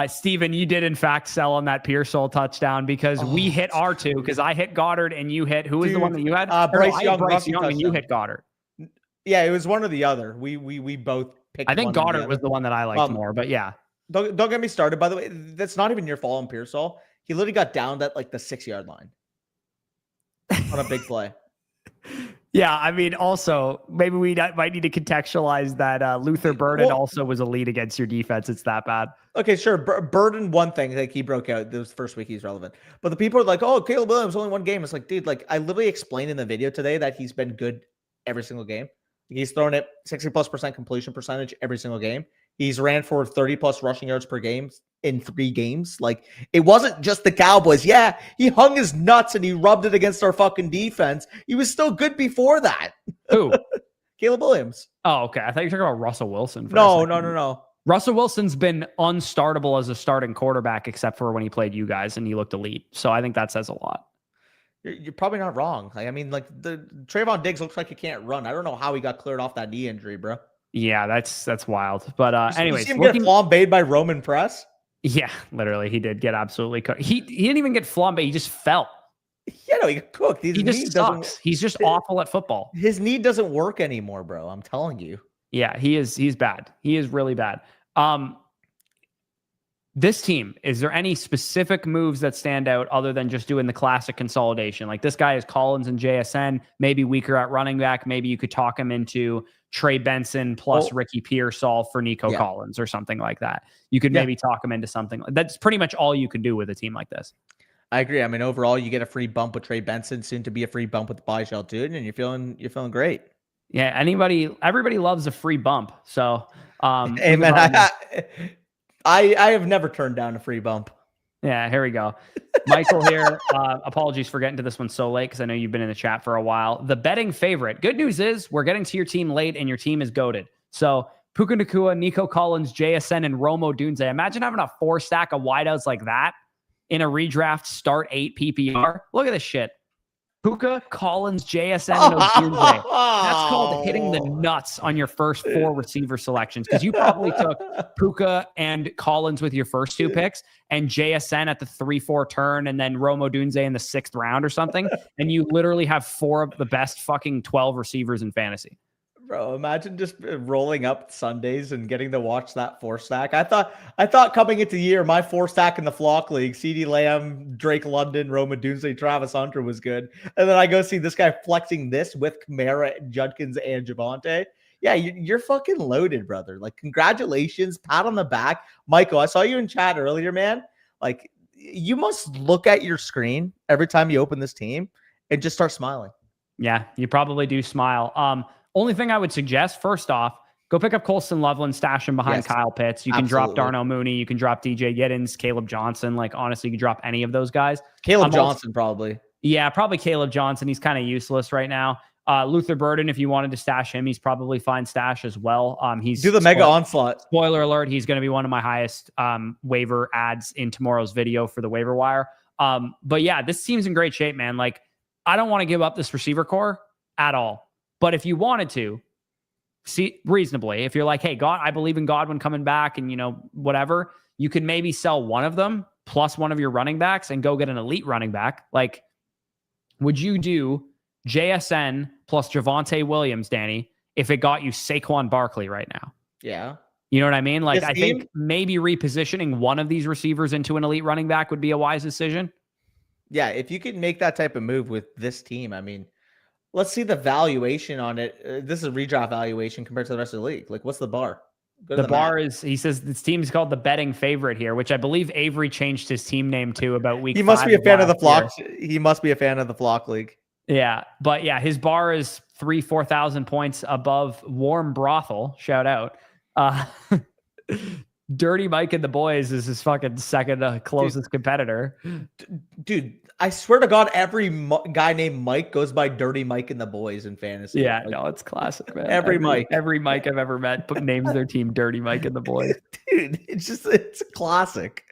Speaker 1: Steven, you did in fact sell on that Pearsall touchdown because we hit R2 because I hit Goddard and you hit, who was the one that you had?
Speaker 2: Bryce
Speaker 1: Young and you hit Goddard.
Speaker 2: Yeah, it was one or the other. We both picked.
Speaker 1: I think Goddard was the one that I liked more, but yeah.
Speaker 2: Don't get me started. By the way, that's not even your fault on Pearsall. He literally got downed at like the 6-yard line on a big play.
Speaker 1: Yeah, I mean, also, maybe we might need to contextualize that Luther Burden also was a lead against your defense. It's that bad.
Speaker 2: Okay, sure. Burden, one thing, like he broke out. This first week he's relevant. But the people are like, oh, Caleb Williams, only 1 game. It's like, dude, like I literally explained in the video today that he's been good every single game. He's thrown it 60+% completion percentage every single game. He's ran for 30+ rushing yards per game in 3 games. Like, it wasn't just the Cowboys. Yeah, he hung his nuts and he rubbed it against our fucking defense. He was still good before that.
Speaker 1: Who?
Speaker 2: Caleb Williams.
Speaker 1: Oh, okay. I thought you were talking about Russell Wilson.
Speaker 2: No.
Speaker 1: Russell Wilson's been unstartable as a starting quarterback, except for when he played you guys and he looked elite. So I think that says a lot.
Speaker 2: You're probably not wrong. Like, I mean, like the Trayvon Diggs looks like he can't run. I don't know how he got cleared off that knee injury, bro.
Speaker 1: Yeah, that's wild. But anyways,
Speaker 2: you see him get flambéed by Roman Press?
Speaker 1: Yeah, literally, he did get absolutely cut. He didn't even get flambéed. He just fell.
Speaker 2: Yeah, no, he got cooked.
Speaker 1: He just sucks. He's just awful at football.
Speaker 2: His knee doesn't work anymore, bro. I'm telling you.
Speaker 1: Yeah, he's bad. He is really bad. This team, is there any specific moves that stand out other than just doing the classic consolidation? Like this guy is Collins and JSN, maybe weaker at running back. Maybe you could talk him into Trey Benson plus Ricky Pearsall for Nico Collins or something like that. You could maybe talk him into something. That's pretty much all you could do with a team like this.
Speaker 2: I agree. I mean, overall, you get a free bump with Trey Benson, soon to be a free bump with Bijal dude, and you're feeling great.
Speaker 1: Yeah, everybody loves a free bump. So,
Speaker 2: amen. I have never turned down a free bump.
Speaker 1: Yeah, here we go. Michael here. Apologies for getting to this one so late because I know you've been in the chat for a while. The betting favorite. Good news is we're getting to your team late and your team is goated. So Puka Nacua, Nico Collins, JSN, and Romo Dunze. Imagine having a 4-stack of wideouts like that in a redraft start 8 PPR. Look at this shit. Puka, Collins, JSN, and Odunze. That's called hitting the nuts on your first 4 receiver selections because you probably took Puka and Collins with your first 2 picks and JSN at the 3-4 turn and then Romo Dunze in the 6th round or something. And you literally have 4 of the best fucking 12 receivers in fantasy.
Speaker 2: Bro, imagine just rolling up Sundays and getting to watch that 4-stack. I thought coming into the year, my 4-stack in the Flock League, CeeDee Lamb, Drake London, Roma Dunze, Travis Hunter was good. And then I go see this guy flexing this with Kamara, Judkins, and Javonte. Yeah, you're fucking loaded, brother. Like, congratulations, pat on the back. Michael, I saw you in chat earlier, man. Like, you must look at your screen every time you open this team and just start smiling.
Speaker 1: Yeah, you probably do smile. Only thing I would suggest, first off, go pick up Colston Loveland, stash him behind Kyle Pitts. You can drop Darnell Mooney. You can drop DJ Giddens, Caleb Johnson. Like, honestly, you can drop any of those guys.
Speaker 2: Caleb Johnson, probably.
Speaker 1: Yeah, probably Caleb Johnson. He's kind of useless right now. Luther Burden, if you wanted to stash him, he's probably fine stash as well. He's
Speaker 2: do the mega onslaught.
Speaker 1: Spoiler alert, he's going to be one of my highest waiver ads in tomorrow's video for the waiver wire. But yeah, this team's in great shape, man. Like, I don't want to give up this receiver core at all. But if you wanted to, see reasonably, if you're like, hey, God, I believe in Godwin coming back and, whatever, you could maybe sell one of them plus one of your running backs and go get an elite running back. Like, would you do JSN plus Javonte Williams, Danny, if it got you Saquon Barkley right now?
Speaker 2: Yeah.
Speaker 1: You know what I mean? Like, I think maybe repositioning one of these receivers into an elite running back would be a wise decision.
Speaker 2: Yeah, if you could make that type of move with this team, I mean, let's see the valuation on it. This is a redraft valuation compared to the rest of the league. Like, what's the bar?
Speaker 1: The bar is, he says this team is called the betting favorite here, which I believe Avery changed his team name to about week 5.
Speaker 2: He must be a fan of the Flock. He must be a fan of the Flock League.
Speaker 1: Yeah. But yeah, his bar is 4,000 points above Warm Brothel. Shout out. Dirty Mike and the boys is his fucking second closest competitor.
Speaker 2: Dude, I swear to God, every guy named Mike goes by Dirty Mike and the boys in fantasy.
Speaker 1: Yeah, no, it's classic, man.
Speaker 2: Every Mike
Speaker 1: I've ever met names their team Dirty Mike and the boys.
Speaker 2: Dude, it's a classic.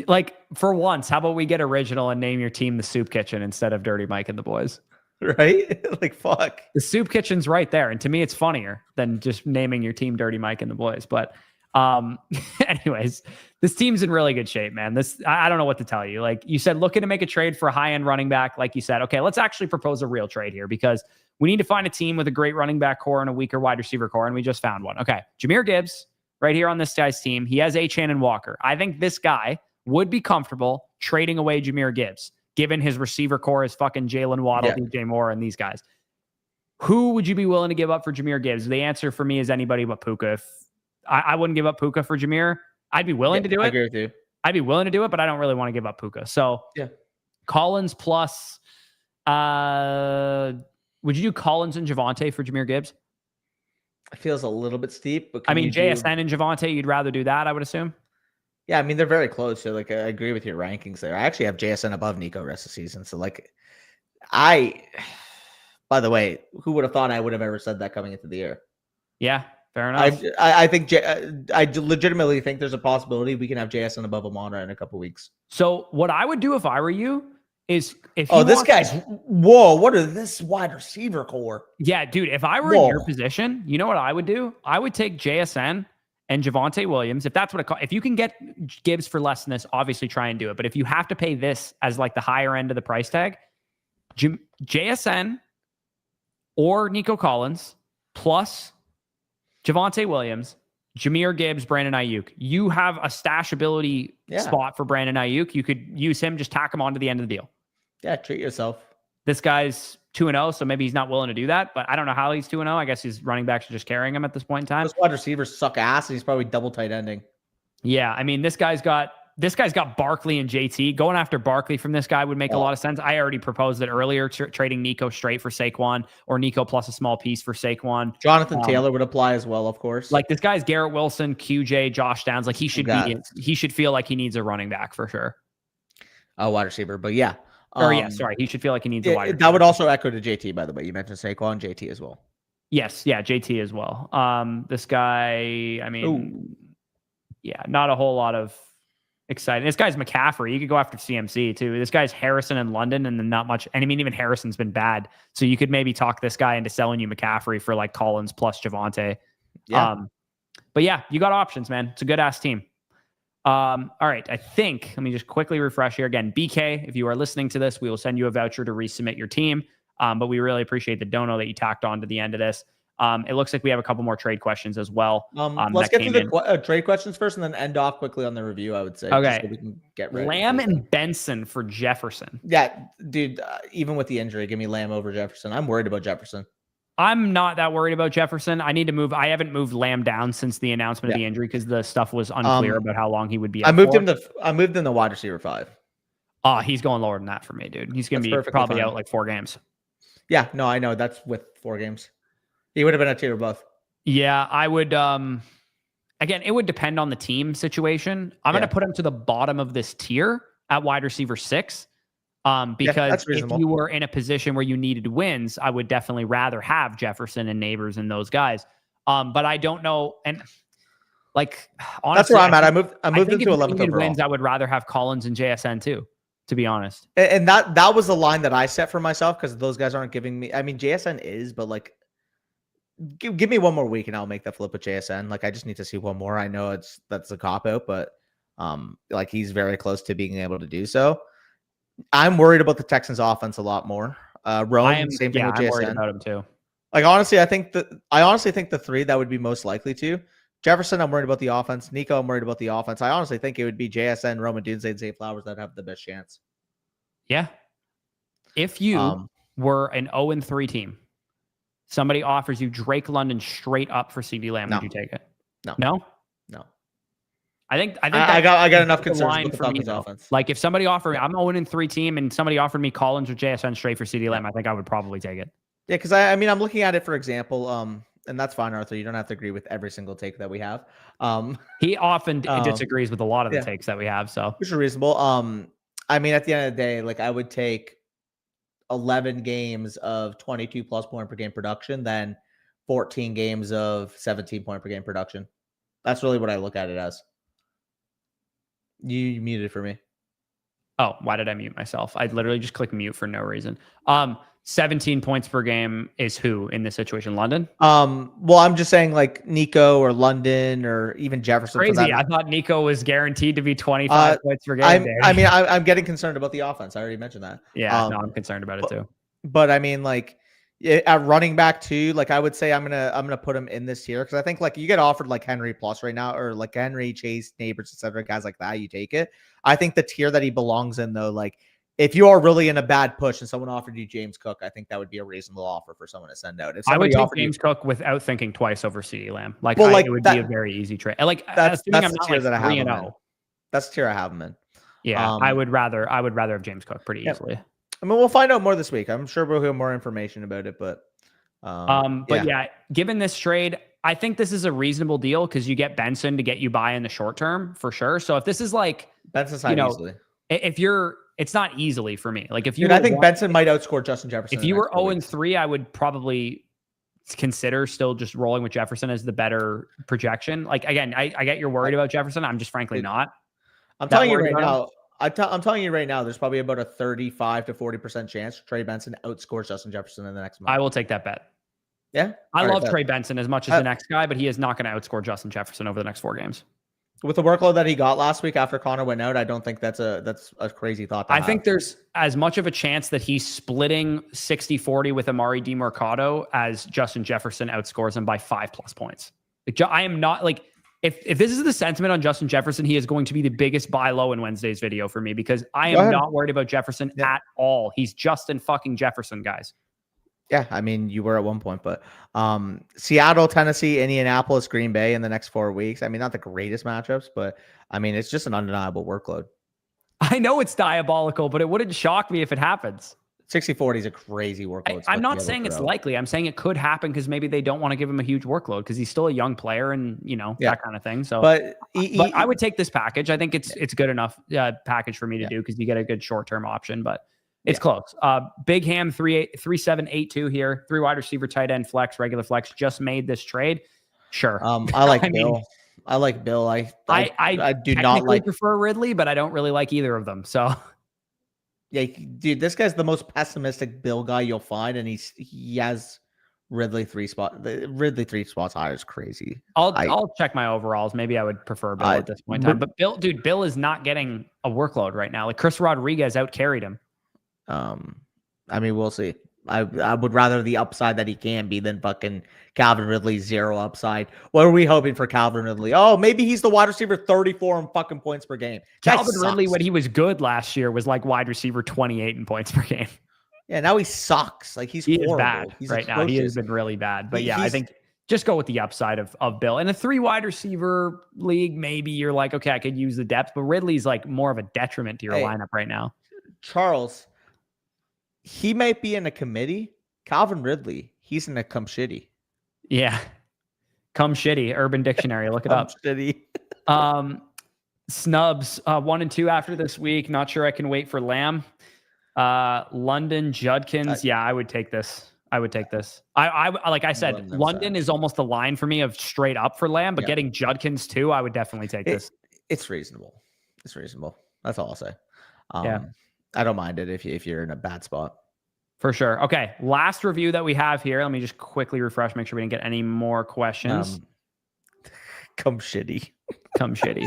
Speaker 1: Like, for once, how about we get original and name your team the Soup Kitchen instead of Dirty Mike and the boys?
Speaker 2: Right? Like, fuck.
Speaker 1: The Soup Kitchen's right there. And to me, it's funnier than just naming your team Dirty Mike and the boys. But anyways, this team's in really good shape, man. I don't know what to tell you. Like you said, looking to make a trade for a high-end running back. Like you said, okay, let's actually propose a real trade here because we need to find a team with a great running back core and a weaker wide receiver core. And we just found one. Okay. Jahmyr Gibbs right here on this guy's team. He has Achane and Walker. I think this guy would be comfortable trading away Jahmyr Gibbs, given his receiver core is fucking Jalen Waddle, DJ Moore, and these guys. Who would you be willing to give up for Jahmyr Gibbs? The answer for me is anybody but Puka. If I wouldn't give up Puka for Jahmyr. I'd be willing to do it.
Speaker 2: I agree with you.
Speaker 1: I'd be willing to do it, but I don't really want to give up Puka. So Collins plus, would you do Collins and Javonte for Jahmyr Gibbs?
Speaker 2: It feels a little bit steep, but
Speaker 1: I mean, JSN and Javonte, you'd rather do that, I would assume.
Speaker 2: Yeah, I mean, they're very close. So, like, I agree with your rankings there. I actually have JSN above Nico rest of the season. So, like, by the way, who would have thought I would have ever said that coming into the year?
Speaker 1: Yeah, fair enough.
Speaker 2: I think I legitimately think there's a possibility we can have JSN above Amon-Ra in a couple weeks.
Speaker 1: So, what I would do if I were you is
Speaker 2: what is this wide receiver core?
Speaker 1: Yeah, dude, if I were in your position, you know what I would do? I would take JSN and Javonte Williams, if that's what it costs. If you can get Gibbs for less than this, obviously try and do it. But if you have to pay this as like the higher end of the price tag, JSN or Nico Collins plus Javonte Williams, Jahmyr Gibbs, Brandon Ayuk. You have a stashability spot for Brandon Ayuk. You could use him, just tack him on to the end of the deal.
Speaker 2: Yeah, treat yourself.
Speaker 1: This guy's 2-0, so maybe he's not willing to do that, but I don't know how he's 2-0. I guess his running backs are just carrying him at this point in time.
Speaker 2: Those wide receivers suck ass, and he's probably double tight ending.
Speaker 1: Yeah, I mean, this guy's got Barkley and JT. Going after Barkley from this guy would make a lot of sense. I already proposed it earlier, trading Nico straight for Saquon, or Nico plus a small piece for Saquon.
Speaker 2: Jonathan Taylor would apply as well, of course.
Speaker 1: Like, this guy's Garrett Wilson, QJ, Josh Downs. Like, he should feel like he needs a running back for sure.
Speaker 2: A wide receiver, but yeah.
Speaker 1: He should feel like he needs a wide receiver.
Speaker 2: That would also echo to JT, by the way. You mentioned Saquon, JT as well.
Speaker 1: Yes, yeah, JT as well. This guy, I mean, not a whole lot of exciting. This guy's McCaffrey. You could go after CMC too. This guy's Harrison in London, and then not much. And I mean, even Harrison's been bad. So you could maybe talk this guy into selling you McCaffrey for like Collins plus Javonte.
Speaker 2: Yeah.
Speaker 1: But yeah, you got options, man. It's a good ass team. All right. I think, let me just quickly refresh here again. BK, if you are listening to this, we will send you a voucher to resubmit your team. But we really appreciate the dono that you tacked on to the end of this. It looks like we have a couple more trade questions as well.
Speaker 2: Let's get to the trade questions first and then end off quickly on the review, I would say.
Speaker 1: Okay.
Speaker 2: So we can get ready.
Speaker 1: Lamb and Benson for Jefferson.
Speaker 2: Yeah, dude, even with the injury, give me Lamb over Jefferson. I'm worried about Jefferson.
Speaker 1: I'm not that worried about Jefferson. I need to move. I haven't moved Lamb down since the announcement of the injury because the stuff was unclear about how long he would be.
Speaker 2: I moved him to wide receiver 5.
Speaker 1: Oh, he's going lower than that for me, dude. He's going to be probably out like 4 games.
Speaker 2: Yeah, no, I know. That's with 4 games. He would have been a tier above.
Speaker 1: Yeah, I would. Again, it would depend on the team situation. I'm going to put him to the bottom of this tier at wide receiver 6. Because if you were in a position where you needed wins, I would definitely rather have Jefferson and Neighbors and those guys. But I don't know. And like, honestly,
Speaker 2: that's where I'm at. I moved him to 11th overall.
Speaker 1: Wins, I would rather have Collins and JSN too, to be honest.
Speaker 2: And that was the line that I set for myself because those guys aren't giving me. I mean, JSN is, but like, give me one more week and I'll make the flip with JSN. Like, I just need to see one more. I know that's a cop out, but like he's very close to being able to do so. I'm worried about the Texans offense a lot more. Rome, same thing with JSN. I'm worried
Speaker 1: about him too.
Speaker 2: Like, honestly, I honestly think the 3 that would be most likely to. Jefferson, I'm worried about the offense. Nico, I'm worried about the offense. I honestly think it would be JSN, Roman Dunze, and Zay Flowers that have the best chance.
Speaker 1: Yeah. If you were an 0-3 team, somebody offers you Drake London straight up for CeeDee Lamb, would you take it? No. I
Speaker 2: got enough concerns with the Falcons offense.
Speaker 1: Like, if somebody offered me, I'm 0-3 team, and somebody offered me Collins or JSN straight for CeeDee Lamb, I think I would probably take it.
Speaker 2: Yeah, because I mean, I'm looking at it, for example, and that's fine, Arthur. You don't have to agree with every single take that we have.
Speaker 1: He often disagrees with a lot of the takes that we have, so
Speaker 2: which is reasonable. I mean, at the end of the day, like, I would take 11 games of 22 plus point per game production than 14 games of 17 point per game production. That's really what I look at it as. You muted for me.
Speaker 1: Oh, why did I mute myself? I literally just clicked mute for no reason. 17 points per game is who in this situation? London?
Speaker 2: Well, I'm just saying, like, Nico or London or even Jefferson.
Speaker 1: Crazy. I thought Nico was guaranteed to be 25 points per game.
Speaker 2: I'm getting concerned about the offense. I already mentioned that.
Speaker 1: Yeah, no, I'm concerned about it too.
Speaker 2: But I mean, like, at running back too, like, I would say I'm gonna put him in this tier because I think, like, you get offered like Henry plus right now, or like Henry, Chase, Neighbors, etc. Guys like that, you take it. I think the tier that he belongs in, though, like, if you are really in a bad push and someone offered you James Cook, I think that would be a reasonable offer for someone to send out. If
Speaker 1: I would take James Cook without thinking twice over CeeDee Lamb. Like, it would be a very easy trade. Like,
Speaker 2: that's the
Speaker 1: tier
Speaker 2: that I have him in. That's the tier I have him in.
Speaker 1: Yeah, I would rather have James Cook pretty easily.
Speaker 2: I mean, we'll find out more this week. I'm sure we'll have more information about it, but
Speaker 1: given this trade, I think this is a reasonable deal because you get Benson to get you by in the short term for sure. So if this is like
Speaker 2: Benson's not easily,
Speaker 1: it's not easily for me. Like,
Speaker 2: I think Benson might outscore Justin Jefferson.
Speaker 1: If you were 0-3, I would probably consider still just rolling with Jefferson as the better projection. Like, again, I get you're worried about Jefferson. I'm just frankly not.
Speaker 2: I'm telling you right now. I'm telling you right now, there's probably about a 35 to 40% chance Trey Benson outscores Justin Jefferson in the next month.
Speaker 1: I will take that bet.
Speaker 2: Yeah.
Speaker 1: I love Trey Benson as much as the next guy, but he is not going to outscore Justin Jefferson over the next 4 games.
Speaker 2: With the workload that he got last week after Connor went out, I don't think that's a crazy thought to
Speaker 1: I
Speaker 2: have.
Speaker 1: think there's as much of a chance that he's splitting 60-40 with Amari DiMercado as Justin Jefferson outscores him by 5+ points. I am not like, if this is the sentiment on Justin Jefferson, he is going to be the biggest buy low in Wednesday's video for me, because I am not worried about Jefferson at all. He's Justin fucking Jefferson, guys.
Speaker 2: Yeah, I mean, you were at one point, but Seattle, Tennessee, Indianapolis, Green Bay in the next 4 weeks. I mean, not the greatest matchups, but I mean, it's just an undeniable workload.
Speaker 1: I know it's diabolical, but it wouldn't shock me if it happens.
Speaker 2: 60-40 is a crazy workload.
Speaker 1: I'm not saying it's likely. I'm saying it could happen because maybe they don't want to give him a huge workload because he's still a young player and, that kind of thing. So, but I would take this package. I think it's good enough package for me to do because you get a good short-term option, but it's close. Big Ham 3782 here. 3 wide receiver, tight end, flex, regular flex. Just made this trade. Sure.
Speaker 2: I like Bill. I like Bill. I do not
Speaker 1: prefer Ridley, but I don't really like either of them. So
Speaker 2: yeah, dude, this guy's the most pessimistic Bill guy you'll find, and he has Ridley 3 spots. Ridley 3 spots higher is crazy.
Speaker 1: I'll check my overalls. Maybe I would prefer Bill at this point in time. But Bill is not getting a workload right now. Like Chris Rodriguez out carried him.
Speaker 2: I mean, we'll see. I would rather the upside that he can be than fucking Calvin Ridley 0 upside. What are we hoping for Calvin Ridley? Oh, maybe he's the wide receiver 34 in fucking points per game.
Speaker 1: Calvin Ridley, when he was good last year, was like wide receiver 28 in points per game.
Speaker 2: Yeah, now he sucks. Like he is bad
Speaker 1: right now. He has been really bad. But I think just go with the upside of Bill. In a 3 wide receiver league, maybe you're like, okay, I could use the depth, but Ridley's like more of a detriment to your lineup right now.
Speaker 2: Charles, he might be in a committee. Calvin Ridley, he's in a come shitty.
Speaker 1: Yeah. Come shitty. Urban Dictionary. Look it up.
Speaker 2: Shitty.
Speaker 1: Snubs 1 and 2 after this week. Not sure I can wait for Lamb. London Judkins. Yeah, I would take this. I like I said, London is almost the line for me of straight up for Lamb, but getting Judkins too, I would definitely take this.
Speaker 2: It's reasonable. It's reasonable. That's all I'll say. I don't mind it if you're in a bad spot.
Speaker 1: For sure. Okay. Last review that we have here. Let me just quickly refresh, make sure we didn't get any more questions.
Speaker 2: Come shitty.
Speaker 1: Come shitty.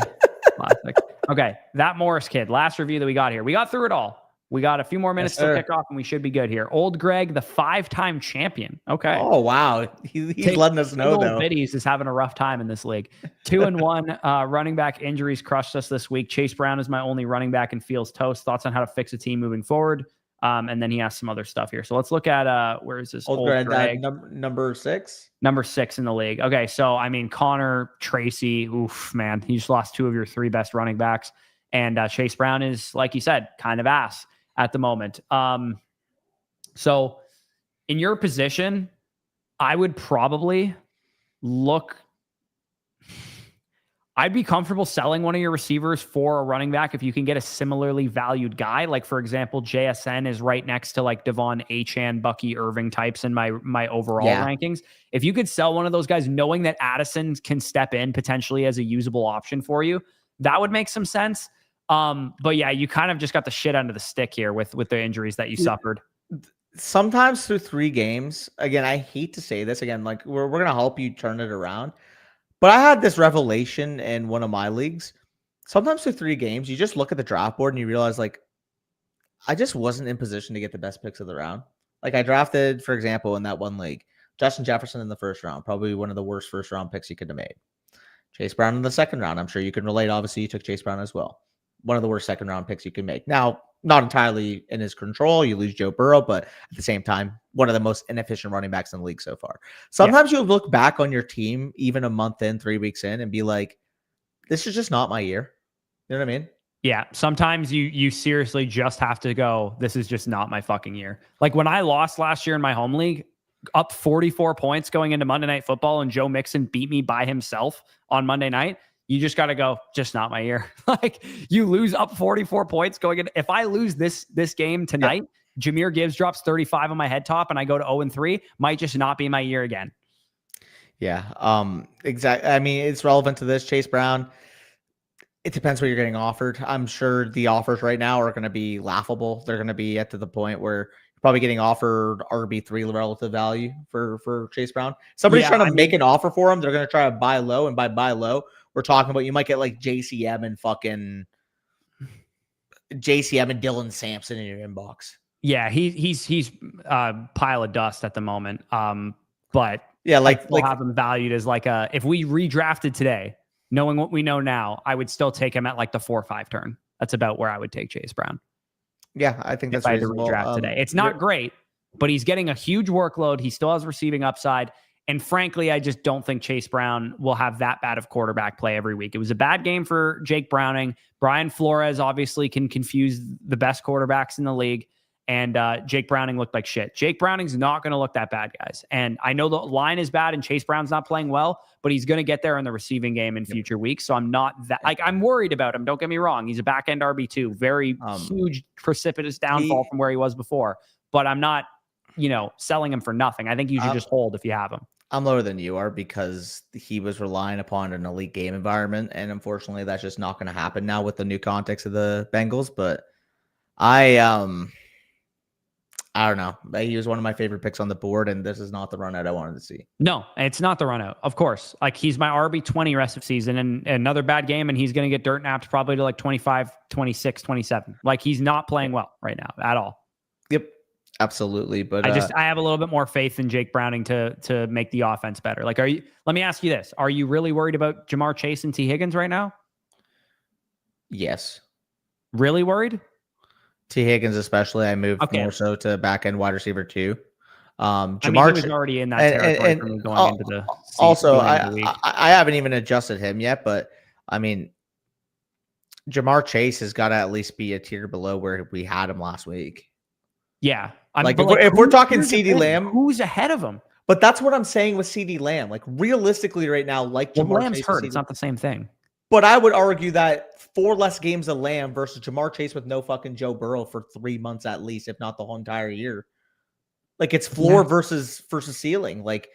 Speaker 1: Classic. Okay. That Morris kid. Last review that we got here. We got through it all. We got a few more minutes to kick off and we should be good here. Old Greg, the 5-time champion. Okay.
Speaker 2: Oh, wow. He's letting us know, though.
Speaker 1: Biddies is having a rough time in this league. 2-1 running back injuries crushed us this week. Chase Brown is my only running back and feels toast. Thoughts on how to fix a team moving forward? And then he has some other stuff here. So let's look at where is this old Greg?
Speaker 2: Number 6?
Speaker 1: Number 6 in the league. Okay. So, I mean, Connor, Tracy, oof, man, he just lost 2 of your 3 best running backs. And Chase Brown is, like you said, kind of ass at the moment. So in your position, I would probably I'd be comfortable selling one of your receivers for a running back if you can get a similarly valued guy. Like, for example, JSN is right next to like Devon Achane, Bucky Irving types in my overall rankings. If you could sell one of those guys, knowing that Addison can step in potentially as a usable option for you, that would make some sense. But yeah, you kind of just got the shit under the stick here with the injuries that you suffered.
Speaker 2: Sometimes through 3 games, again, I hate to say this again, like we're going to help you turn it around. But I had this revelation in one of my leagues. Sometimes through 3 games, you just look at the draft board and you realize, like, I just wasn't in position to get the best picks of the round. Like, I drafted, for example, in that one league, Justin Jefferson in the first round, probably one of the worst first round picks you could have made. Chase Brown in the second round. I'm sure you can relate. Obviously, you took Chase Brown as well. One of the worst second round picks you can make. Now, not entirely in his control. You lose Joe Burrow, but at the same time, one of the most inefficient running backs in the league so far. Sometimes you'll look back on your team, even a month in, 3 weeks in, and be like, this is just not my year. You know what I mean?
Speaker 1: Yeah. Sometimes you seriously just have to go, this is just not my fucking year. Like when I lost last year in my home league, up 44 points going into Monday Night Football, and Joe Mixon beat me by himself on Monday night. You just got to go, just not my year. Like you lose up 44 points going in. If I lose this game tonight, Jahmyr Gibbs drops 35 on my head top and I go to 0-3, might just not be my year again.
Speaker 2: Yeah. Exactly. I mean, it's relevant to this. Chase Brown, it depends what you're getting offered. I'm sure the offers right now are going to be laughable. They're going to be to the point where you're probably getting offered RB3 relative value for Chase Brown. Somebody's trying to make an offer for him. They're going to try to buy low, and by buy low, we're talking about you might get like JCM and Dylan Sampson in your inbox.
Speaker 1: Yeah, he's pile of dust at the moment. But
Speaker 2: yeah,
Speaker 1: I still have him valued as like if we redrafted today, knowing what we know now, I would still take him at like the 4 or 5 turn. That's about where I would take Chase Brown.
Speaker 2: Yeah, I think that's reasonable.
Speaker 1: Redraft today. It's not great, but he's getting a huge workload. He still has receiving upside. And frankly, I just don't think Chase Brown will have that bad of quarterback play every week. It was a bad game for Jake Browning. Brian Flores obviously can confuse the best quarterbacks in the league. And Jake Browning looked like shit. Jake Browning's not going to look that bad, guys. And I know the line is bad and Chase Brown's not playing well, but he's going to get there in the receiving game in future weeks. So I'm not that I'm worried about him. Don't get me wrong. He's a back end RB2, very huge precipitous downfall from where he was before. But I'm not, selling him for nothing. I think you should just hold if you have him.
Speaker 2: I'm lower than you are because he was relying upon an elite game environment. And unfortunately, that's just not going to happen now with the new context of the Bengals. But I don't know. He was one of my favorite picks on the board, and this is not the run out I wanted to see.
Speaker 1: No, it's not the run out. Of course. Like, he's my RB20 rest of season, and another bad game, and he's going to get dirt napped probably to like 25, 26, 27. Like, he's not playing well right now at all.
Speaker 2: Yep, absolutely. But
Speaker 1: I have a little bit more faith in Jake Browning to make the offense better. Like, let me ask you this. Are you really worried about Jamar Chase and T. Higgins right now?
Speaker 2: Yes.
Speaker 1: Really worried?
Speaker 2: T. Higgins, especially, I moved more so to back end wide receiver too.
Speaker 1: Jamar was already in that territory for me going into the season.
Speaker 2: Also, I haven't even adjusted him yet, but I mean, Jamar Chase has got to at least be a tier below where we had him last week.
Speaker 1: Yeah,
Speaker 2: if we're talking CeeDee Lamb,
Speaker 1: who's ahead of him?
Speaker 2: But that's what I'm saying with CeeDee Lamb. Like, realistically, right now, Jamar
Speaker 1: Lamb's
Speaker 2: Chase
Speaker 1: hurt. It's not the same thing.
Speaker 2: But I would argue that 4 less games of Lamb versus Jamar Chase with no fucking Joe Burrow for 3 months at least, if not the whole entire year. Like, it's floor versus ceiling. Like,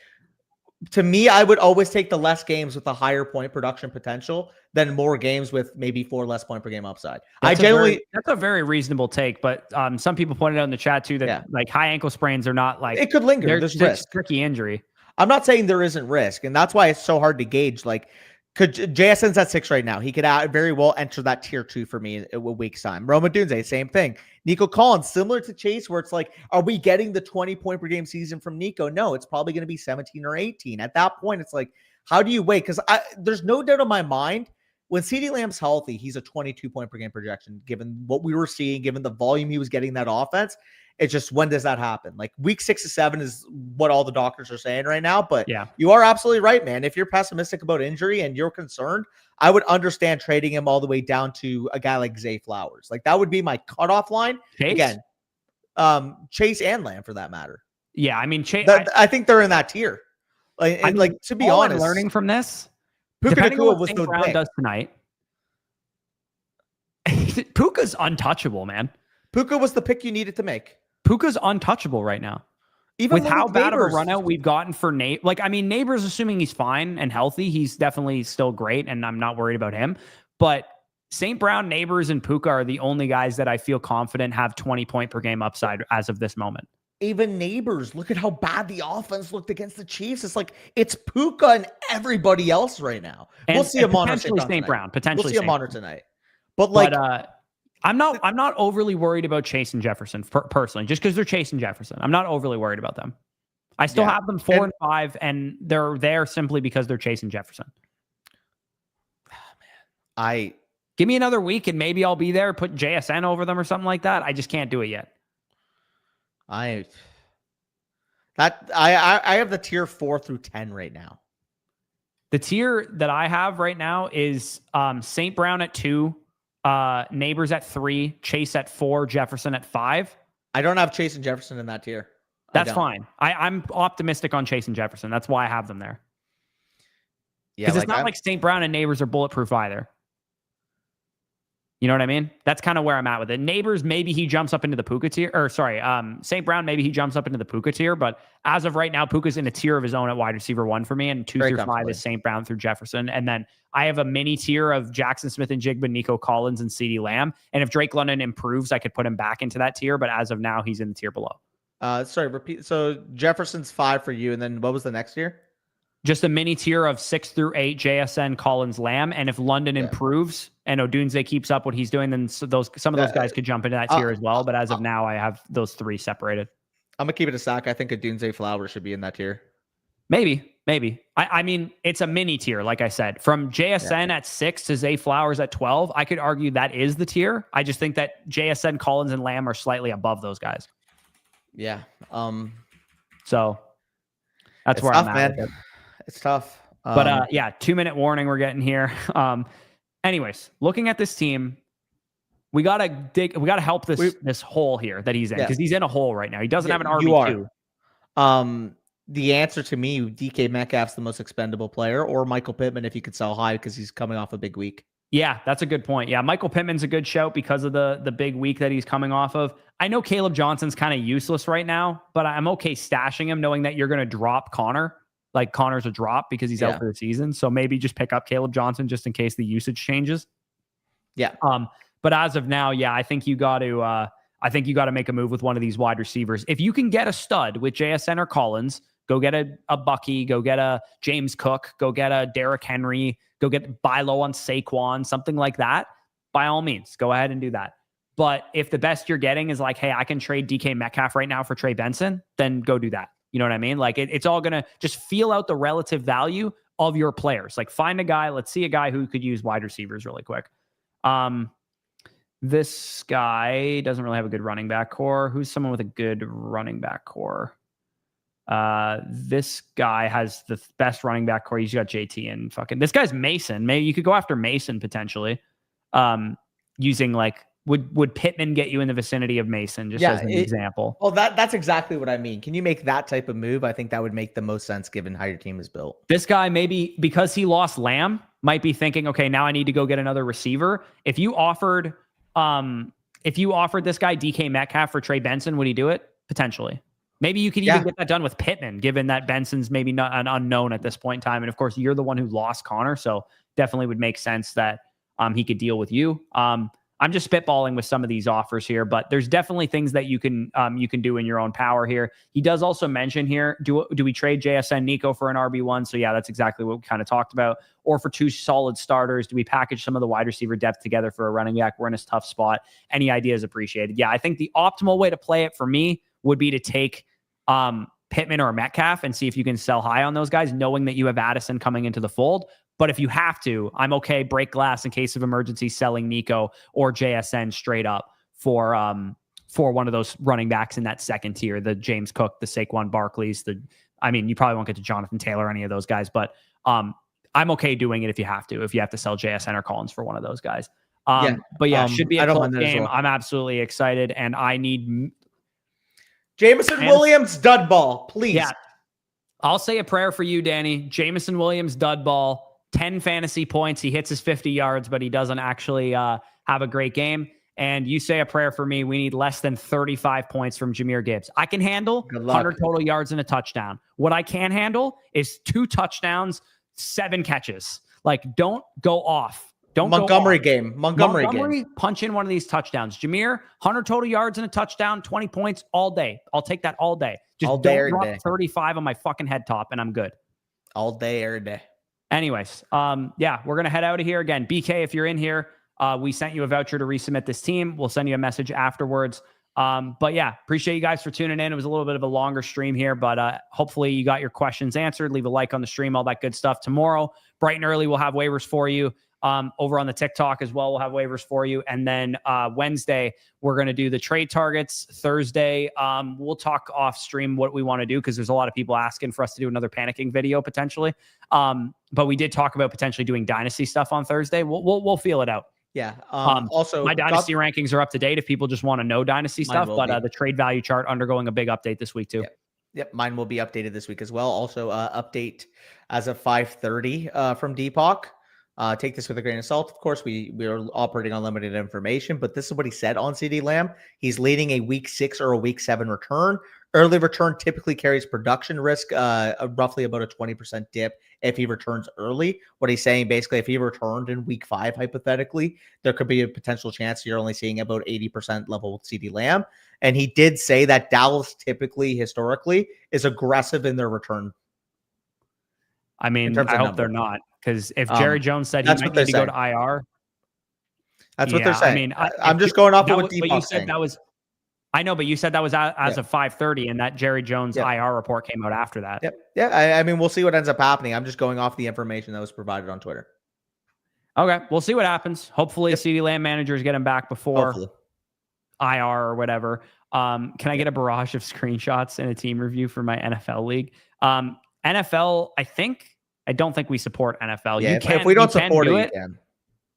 Speaker 2: to me, I would always take the less games with a higher point production potential than more games with maybe 4 less point per game upside. That's
Speaker 1: a very reasonable take, but some people pointed out in the chat too that like high ankle sprains are not like
Speaker 2: it could linger. There's risk.
Speaker 1: Tricky injury.
Speaker 2: I'm not saying there isn't risk, and that's why it's so hard to gauge. Like, could JSN's at 6 right now? He could very well enter that tier 2 for me in a week's time. Roma Dunze, same thing. Nico Collins, similar to Chase, where it's like, are we getting the 20 point per game season from Nico? No, it's probably going to be 17 or 18. At that point, it's like, how do you wait? Because there's no doubt in my mind when CeeDee Lamb's healthy, he's a 22 point per game projection, given what we were seeing, given the volume he was getting in that offense. It's just, when does that happen? Like, week 6 to 7 is what all the doctors are saying right now. But you are absolutely right, man. If you're pessimistic about injury and you're concerned, I would understand trading him all the way down to a guy like Zay Flowers. Like, that would be my cutoff line.
Speaker 1: Chase?
Speaker 2: Again, Chase and Lamb for that matter.
Speaker 1: Yeah, I mean, Chase.
Speaker 2: I think they're in that tier. To be honest,
Speaker 1: I'm learning from this,
Speaker 2: Puka
Speaker 1: depending on what
Speaker 2: was
Speaker 1: St. Brown
Speaker 2: pick.
Speaker 1: does tonight, Puka's untouchable, man.
Speaker 2: Puka was the pick you needed to make.
Speaker 1: Puka's untouchable right now. Even with how bad of a run out we've gotten for Nate. Like, I mean, Neighbors, assuming he's fine and healthy, he's definitely still great, and I'm not worried about him. But St. Brown, Neighbors, and Puka are the only guys that I feel confident have 20 point per game upside as of this moment.
Speaker 2: Even Neighbors, look at how bad the offense looked against the Chiefs. It's like, it's Puka and everybody else right now. We'll see him on
Speaker 1: St. Brown. Potentially
Speaker 2: we'll see him on tonight. But
Speaker 1: I'm not overly worried about Chase and Jefferson personally, just because they're Chase and Jefferson. I'm not overly worried about them. I still have them 4 and 5, and they're there simply because they're Chase and Jefferson.
Speaker 2: Oh, man.
Speaker 1: Give me another week and maybe I'll be there, put JSN over them or something like that. I just can't do it yet.
Speaker 2: I have the tier 4 through 10 right now.
Speaker 1: The tier that I have right now is St. Brown at 2, Neighbors at 3, Chase at 4, Jefferson at 5.
Speaker 2: I don't have Chase and Jefferson in that tier.
Speaker 1: That's fine. I'm optimistic on Chase and Jefferson. That's why I have them there. Yeah, because it's not like St. Brown and Neighbors are bulletproof either. You know what I mean? That's kind of where I'm at with it. Neighbors, maybe he jumps up into the Puka tier. Or sorry, St. Brown, maybe he jumps up into the Puka tier. But as of right now, Puka's in a tier of his own at wide receiver 1 for me. And 2 through 5 is St. Brown through Jefferson. And then I have a mini tier of Jackson Smith and Jigba, Nico Collins, and CeeDee Lamb. And if Drake London improves, I could put him back into that tier. But as of now, he's in the tier below.
Speaker 2: Sorry, repeat. So Jefferson's 5 for you. And then what was the next tier?
Speaker 1: just a mini tier of 6 through 8 JSN, Collins, Lamb. And if London improves and Odunze keeps up what he's doing, then some of those guys could jump into that tier as well. But as of now, I have those 3 separated.
Speaker 2: I'm going to keep it a stack. I think Odunze Flowers should be in that tier.
Speaker 1: Maybe. I mean, it's a mini tier, like I said. From JSN at 6 to Zay Flowers at 12, I could argue that is the tier. I just think that JSN, Collins, and Lamb are slightly above those guys.
Speaker 2: Yeah.
Speaker 1: So that's where
Speaker 2: tough,
Speaker 1: I'm at.
Speaker 2: Man. It's tough.
Speaker 1: But 2-minute warning we're getting here. Anyways, looking at this team, we gotta help this hole here that he's in, because he's in a hole right now. He doesn't have an RB2.
Speaker 2: The answer to me, DK Metcalf's the most expendable player, or Michael Pittman if you could sell high because he's coming off a big week.
Speaker 1: Yeah, that's a good point. Yeah, Michael Pittman's a good shout because of the big week that he's coming off of. I know Caleb Johnson's kind of useless right now, but I'm okay stashing him knowing that you're going to drop Connor. Like, Connor's a drop because he's out for the season. So maybe just pick up Caleb Johnson just in case the usage changes.
Speaker 2: Yeah.
Speaker 1: But as of now, I think you got to make a move with one of these wide receivers. If you can get a stud with JSN or Collins, go get a Bucky, go get a James Cook, go get a Derrick Henry, go get buy low on Saquon, something like that. By all means, go ahead and do that. But if the best you're getting is like, hey, I can trade DK Metcalf right now for Trey Benson, then go do that. You know what I mean? Like, it's all going to just feel out the relative value of your players. Like, find a guy. Let's see a guy who could use wide receivers really quick. This guy doesn't really have a good running back core. Who's someone with a good running back core? This guy has the best running back core. He's got JT and fucking, this guy's Mason. Maybe you could go after Mason potentially. Using like, would Pittman get you in the vicinity of Mason, just as an example?
Speaker 2: Well, that's exactly what I mean. Can you make that type of move? I think that would make the most sense given how your team is built.
Speaker 1: This guy, maybe because he lost Lamb, might be thinking, okay, now I need to go get another receiver. If you offered this guy DK Metcalf for Trey Benson, would he do it? Potentially. Maybe you could even get that done with Pittman, given that Benson's maybe not an unknown at this point in time. And of course, you're the one who lost Connor. So definitely would make sense that he could deal with you. I'm just spitballing with some of these offers here, but there's definitely things that you can do in your own power here. He does also mention here, do we trade JSN Nico for an RB1? So yeah, that's exactly what we kind of talked about. Or for 2 solid starters, do we package some of the wide receiver depth together for a running back? We're in a tough spot. Any ideas appreciated. Yeah, I think the optimal way to play it for me would be to take Pittman or Metcalf and see if you can sell high on those guys, knowing that you have Addison coming into the fold. But if you have to, I'm okay, break glass in case of emergency, selling Nico or JSN straight up for one of those running backs in that second tier, the James Cook, the Saquon Barkleys, you probably won't get to Jonathan Taylor or any of those guys, but I'm okay doing it if you have to sell JSN or Collins for one of those guys. Should be a close game. Well. I'm absolutely excited, and I need
Speaker 2: Jameson Williams dud ball, please.
Speaker 1: Yeah, I'll say a prayer for you, Danny. Jameson Williams dud ball. 10 fantasy points. He hits his 50 yards, but he doesn't actually have a great game. And you say a prayer for me. We need less than 35 points from Jahmyr Gibbs. I can handle 100 total yards and a touchdown. What I can handle is 2 touchdowns, 7 catches. Like, don't go off.
Speaker 2: Montgomery game.
Speaker 1: Punch in one of these touchdowns. Jahmyr, 100 total yards and a touchdown, 20 points all day. I'll take that all day. Just don't drop 35 on my fucking head top, and I'm good.
Speaker 2: All day, every day.
Speaker 1: Anyways, we're going to head out of here. Again, BK, if you're in here, we sent you a voucher to resubmit this team. We'll send you a message afterwards. Appreciate you guys for tuning in. It was a little bit of a longer stream here, but hopefully you got your questions answered. Leave a like on the stream, all that good stuff. Tomorrow, bright and early, we'll have waivers for you. Over on the TikTok as well, we'll have waivers for you. And then Wednesday, we're going to do the trade targets. Thursday, we'll talk off stream what we want to do, because there's a lot of people asking for us to do another panicking video potentially. But we did talk about potentially doing Dynasty stuff on Thursday. We'll feel it out.
Speaker 2: Yeah.
Speaker 1: Also, my Dynasty rankings are up to date if people just want to know Dynasty stuff. But the trade value chart undergoing a big update this week too.
Speaker 2: Yep, mine will be updated this week as well. Also, update as of 5:30 from Deepak. Take this with a grain of salt. Of course, we are operating on limited information, but this is what he said on CD Lamb. He's leading a week 6 or a week 7 return. Early return typically carries production risk, roughly about a 20% dip if he returns early. What he's saying, basically, if he returned in week 5, hypothetically, there could be a potential chance you're only seeing about 80% level with CD Lamb. And he did say that Dallas typically, historically, is aggressive in their return.
Speaker 1: I mean,
Speaker 2: terms
Speaker 1: I
Speaker 2: of
Speaker 1: hope they're
Speaker 2: number.
Speaker 1: not, because if Jerry Jones said he
Speaker 2: That's
Speaker 1: might
Speaker 2: what they're
Speaker 1: need to go
Speaker 2: saying.
Speaker 1: to IR,
Speaker 2: That's what they're
Speaker 1: yeah, I
Speaker 2: saying.
Speaker 1: mean,
Speaker 2: I'm just going off of what
Speaker 1: but you
Speaker 2: Depop's
Speaker 1: said
Speaker 2: saying.
Speaker 1: that was, I know, but you said that was as
Speaker 2: Yeah.
Speaker 1: of 5:30, and that Jerry Jones
Speaker 2: Yep.
Speaker 1: IR report came out after that.
Speaker 2: Yep. Yeah. I mean, we'll see what ends up happening. I'm just going off the information that was provided on Twitter.
Speaker 1: Okay, we'll see what happens. Hopefully,
Speaker 2: Yep.
Speaker 1: CeeDee Lamb managers get him back before
Speaker 2: Hopefully.
Speaker 1: IR or whatever. Can I get a barrage of screenshots and a team review for my NFL league? NFL, I don't think we support NFL.
Speaker 2: Yeah.
Speaker 1: You
Speaker 2: If we don't support
Speaker 1: do
Speaker 2: it, you can.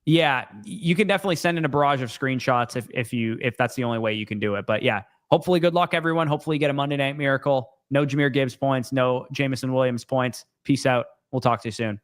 Speaker 1: Yeah, you can definitely send in a barrage of screenshots if that's the only way you can do it. But yeah, hopefully, good luck, everyone. Hopefully, you get a Monday Night Miracle. No Jahmyr Gibbs points, no Jameson Williams points. Peace out. We'll talk to you soon.